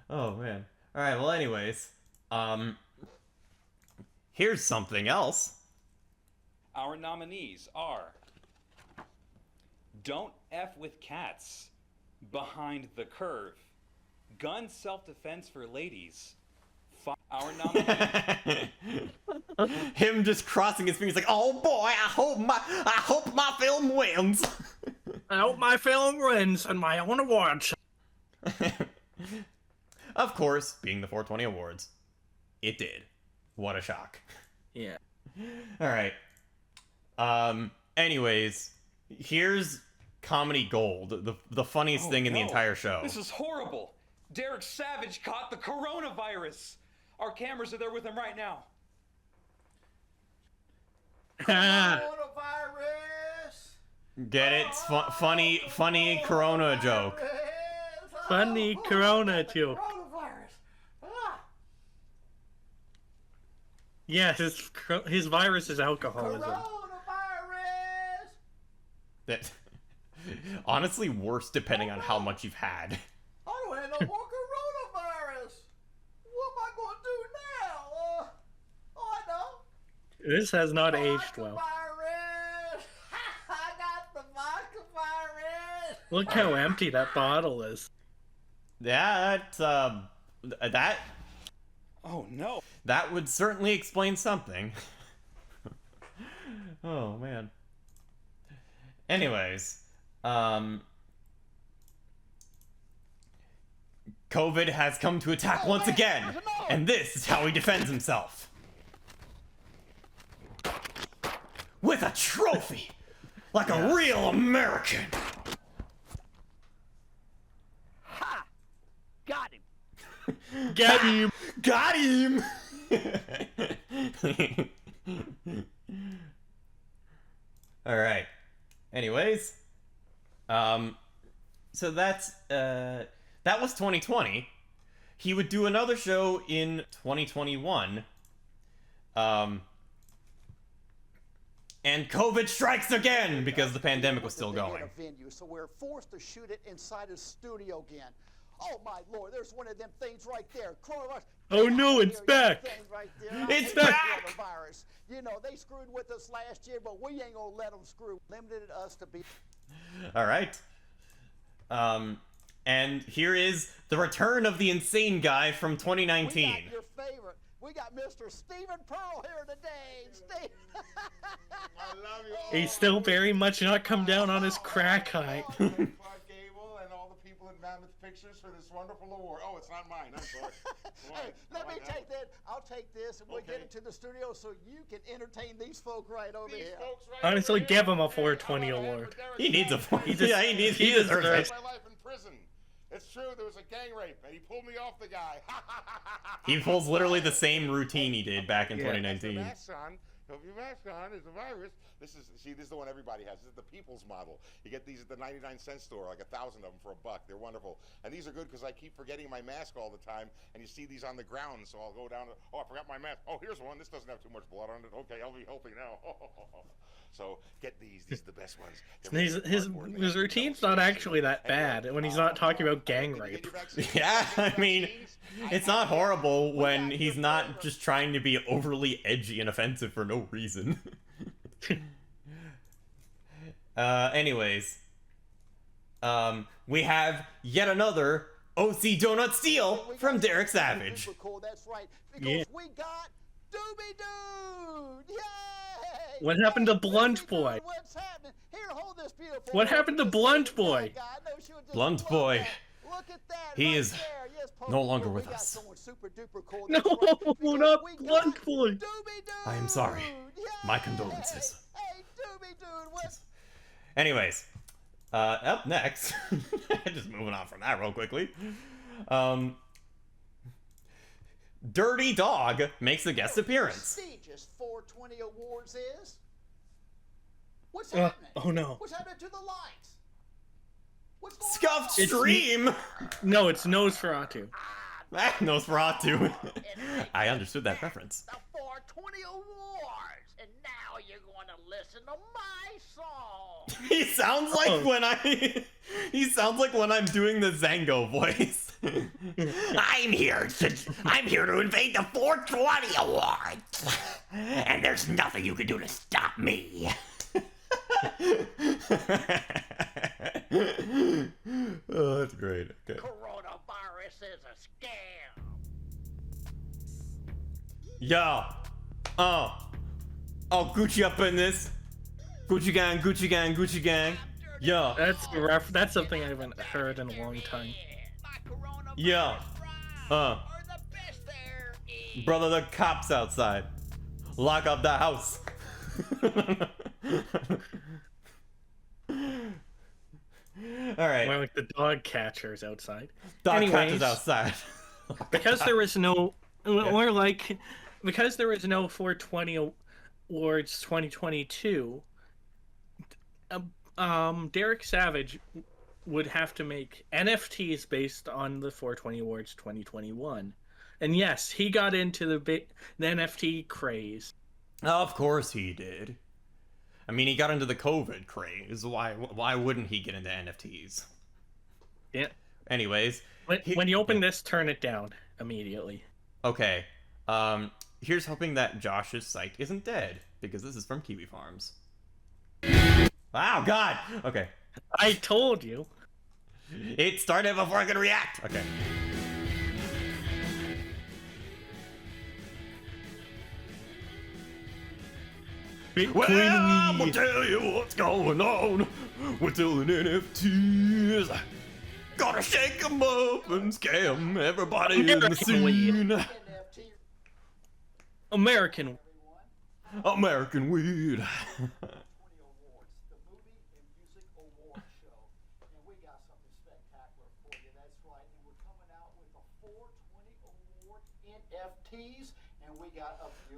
Oh, man. Alright, well, anyways. Here's something else. Our nominees are Don't F with Cats, Behind the Curve, Gun Self-Defense for Ladies. Our nominees. Him just crossing his fingers like, oh boy, I hope my film wins. I hope my film wins and my own awards. Of course, being the 420 Awards, it did. What a shock. Yeah. Alright. Anyways, here's comedy gold, the funniest thing in the entire show. This is horrible. Derek Savage caught the coronavirus. Our cameras are there with him right now. Coronavirus! Get it? Funny corona joke. Funny corona joke. Coronavirus! Ah! Yeah, his virus is alcoholism. Coronavirus! That honestly worse depending on how much you've had. I don't have no more coronavirus! What am I going to do now? Oh, I know. This has not aged well. Virus! I got the vodka virus! Look how empty that bottle is. That Oh no. That would certainly explain something. Oh man. Anyways, COVID has come to attack once again, and this is how he defends himself. With a trophy, like a real American. Ha! Got him. Get him! Got him! Alright. Anyways. So that's, that was 2020. He would do another show in 2021. And And COVID strikes again because the pandemic was still going. Venue, so we're forced to shoot it inside a studio again. Oh my lord, there's one of them things right there. Coronavirus. Oh no, it's back. Right it's back. Coronavirus. You know, they screwed with us last year, but we ain't gonna let them screw. Limited us to be. All right. And here is the return of the insane guy from 2019. We got your favorite. We got Mr. Stephen Pearl here today. Steve. I love you. He's still very much not come down on his crack height. Clark Gable and all the people in Mammoth Pictures for this wonderful award. Oh, it's not mine. I'm sorry. Hey, let me take that. I'll take this, and we'll get it to the studio so you can entertain these folk right over here. Honestly, give him a 420 award. He needs a 4. He deserves it. My life in prison. It's true, there was a gang rape, and he pulled me off the guy. He pulls literally the same routine he did back in 2019. Mask on. Hope your mask on. It's a virus. This is the one everybody has. This is the people's model. You get these at the 99-cent store, like 1,000 of them for $1. They're wonderful. And these are good because I keep forgetting my mask all the time, and you see these on the ground, so I'll go down to, oh, I forgot my mask. Oh, here's one. This doesn't have too much blood on it. Okay, I'll be healthy now. So get these. These are the best ones. His routine's not actually that bad when he's not talking about gang rape. Yeah, I mean, it's not horrible when he's not just trying to be overly edgy and offensive for no reason. Anyways, we have yet another OC Donut Steal from Derek Savage. That's right, because we got Doobie Dude! Yay! What happened to Blunt Boy? What's happening? Here, hold this beautiful. What happened to Blunt Boy? Blunt Boy. Look at that. He is no longer with us. No, not Blunt Boy. I am sorry. My condolences. Hey, Doobie Dude, what's... Anyways, up next, just moving on from that real quickly. Dirty Dog makes a guest appearance. Prestigious 420 Awards is. What's happening? Oh no. What's happening to the lights? What's going Scuffed on? Stream. No, it's Nosferatu. Nosferatu. I understood that reference. The 420 Awards, and now you're going to listen to my song. He sounds like when he sounds like when I'm doing the Zango voice. I'm here to invade the 420 Awards, and there's nothing you can do to stop me. Oh, that's great. Okay. Coronavirus is a scam. Yeah. Oh, Gucci up in this. Gucci gang, Gucci gang, Gucci gang. Yeah. That's something I haven't heard in a long time. Yeah. Brother, the cops outside. Lock up the house. All right. More like the dog catchers outside. Dog catchers outside. Because there was no, or like, because there was no 420 Awards 2022. Derek Savage would have to make NFTs based on the 420 Awards 2021. And yes, he got into the NFT craze. Of course he did. I mean, he got into the COVID craze. Why wouldn't he get into NFTs? Yeah. Anyways. When you open this, turn it down immediately. Okay. Here's hoping that Josh's site isn't dead, because this is from Kiwi Farms. Oh, God! Okay. I told you. It started before I could react. Okay. Well, I'm gonna tell you what's going on with selling NFTs. Gotta shake 'em up and scam everybody in the scene. American weed.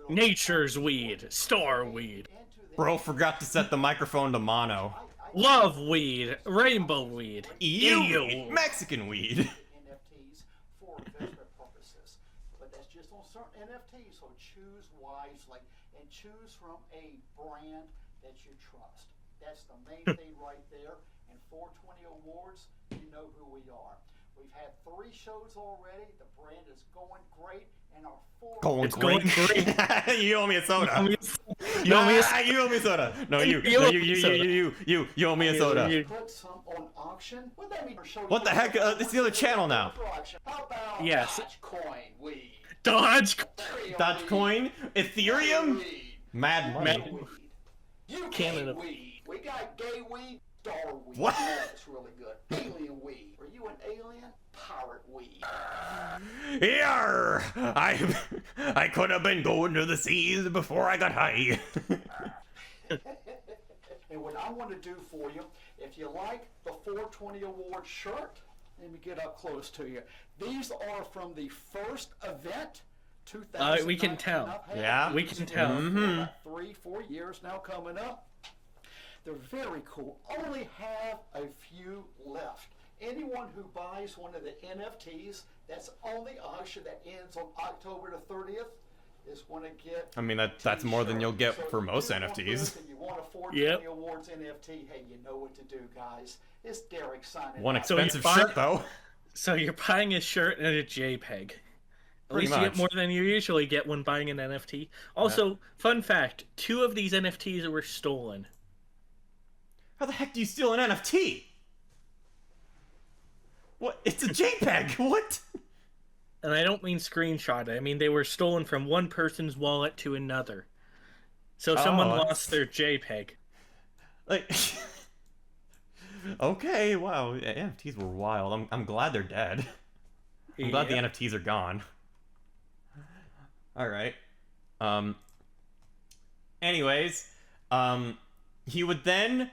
Nature's weed, star weed. Bro forgot to set the microphone to mono. Love weed, rainbow weed, Ew. Mexican weed. NFTs for investment purposes, but that's just on certain NFTs. So choose wisely and choose from a brand that you trust. That's the main thing right there. And 420 Awards, you know who we are. We've had 3 shows already. The brand is going great. And our 4th... Going great. You owe me a soda. You owe me a You owe me a soda. No, you owe me a soda. Put some on auction. Well, let me show What the heck? It's the other channel now. How about Yes. Dogecoin weed? Dogecoin? Ethereum? Mad money. UK Canada. weed. We got gay weed, dollar weed. What? That's really good. Alien weed. Are you an alien? Pirate weed. Yarr! I could have been going to the seas before I got high. And what I want to do for you, if you like the 420 Award shirt, let me get up close to you. These are from the first event, 2000. We can tell. Yeah, we can tell. Mm-hmm. 3-4 years now coming up. They're very cool. Only have a few left. Anyone who buys one of the NFTs that's on the auction that ends on October the 30th is going to get. I mean, that's more than you'll get for most NFTs. You want a 420 Awards NFT? Hey, you know what to do, guys. It's Derek signing. One out. expensive shirt, though. So you're buying a shirt and a JPEG. At least you get more than you usually get when buying an NFT. Also, fun fact, 2 of these NFTs were stolen. How the heck do you steal an NFT? What? It's a JPEG. What? And I don't mean screenshot. I mean they were stolen from one person's wallet to another. So someone lost their JPEG. Like, okay, wow. NFTs were wild. I'm glad they're dead. I'm glad the NFTs are gone. All right. Anyways, he would then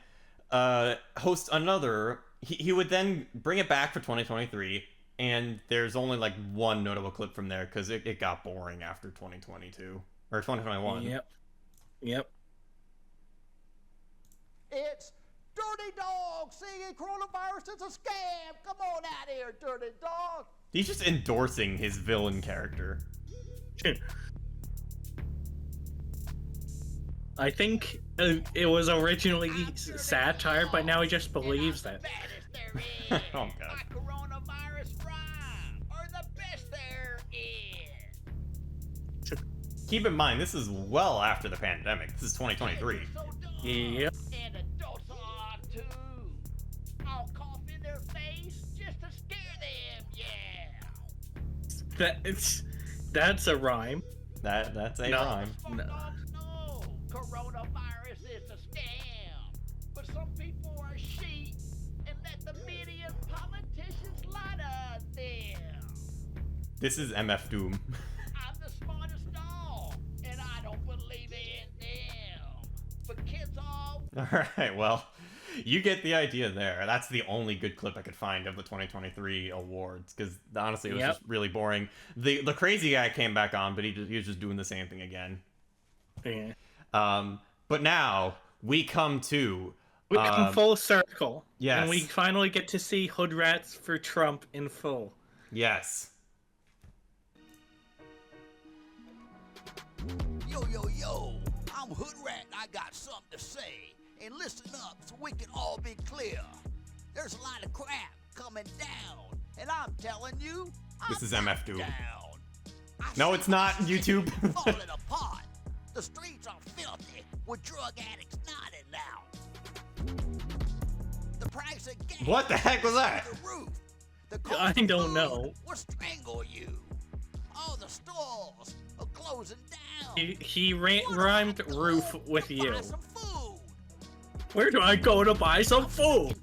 host another. He would then bring it back for 2023, and there's only like one notable clip from there because it got boring after 2022 or 2021. Yep. It's Dirty Dog singing coronavirus is a scam. Come on out here, Dirty Dog. He's just endorsing his villain character. I think it was originally satire, but now he just believes that. Oh god. Coronavirus rhyme, or the best there is. Keep in mind, this is well after the pandemic. This is 2023. Yep. And adults are too. I'll cough in their face just to scare them, yeah. That's a rhyme. That's a rhyme. No. No, coronavirus is a scam. But some people are sheep and let the media and politicians lie to them. This is MF Doom. I'm the smartest dog, and I don't believe in them. But kids all... Alright, well, you get the idea there. That's the only good clip I could find of the 2023 awards, because honestly, it was just really boring. The crazy guy came back on, but he was just doing the same thing again. Yeah. But now, we come to... We come full circle. Yes. And we finally get to see Hood Rats for Trump in full. Yes. Yo, I'm Hood Rat, and I got something to say. And listen up so we can all be clear. There's a lot of crap coming down, and I'm telling you, This is MF Doom. down. No, it's not, YouTube. Falling apart. The streets are filthy with drug addicts nodding now. The price of gas What the heck was that? through the roof. The I don't know. will strangle you. All the stores are closing down. He rhymed roof with you. Buy some food. Where do I go to buy some food?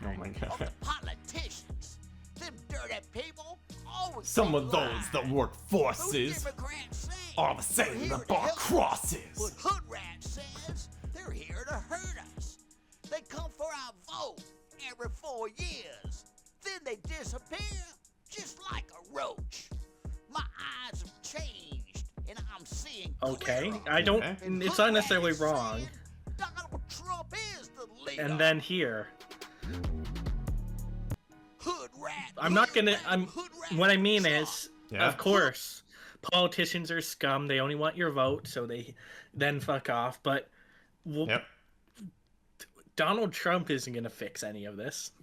Oh my god. Politicians, them dirty people, always Some say of those lie. that work Those forces Democrats say are the same they're that here to bar help us. crosses. But Hood Rat says they're here to hurt us. They come for our vote every 4 years. Then they disappear just like a roach. My eyes have changed, and I'm seeing Okay, clearer. I don't. And It's Hood not necessarily Rat wrong. says Donald Trump is the leader. And then here, Hood Rat. I'm not gonna. What I mean is, Yeah. of course, politicians are scum. They only want your vote, so they then fuck off. But Donald Trump isn't gonna fix any of this.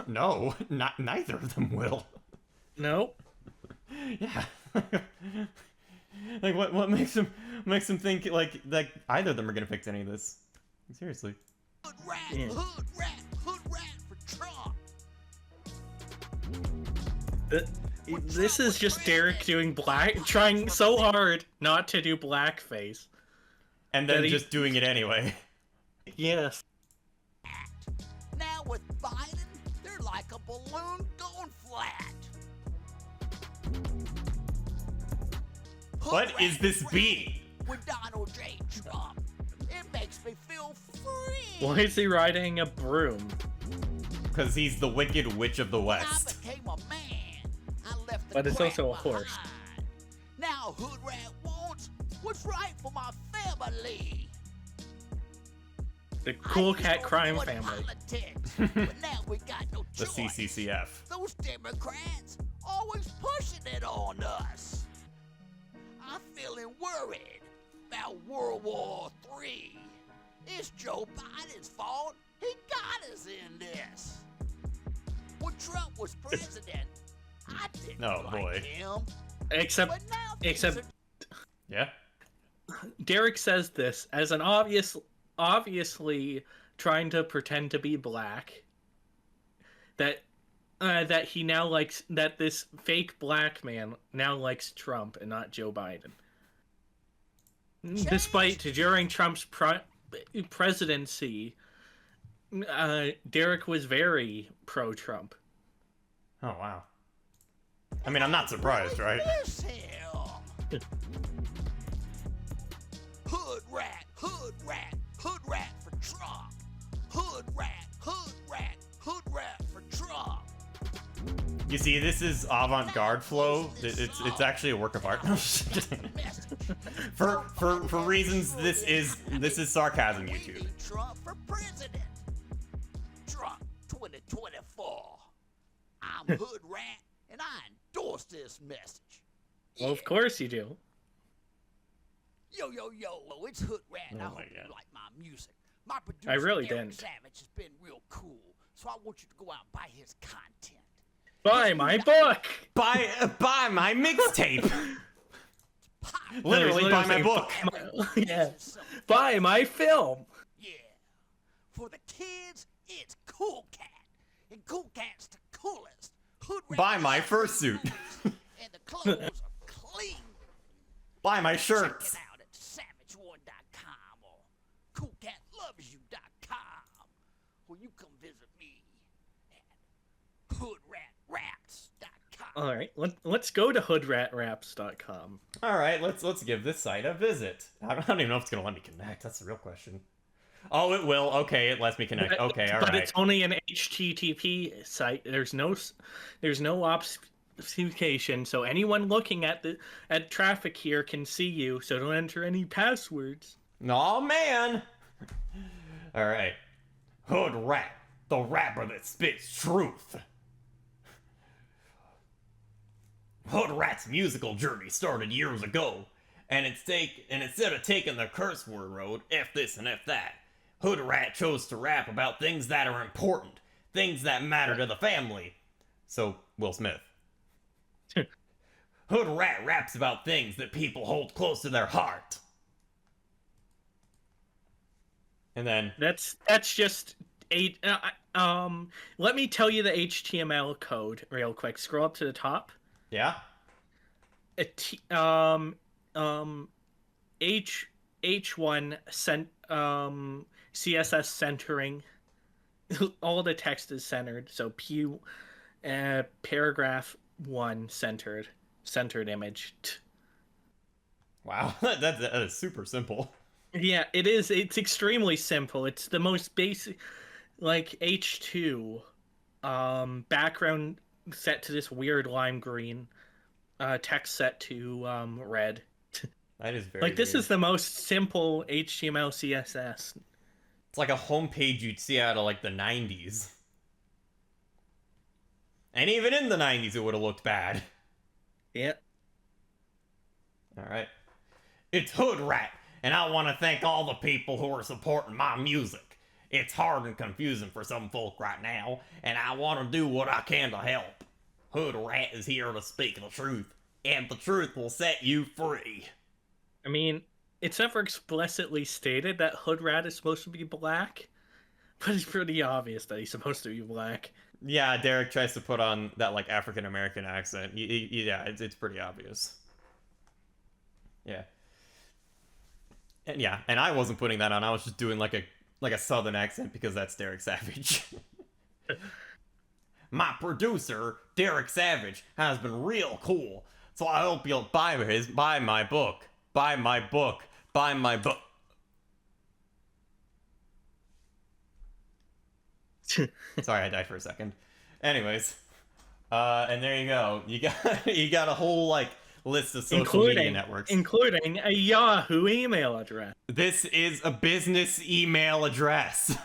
No, neither of them will. Nope. Yeah. Like what makes him think like either of them are gonna fix any of this? Seriously. Hood rat for Trump. This is just Derek doing trying so hard not to do blackface. And then just doing it anyway. Yes. Now with Biden, they're like a balloon going flat. What is this beat? With Donald J. Trump, it makes me feel free. Why is he riding a broom? Because he's the Wicked Witch of the West. I became a man. I left the But it's crap also a horse. behind. Now Hood Rat wants what's right for my family. The Cool Cat Crime Family. Politics, but now we got no The choice. CCCF. Those Democrats always pushing it on us. I'm feeling worried about World War III. It's Joe Biden's fault. He got us in this. When Trump was president, I didn't like him. Except yeah. Derek says this as an obviously trying to pretend to be black. That he now likes, that this fake black man now likes Trump and not Joe Biden. Despite during Trump's presidency, Derek was very pro-Trump. Oh wow. I mean, I'm not surprised, right? Miss him. Hood rat for Trump. Hood rat for Trump. You see, this is avant-garde flow. It's actually a work of art. for reasons, this is sarcasm, YouTube. Trump for president. Trump 2024. I'm Hood Rat, and I endorse this message. Well, of course you do. Yo, it's Hood Rat, and I hope you like my music. My producer, I really Derek didn't. Savage, has been real cool, so I want you to go out and buy his content. Buy my book! Buy my mixtape! Literally, buy my book! Yeah. Buy my film! Yeah. For the kids, it's Cool Cat. And Cool Cat's the coolest. Hood Rat Buy my loves fursuit! and the clothes are clean. Buy my shirts! Check it out at savage1.com or coolcatlovesyou.com, or you come visit me at hoodratraps.com. All right, let's go to hoodratraps.com. All right, let's give this site a visit. I don't even know if it's gonna let me connect. That's the real question. Oh, it will. Okay, it lets me connect. Okay, all right. But it's only an HTTP site. There's no obfuscation, so anyone looking at traffic here can see you. So don't enter any passwords. Aw, man. All right, Hood Rat, the rapper that spits truth. Hood Rat's musical journey started years ago, and instead of taking the curse word road, F this and F that, Hood Rat chose to rap about things that are important, things that matter to the family. So, Will Smith. Hood Rat raps about things that people hold close to their heart. And then that's just let me tell you the HTML code real quick. Scroll up to the top. Yeah. H1 CSS centering. All the text is centered. So paragraph 1 centered image. Wow, that is super simple. Yeah, it is. It's extremely simple. It's the most basic, like H2 background set to this weird lime green, text set to red. That is very like this weird. is the most simple HTML CSS. It's like a homepage you'd see out of like the 90s. And even in the 90s it would have looked bad. Yep. Alright. It's Hood Rat, and I want to thank all the people who are supporting my music. It's hard and confusing for some folk right now, and I want to do what I can to help. Hood Rat is here to speak the truth, and the truth will set you free. I mean, it's never explicitly stated that Hood Rat is supposed to be black, but it's pretty obvious that he's supposed to be black. Yeah, Derek tries to put on that, like, African-American accent. Yeah, it's pretty obvious. Yeah. And I wasn't putting that on. I was just doing, like a southern accent because that's Derek Savage. My producer, Derek Savage, has been real cool. So I hope you'll buy my book. Buy my book. Buy my book. Sorry, I died for a second. Anyways, and there you go. You got a whole like list of social media networks, including a Yahoo email address. This is a business email address.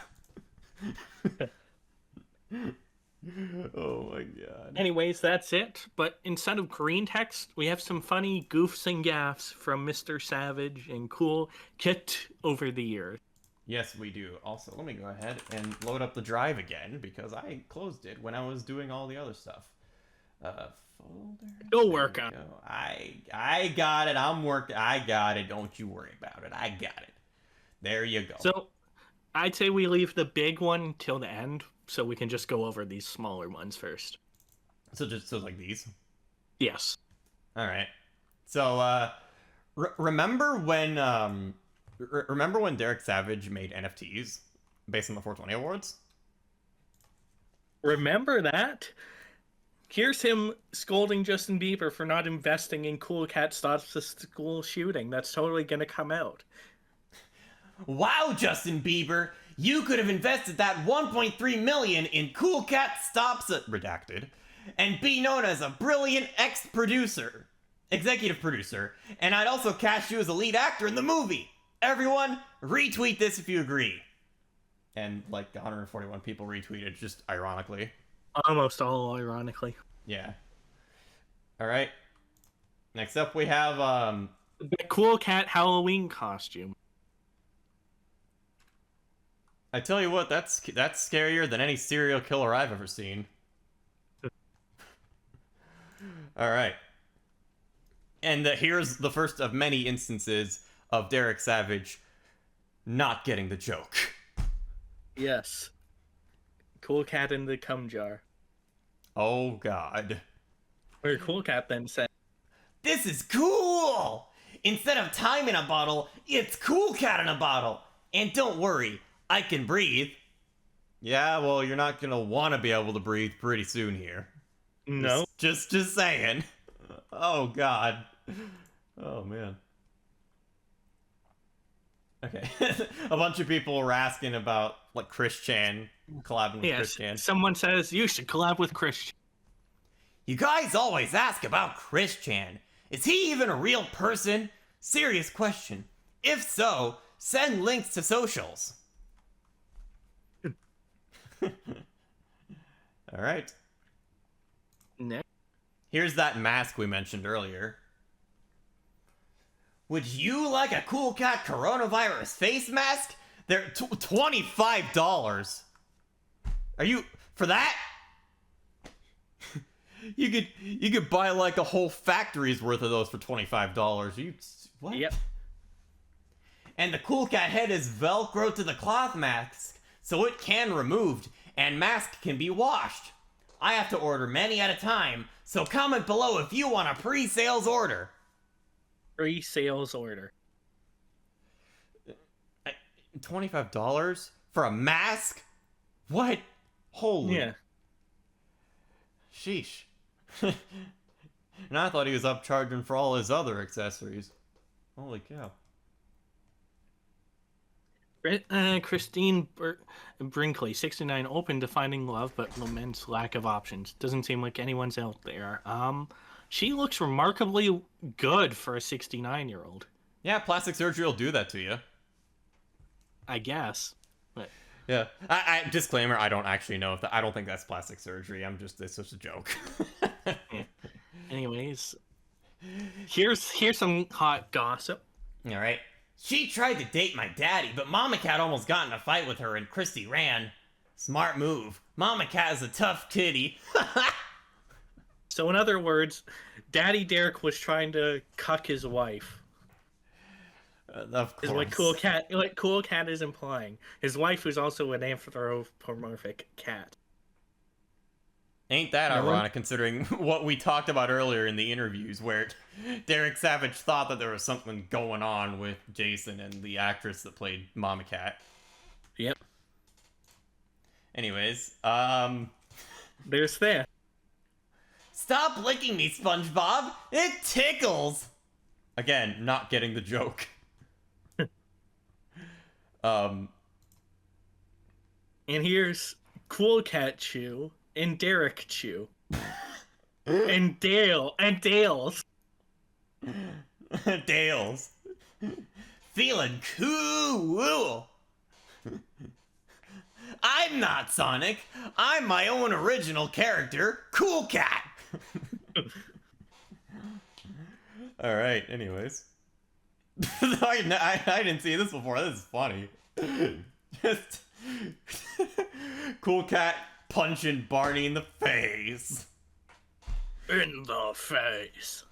Oh my god. Anyways, that's it. But instead of green text, we have some funny goofs and gaffs from Mr. Savage and Cool Kit over the years. Yes, we do. Also, let me go ahead and load up the drive again because I closed it when I was doing all the other stuff. Folder. Go work on it. I got it. I got it. Don't you worry about it. I got it. There you go. So, I'd say we leave the big one till the end, so we can just go over these smaller ones first. So like these? Yes. All right. So, remember when Derek Savage made NFTs based on the 420 awards? Remember that? Here's him scolding Justin Bieber for not investing in Cool Cat Stops the School Shooting. That's totally gonna come out. Wow, Justin Bieber, you could have invested that 1.3 million in Cool Cat Stops It Redacted and be known as a brilliant executive producer, and I'd also cast you as a lead actor in the movie. Everyone, retweet this if you agree. And like 141 people retweeted, just ironically. Almost all ironically. Yeah. All right. Next up, we have the Cool Cat Halloween costume. I tell you what, that's scarier than any serial killer I've ever seen. All right. And here's the first of many instances of Derek Savage not getting the joke. Yes. Cool Cat in the cum jar. Oh, God. Where Cool Cat then said, "This is cool! Instead of time in a bottle, it's Cool Cat in a bottle. And don't worry, I can breathe." Yeah, well, you're not gonna want to be able to breathe pretty soon here. No. Just saying. Oh, God. Oh, man. Okay. A bunch of people were asking about, like, Chris Chan collabing with Chris Chan. Someone says you should collab with Chris Chan. You guys always ask about Chris Chan. Is he even a real person? Serious question. If so, send links to socials. All right. Next. Here's that mask we mentioned earlier. Would you like a Cool Cat coronavirus face mask? They're $25. Are you for that? You could buy like a whole factory's worth of those for $25. You what? Yep. And the Cool Cat head is Velcro to the cloth mask, so it can removed, and mask can be washed. I have to order many at a time, so comment below if you want a pre-sales order. Pre-sales order. $25 for a mask? What? Holy. Yeah. Sheesh. And I thought he was upcharging for all his other accessories. Holy cow. Christine Brinkley, 69, open to finding love but laments lack of options. Doesn't seem like anyone's out there. She looks remarkably good for a 69-year-old. Yeah, plastic surgery will do that to you. I guess. But yeah. I disclaimer, I don't actually know if I don't think that's plastic surgery. It's just a joke. Yeah. Anyways, here's some hot gossip. All right. She tried to date my daddy, but Mama Cat almost got in a fight with her and Christy ran. Smart move. Mama Cat is a tough kitty. So in other words, Daddy Derek was trying to cuck his wife. Of course. Is what Cool Cat is implying. His wife is also an anthropomorphic cat. Ain't that ironic, considering what we talked about earlier in the interviews, where Derek Savage thought that there was something going on with Jason and the actress that played Mama Cat. Yep. Anyways, there's that. Stop licking me, SpongeBob. It tickles. Again, not getting the joke. And here's Cool Cat Chew and Derek Chew. and Dale's. Dale's. Feeling cool. I'm not Sonic. I'm my own original character, Cool Cat. All right. Anyways, I didn't see this before. This is funny. Just Cool Cat punching Barney in the face. In the face.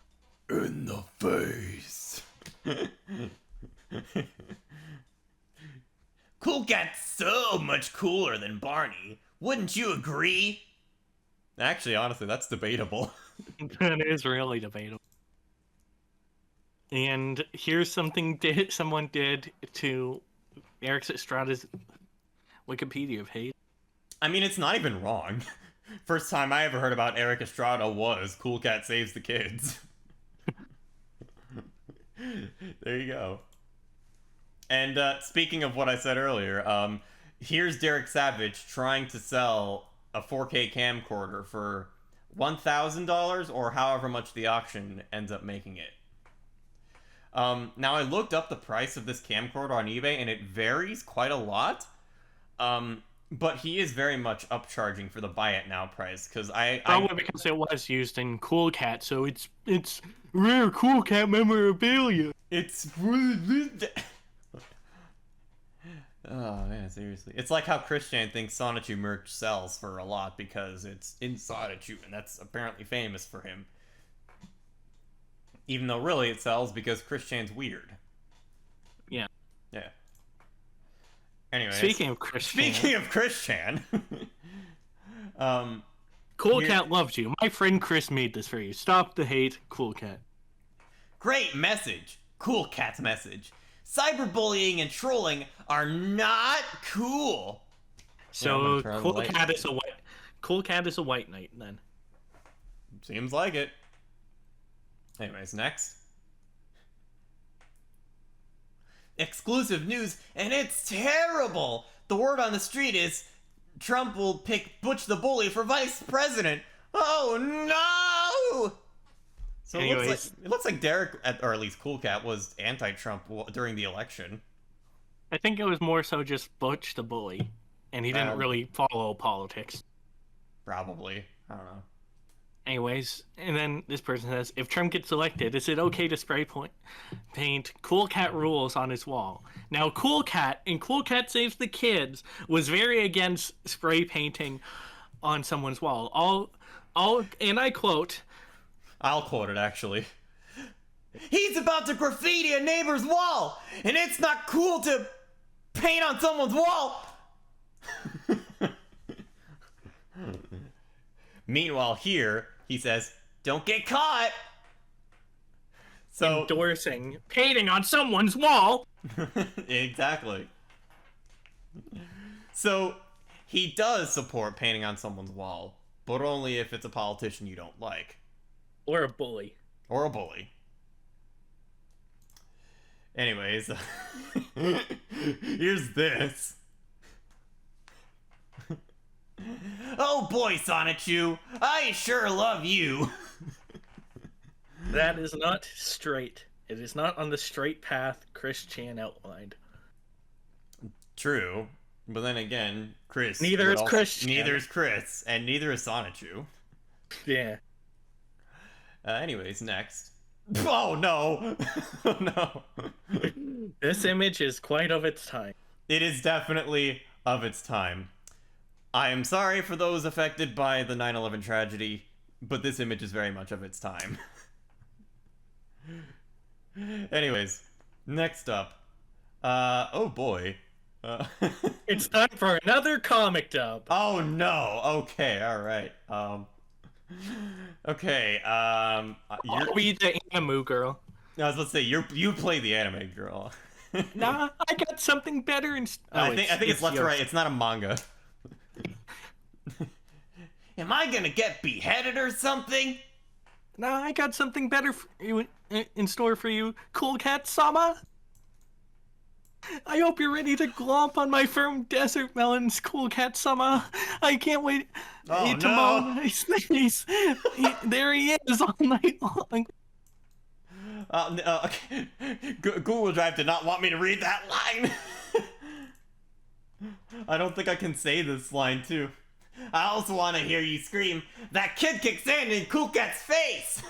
In the face. Cool Cat's so much cooler than Barney. Wouldn't you agree? Actually, honestly, that's debatable. That is really debatable. And here's something someone did to Eric Estrada's Wikipedia page. I mean, it's not even wrong. First time I ever heard about Eric Estrada was Cool Cat Saves the Kids. There you go. And speaking of what I said earlier, here's Derek Savage trying to sell a 4K camcorder for $1,000 or however much the auction ends up making it. Now I looked up the price of this camcorder on eBay and it varies quite a lot. But he is very much upcharging for the buy it now price because probably because it was used in Cool Cat, so it's rare Cool Cat memorabilia. It's oh man, seriously. It's like how Christian thinks Sonichu merch sells for a lot because it's in Sonichu, and that's apparently famous for him. Even though really it sells because Christian's weird. Yeah. Yeah. Anyway. Speaking of Christian. Cool Cat loves you. My friend Chris made this for you. Stop the hate, Cool Cat. Great message. Cool Cat's message. Cyberbullying and trolling are not cool. So Cool Cat is a white knight then. Seems like it. Anyways, next. Exclusive news, and it's terrible. The word on the street is Trump will pick Butch the Bully for vice president. Oh no! So it looks like Derek, or at least Cool Cat, was anti-Trump during the election. I think it was more so just Butch the Bully, and he didn't really follow politics. Probably. I don't know. Anyways, and then this person says, if Trump gets elected, is it okay to spray paint Cool Cat rules on his wall? Now, Cool Cat, in Cool Cat Saves the Kids, was very against spray painting on someone's wall. And I quote... I'll quote it, actually. He's about to graffiti a neighbor's wall, and it's not cool to paint on someone's wall! Meanwhile, here, he says, don't get caught! So endorsing painting on someone's wall! Exactly. So, he does support painting on someone's wall, but only if it's a politician you don't like. Or a bully. Or a bully. Anyways, here's this. Oh boy, Sonichu, I sure love you. That is not straight. It is not on the straight path Chris Chan outlined. True, but then again, Chris. Neither is Chris. Neither is Chris, and neither is Sonichu. Yeah. Anyways, next. Oh no. Oh no. This image is quite of its time. It is definitely of its time. I am sorry for those affected by the 9/11 tragedy, but this image is very much of its time. Anyways, next up. Oh boy. It's time for another comic dub. Oh no. Okay, alright. Okay, I'll be the anime girl. I was about to say, you play the anime girl. Nah, I got something better I think it's left to right. It's not a manga. Am I gonna get beheaded or something? Nah, I got something better for you in store for you, Cool Cat Sama. I hope you're ready to glomp on my firm desert melons, Cool Cat Sama. I can't wait to moan my face. There he is all night long. Okay. Google Drive did not want me to read that line. I don't think I can say this line too. I also want to hear you scream, "That kid kicked sand in Cool Cat's face!"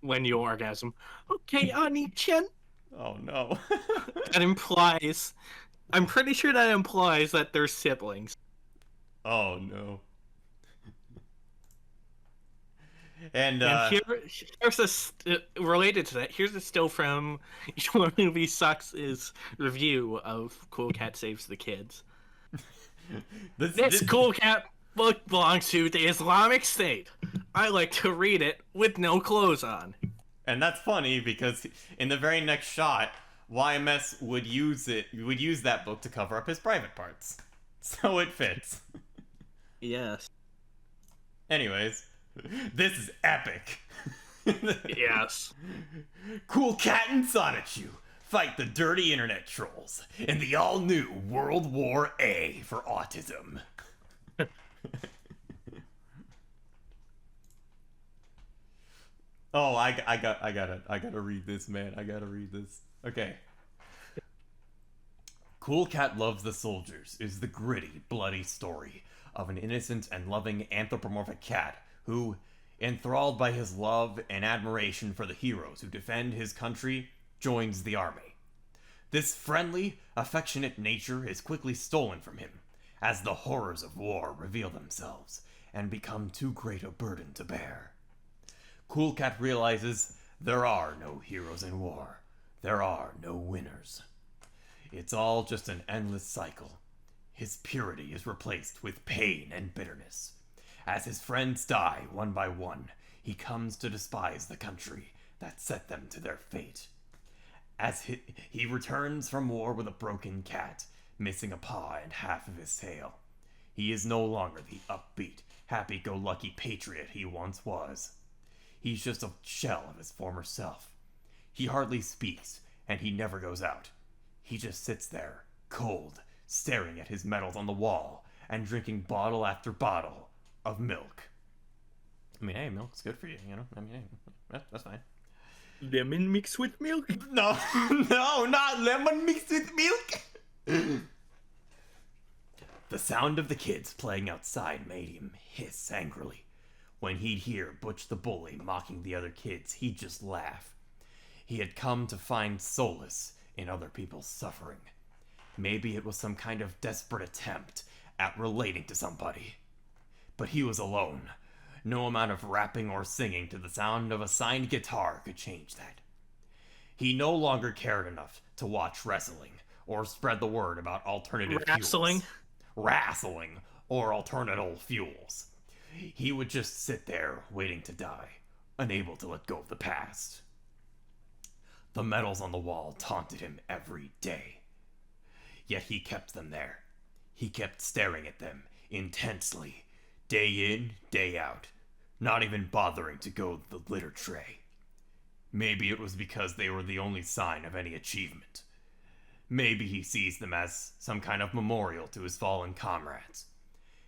When you orgasm. Okay, Ani-chan. Oh no. That implies... I'm pretty sure that implies that they're siblings. Oh no. And here's related to that. Here's a still from Your Movie Sucks' review of Cool Cat Saves the Kids. This Cool Cat book belongs to the Islamic State. I like to read it with no clothes on. And that's funny because in the very next shot, YMS would use that book to cover up his private parts. So it fits. Yes. Anyways, this is epic. Yes. Cool Cat and Sonichu fight the dirty internet trolls in the all-new World War A for autism. Oh, I gotta read this, man. I gotta read this. Okay. Cool Cat Loves the Soldiers is the gritty, bloody story of an innocent and loving anthropomorphic cat who, enthralled by his love and admiration for the heroes who defend his country, joins the army. This friendly, affectionate nature is quickly stolen from him as the horrors of war reveal themselves and become too great a burden to bear. Cool Cat realizes there are no heroes in war. There are no winners. It's all just an endless cycle. His purity is replaced with pain and bitterness. As his friends die one by one, he comes to despise the country that set them to their fate. As he returns from war with a broken cat, missing a paw and half of his tail. He is no longer the upbeat, happy-go-lucky patriot he once was. He's just a shell of his former self. He hardly speaks, and he never goes out. He just sits there, cold, staring at his medals on the wall, and drinking bottle after bottle of milk. I mean, hey, milk's good for you, you know? I mean, hey, that's fine. Lemon mixed with milk? No, no, not lemon mixed with milk! The sound of the kids playing outside made him hiss angrily. When he'd hear Butch the Bully mocking the other kids, he'd just laugh. He had come to find solace in other people's suffering. Maybe it was some kind of desperate attempt at relating to somebody. But he was alone. No amount of rapping or singing to the sound of a signed guitar could change that. He no longer cared enough to watch wrestling or spread the word about alternative fuels. Wrestling or alternative fuels. He would just sit there waiting to die, unable to let go of the past. The medals on the wall taunted him every day. Yet he kept them there. He kept staring at them intensely, day in, day out, not even bothering to go to the litter tray. Maybe it was because they were the only sign of any achievement. Maybe he sees them as some kind of memorial to his fallen comrades.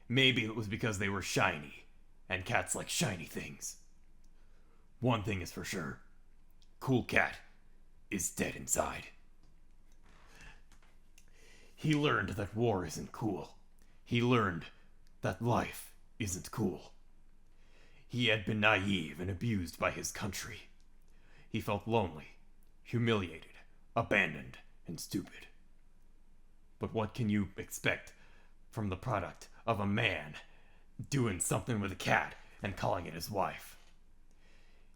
Maybe it was because they were shiny, and cats like shiny things. One thing is for sure. Cool Cat is dead inside. He learned that war isn't cool. He learned that life isn't cool. He had been naive and abused by his country. He felt lonely, humiliated, abandoned, and stupid. But what can you expect from the product of a man doing something with a cat and calling it his wife?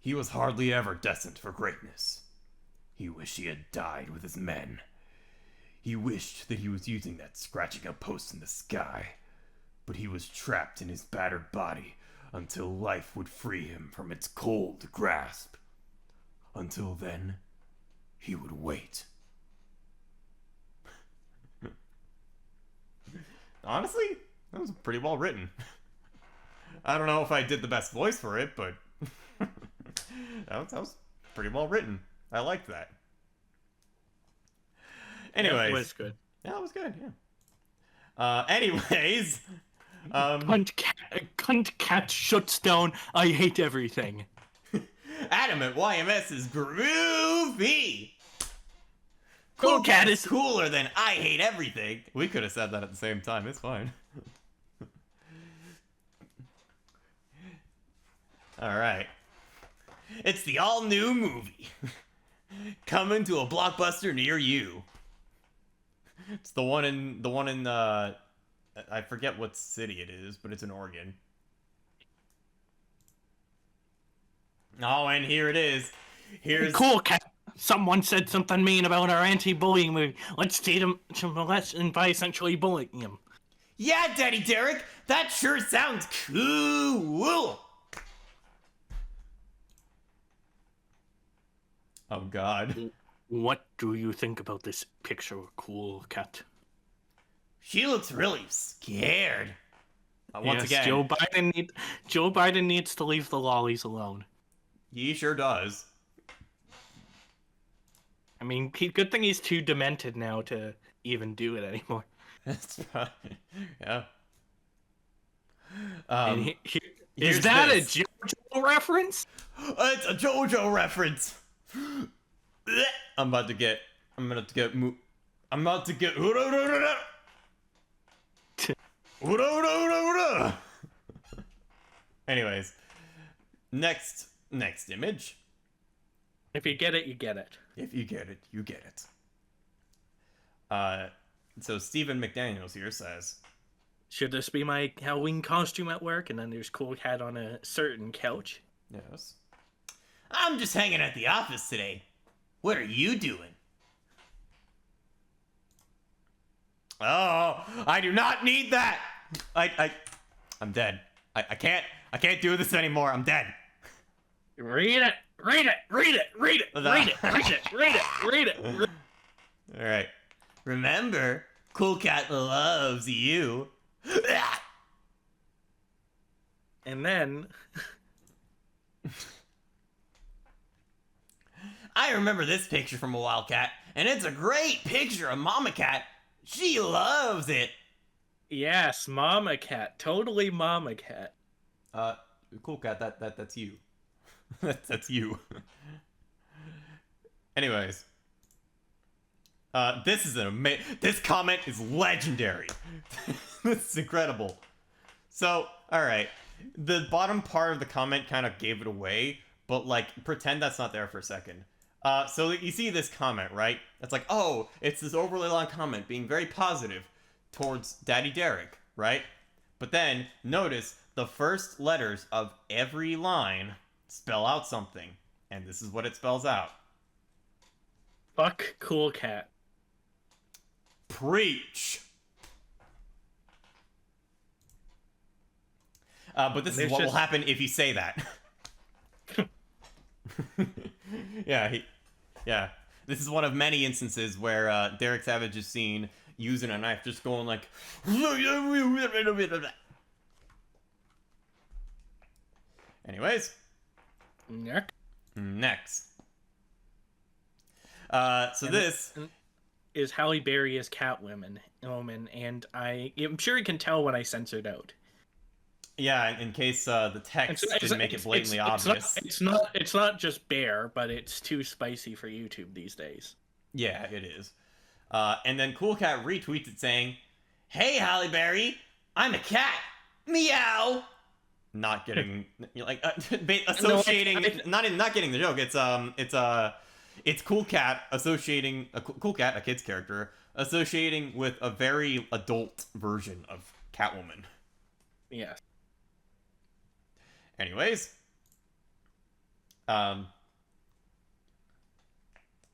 He was hardly ever destined for greatness. He wished he had died with his men. He wished that he was using that scratching a post in the sky, but he was trapped in his battered body until life would free him from its cold grasp. Until then, he would wait. Honestly, that was pretty well written. I don't know if I did the best voice for it, but that was pretty well written. I liked that. Anyways. That was good. Yeah, that was good, yeah. Anyways. Cunt cat shuts down. I hate everything. Adam at YMS is groovy. Cool cat is cooler than I hate everything. We could have said that at the same time. It's fine. All right. It's the all-new movie coming to a blockbuster near you. It's the one in I forget what city it is, but it's in Oregon. Oh, and here it is. Here's Cool cat. Someone said something mean about our anti-bullying movie. Let's teach him to molest and by essentially bullying him. Yeah, Daddy Derek, that sure sounds cool. Oh God. What do you think about this picture, Cool Cat? She looks really scared. Once again, Joe Biden needs to leave the lollies alone. He sure does. I mean, good thing he's too demented now to even do it anymore. That's right. Yeah. Is that this. A JoJo reference? It's a JoJo reference. I'm about to get. Anyways, next image. If you get it, you get it. If you get it, you get it. So Stephen McDaniels here says, should this be my Halloween costume at work? And then there's Cool Cat on a certain couch. Yes. I'm just hanging at the office today. What are you doing? Oh, I do not need that. I'm dead. I can't do this anymore. I'm dead. Read it. All right. Remember, Cool Cat loves you. And then I remember this picture from a while, Cat, and it's a great picture of Mama Cat. She loves it. Yes, Mama Cat. Totally Mama Cat. Cool Cat, that's you. That's you. Anyways. This is this comment is legendary. This is incredible. So, alright. The bottom part of the comment kind of gave it away, but like, pretend that's not there for a second. So you see this comment, right? It's like, oh, it's this overly long comment being very positive towards Daddy Derek, right? But then, notice the first letters of every line spell out something. And this is what it spells out. Fuck Cool Cat. Preach. But this is what will happen if you say that. Yeah. This is one of many instances where Derek Savage is seen using a knife, just going like. Anyways. Next. So this is Halle Berry as Catwoman, and I'm sure you can tell when I censored out. Yeah, in case the text didn't make it blatantly obvious. It's not just bare, but it's too spicy for YouTube these days. Yeah, it is. And then Cool Cat retweets it saying, "Hey Halle Berry, I'm a cat. Meow." not getting like associating not getting the joke. It's Cool Cat associating Cool Cat, a kid's character, associating with a very adult version of Catwoman. Yeah. Anyways,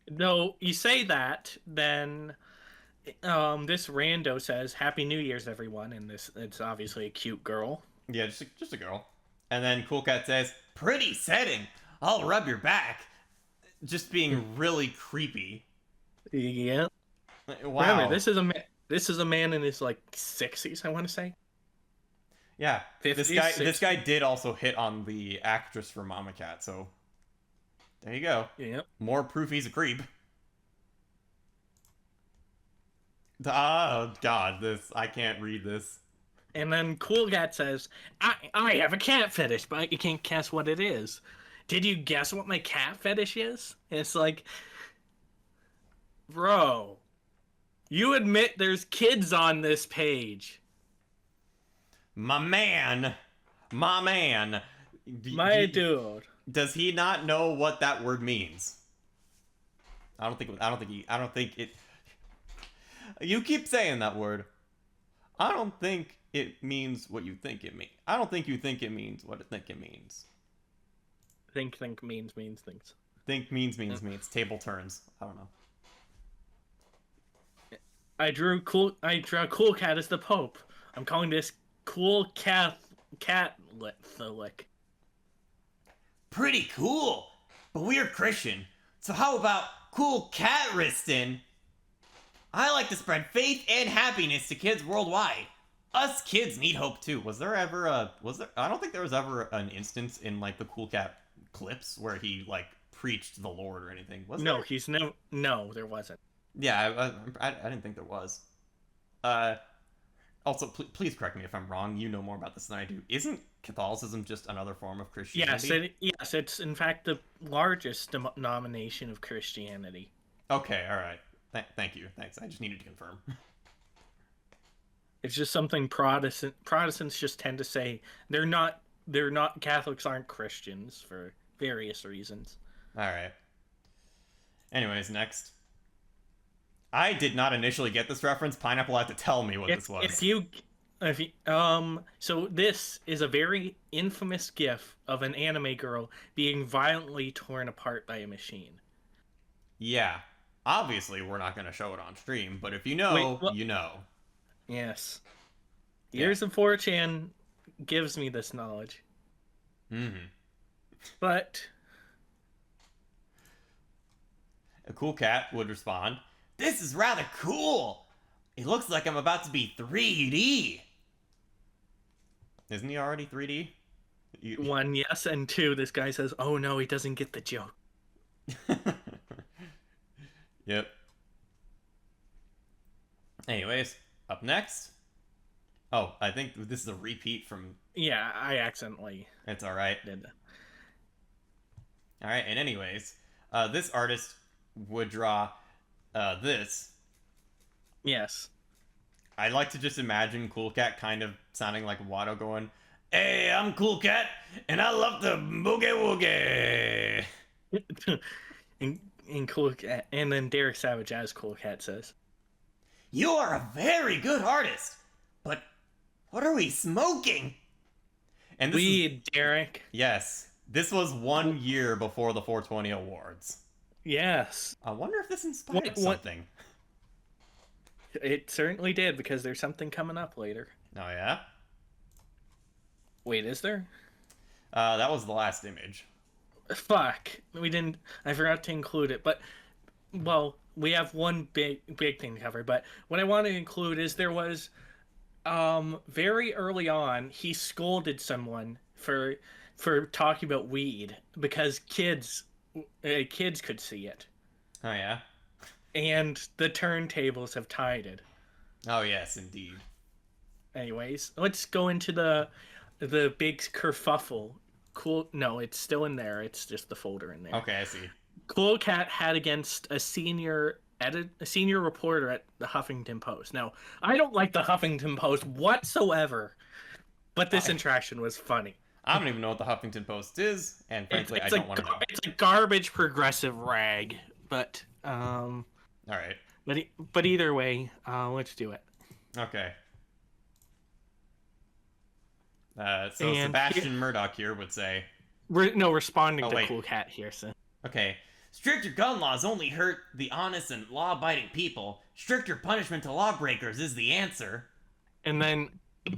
no, you say that, then this rando says Happy New Year's, everyone, and it's obviously a cute girl. Yeah, just a girl. And then Cool Cat says, "Pretty setting. I'll rub your back." Just being really creepy. Yeah. Wow. Remember, this is a man in his like 60s, I want to say. Yeah. 50s, this guy did also hit on the actress for Mama Cat, so there you go. Yeah. More proof he's a creep. Oh God, I can't read this. And then Cool Cat says, I have a cat fetish, but you can't guess what it is. Did you guess what my cat fetish is? And it's like, bro, you admit there's kids on this page. My man. Dude. Does he not know what that word means? I don't think it. You keep saying that word. I don't think it means what you think it means. I don't think you think it means what it think it means. Think means things. Think means. Table turns. I don't know. I draw Cool Cat as the Pope. I'm calling this Cool Catholic. Pretty cool, but we're Christian. So how about Cool Catriston? I like to spread faith and happiness to kids worldwide. Us kids need hope too. I don't think there was ever an instance in like the Cool Cat clips where he like preached the Lord or anything. Was there? No, there wasn't. Yeah, I didn't think there was. Also, please correct me if I'm wrong. You know more about this than I do. Isn't Catholicism just another form of Christianity? Yes, it's in fact the largest denomination of Christianity. Okay, all right. Thank you. Thanks. I just needed to confirm. It's just something Protestants just tend to say. They're not Catholics aren't Christians for various reasons. All right. Anyways, next. I did not initially get this reference. Pineapple had to tell me what this was. So this is a very infamous gif of an anime girl being violently torn apart by a machine. Yeah. Obviously, we're not going to show it on stream, but if you know, you know. Yes. Years of 4chan gives me this knowledge. Mm-hmm. But a Cool Cat would respond, "This is rather cool. It looks like I'm about to be 3D." Isn't he already 3D? One, yes, and two, this guy says, "Oh no, he doesn't get the joke." Yep. Anyways, up next. Oh, I think this is a repeat from... Yeah, I accidentally... It's alright. Did. Alright, and anyways, this artist would draw this. Yes. I like to just imagine Cool Cat kind of sounding like Watto going, "Hey, I'm Cool Cat, and I love the boogie woogie." And Cool Cat, and then Derek Savage as Cool Cat says, "You are a very good artist, but what are we smoking?" And weed, Derek. Yes, this was 1 year before the 420 awards. Yes. I wonder if this inspired something. It certainly did, because there's something coming up later. Oh yeah? Wait, is there? That was the last image. Fuck, I forgot to include it, but, well, we have one big thing to cover, but what I want to include is there was, very early on, he scolded someone for talking about weed, because kids could see it. Oh yeah? And the turntables have tied it. Oh yes, indeed. Anyways, let's go into the big kerfuffle. No, it's still in there. It's just the folder in there. Okay, I see. Cool Cat had against a senior reporter at the Huffington Post. Now, I don't like the Huffington Post whatsoever, but this interaction was funny. I don't even know what the Huffington Post is, and frankly, I don't want to know. It's a garbage progressive rag, but All right. But either way, let's do it. Okay. So Sebastian Murdoch here would say... responding to Cool Cat here, so... Okay. Stricter gun laws only hurt the honest and law-abiding people. Stricter punishment to lawbreakers is the answer. And then,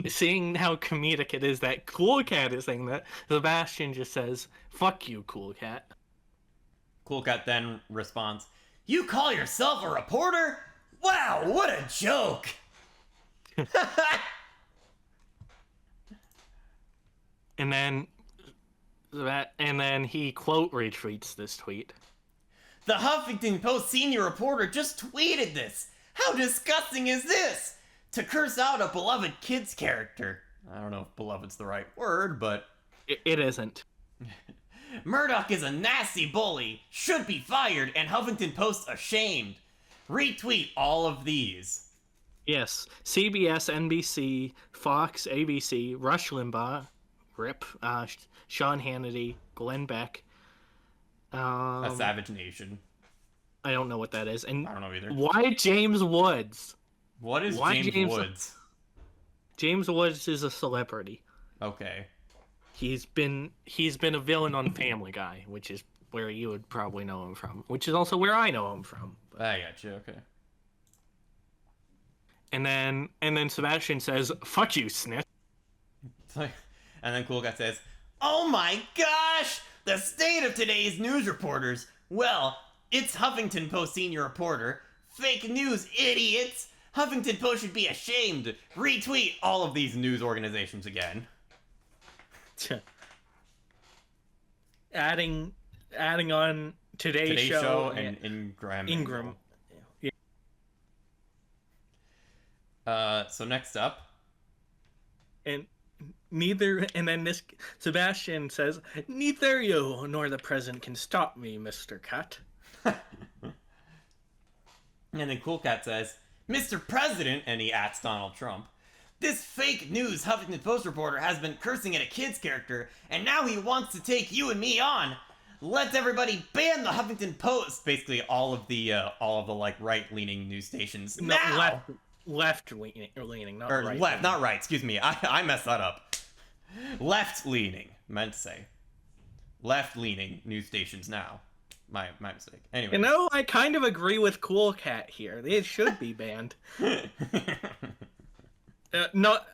seeing how comedic it is that Cool Cat is saying that, Sebastian just says, "Fuck you, Cool Cat." Cool Cat then responds, "You call yourself a reporter? Wow, what a joke!" And then he quote retweets this tweet. "The Huffington Post senior reporter just tweeted this. How disgusting is this? To curse out a beloved kid's character." I don't know if beloved's the right word, but... It isn't. "Murdoch is a nasty bully, should be fired, and Huffington Post ashamed. Retweet all of these." Yes. CBS, NBC, Fox, ABC, Rush Limbaugh, RIP, Sean Hannity, Glenn Beck. A Savage Nation. I don't know what that is. And I don't know either. Why James Woods? What is James Woods? James Woods is a celebrity. Okay. He's been a villain on Family Guy, which is where you would probably know him from, which is also where I know him from. I gotcha, okay. And then Sebastian says, "Fuck you, snitch." And then Cool Guy says, "Oh my gosh! The state of today's news reporters. Well, it's Huffington Post senior reporter. Fake news, idiots! Huffington Post should be ashamed. Retweet all of these news organizations again." Adding on Today's Show and Ingram. Yeah. So next up. And then this Sebastian says, "Neither you nor the president can stop me, Mr. Cat." And then Cool Cat says, "Mr. President," and he ats Donald Trump, "this fake news Huffington Post reporter has been cursing at a kid's character, and now he wants to take you and me on. Let's everybody ban the Huffington Post." Basically, all of the like right-leaning news stations. Now! Left-leaning, not right. Left, not right. Excuse me, I messed that up. Left-leaning, meant to say. Left-leaning news stations now. My mistake. Anyway. I kind of agree with Cool Cat here. They should be banned. Not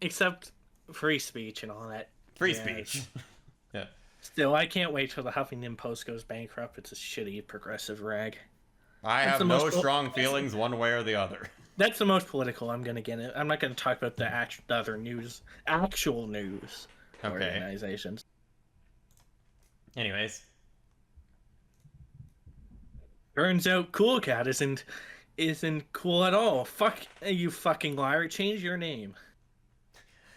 except free speech and all that. Free speech. Yeah. Still, I can't wait till the Huffington Post goes bankrupt. It's a shitty progressive rag. I have no strong feelings one way or the other. That's the most political I'm gonna get. I'm not gonna talk about the other actual news organizations. Anyways. Turns out Cool Cat isn't cool at all. Fuck you, fucking liar. Change your name.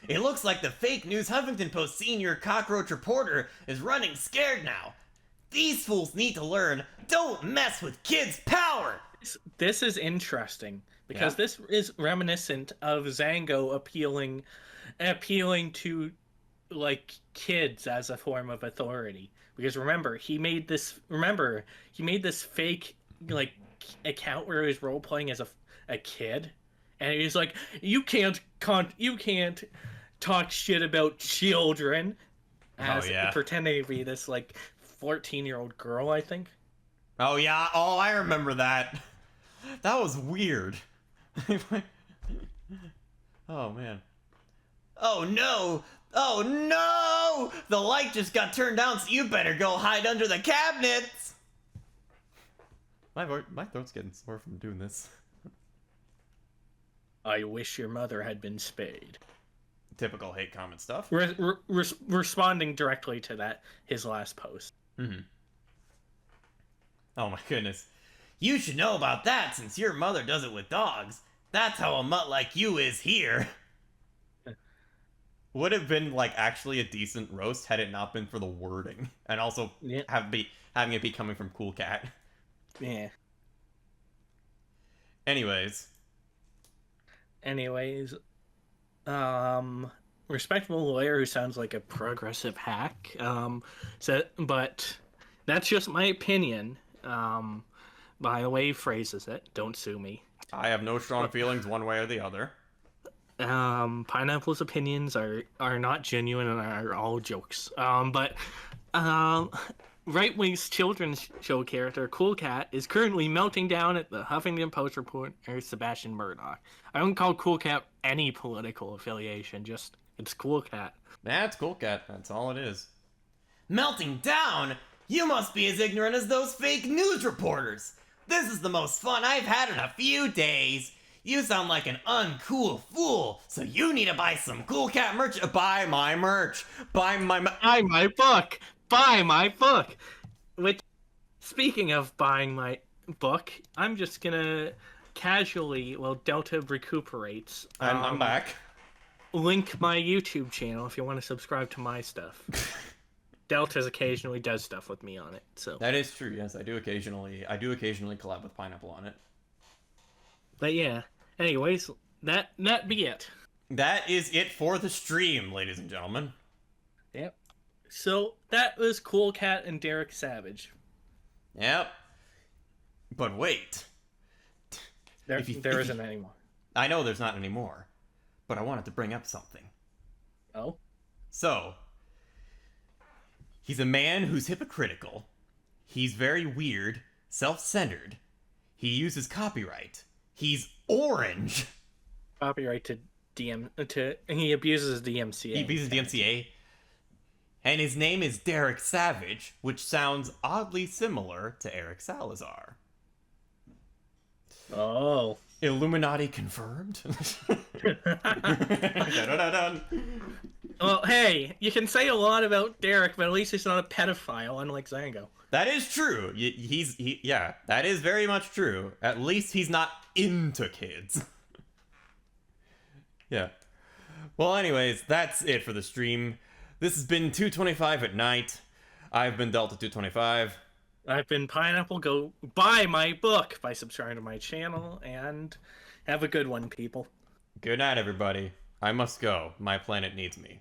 "It looks like the fake news Huffington Post senior cockroach reporter is running scared now. These fools need to learn, don't mess with kids' power." This is interesting because this is reminiscent of Zango appealing to like kids as a form of authority. Because remember, he made this fake like account where he was role playing as a kid, and he's like, you can't talk shit about children, as pretending to be this like 14-year-old girl, I think. Oh yeah, I remember that. That was weird. Oh man. "Oh no! Oh no! The light just got turned down, so you better go hide under the cabinets!" My throat's getting sore from doing this. "I wish your mother had been spayed." Typical hate comment stuff. Responding directly to that, his last post. Mm-hmm. Oh my goodness. "You should know about that since your mother does it with dogs. That's how a mutt like you is here." Would have been like actually a decent roast had it not been for the wording, and also having it be coming from Cool Cat. Yeah. Anyways, respectable lawyer who sounds like a progressive hack. But that's just my opinion. By the way he phrases it. Don't sue me. I have no strong feelings one way or the other. Pineapple's opinions are not genuine and are all jokes. Right-wing's children's show character Cool Cat is currently melting down at the Huffington Post reporter Sebastian Murdoch. I don't call Cool Cat any political affiliation, just it's Cool Cat. That's Cool Cat. That's all it is. Melting down? You must be as ignorant as those fake news reporters. This is the most fun I've had in a few days. You sound like an uncool fool, so you need to buy some Cool Cat merch. Buy my merch. Buy my book. Buy my book. Which, speaking of buying my book, I'm just gonna casually, while Delta recuperates. I'm back. Link my YouTube channel if you want to subscribe to my stuff. Delta's occasionally does stuff with me on it, so. That is true. Yes, I do occasionally collab with Pineapple on it. But yeah. Anyways, that be it. That is it for the stream, ladies and gentlemen. Yep. So that was Cool Cat and Derek Savage. Yep. But wait. There isn't anymore. I know there's not anymore, but I wanted to bring up something. Oh? So, he's a man who's hypocritical. He's very weird, self-centered. He uses copyright. He's orange. Copyright to he abuses the DMCA. He abuses the DMCA. And his name is Derek Savage, which sounds oddly similar to Eric Salazar. Oh. Illuminati confirmed? Well, hey, you can say a lot about Derek, but at least he's not a pedophile, unlike Zango. That is true. Yeah, that is very much true. At least he's not into kids. Yeah. Well, anyways, that's it for the stream. This has been 225 at night. I've been Delta 225. I've been Pineapple. Go buy my book by subscribing to my channel, and have a good one, people. Good night, everybody. I must go. My planet needs me.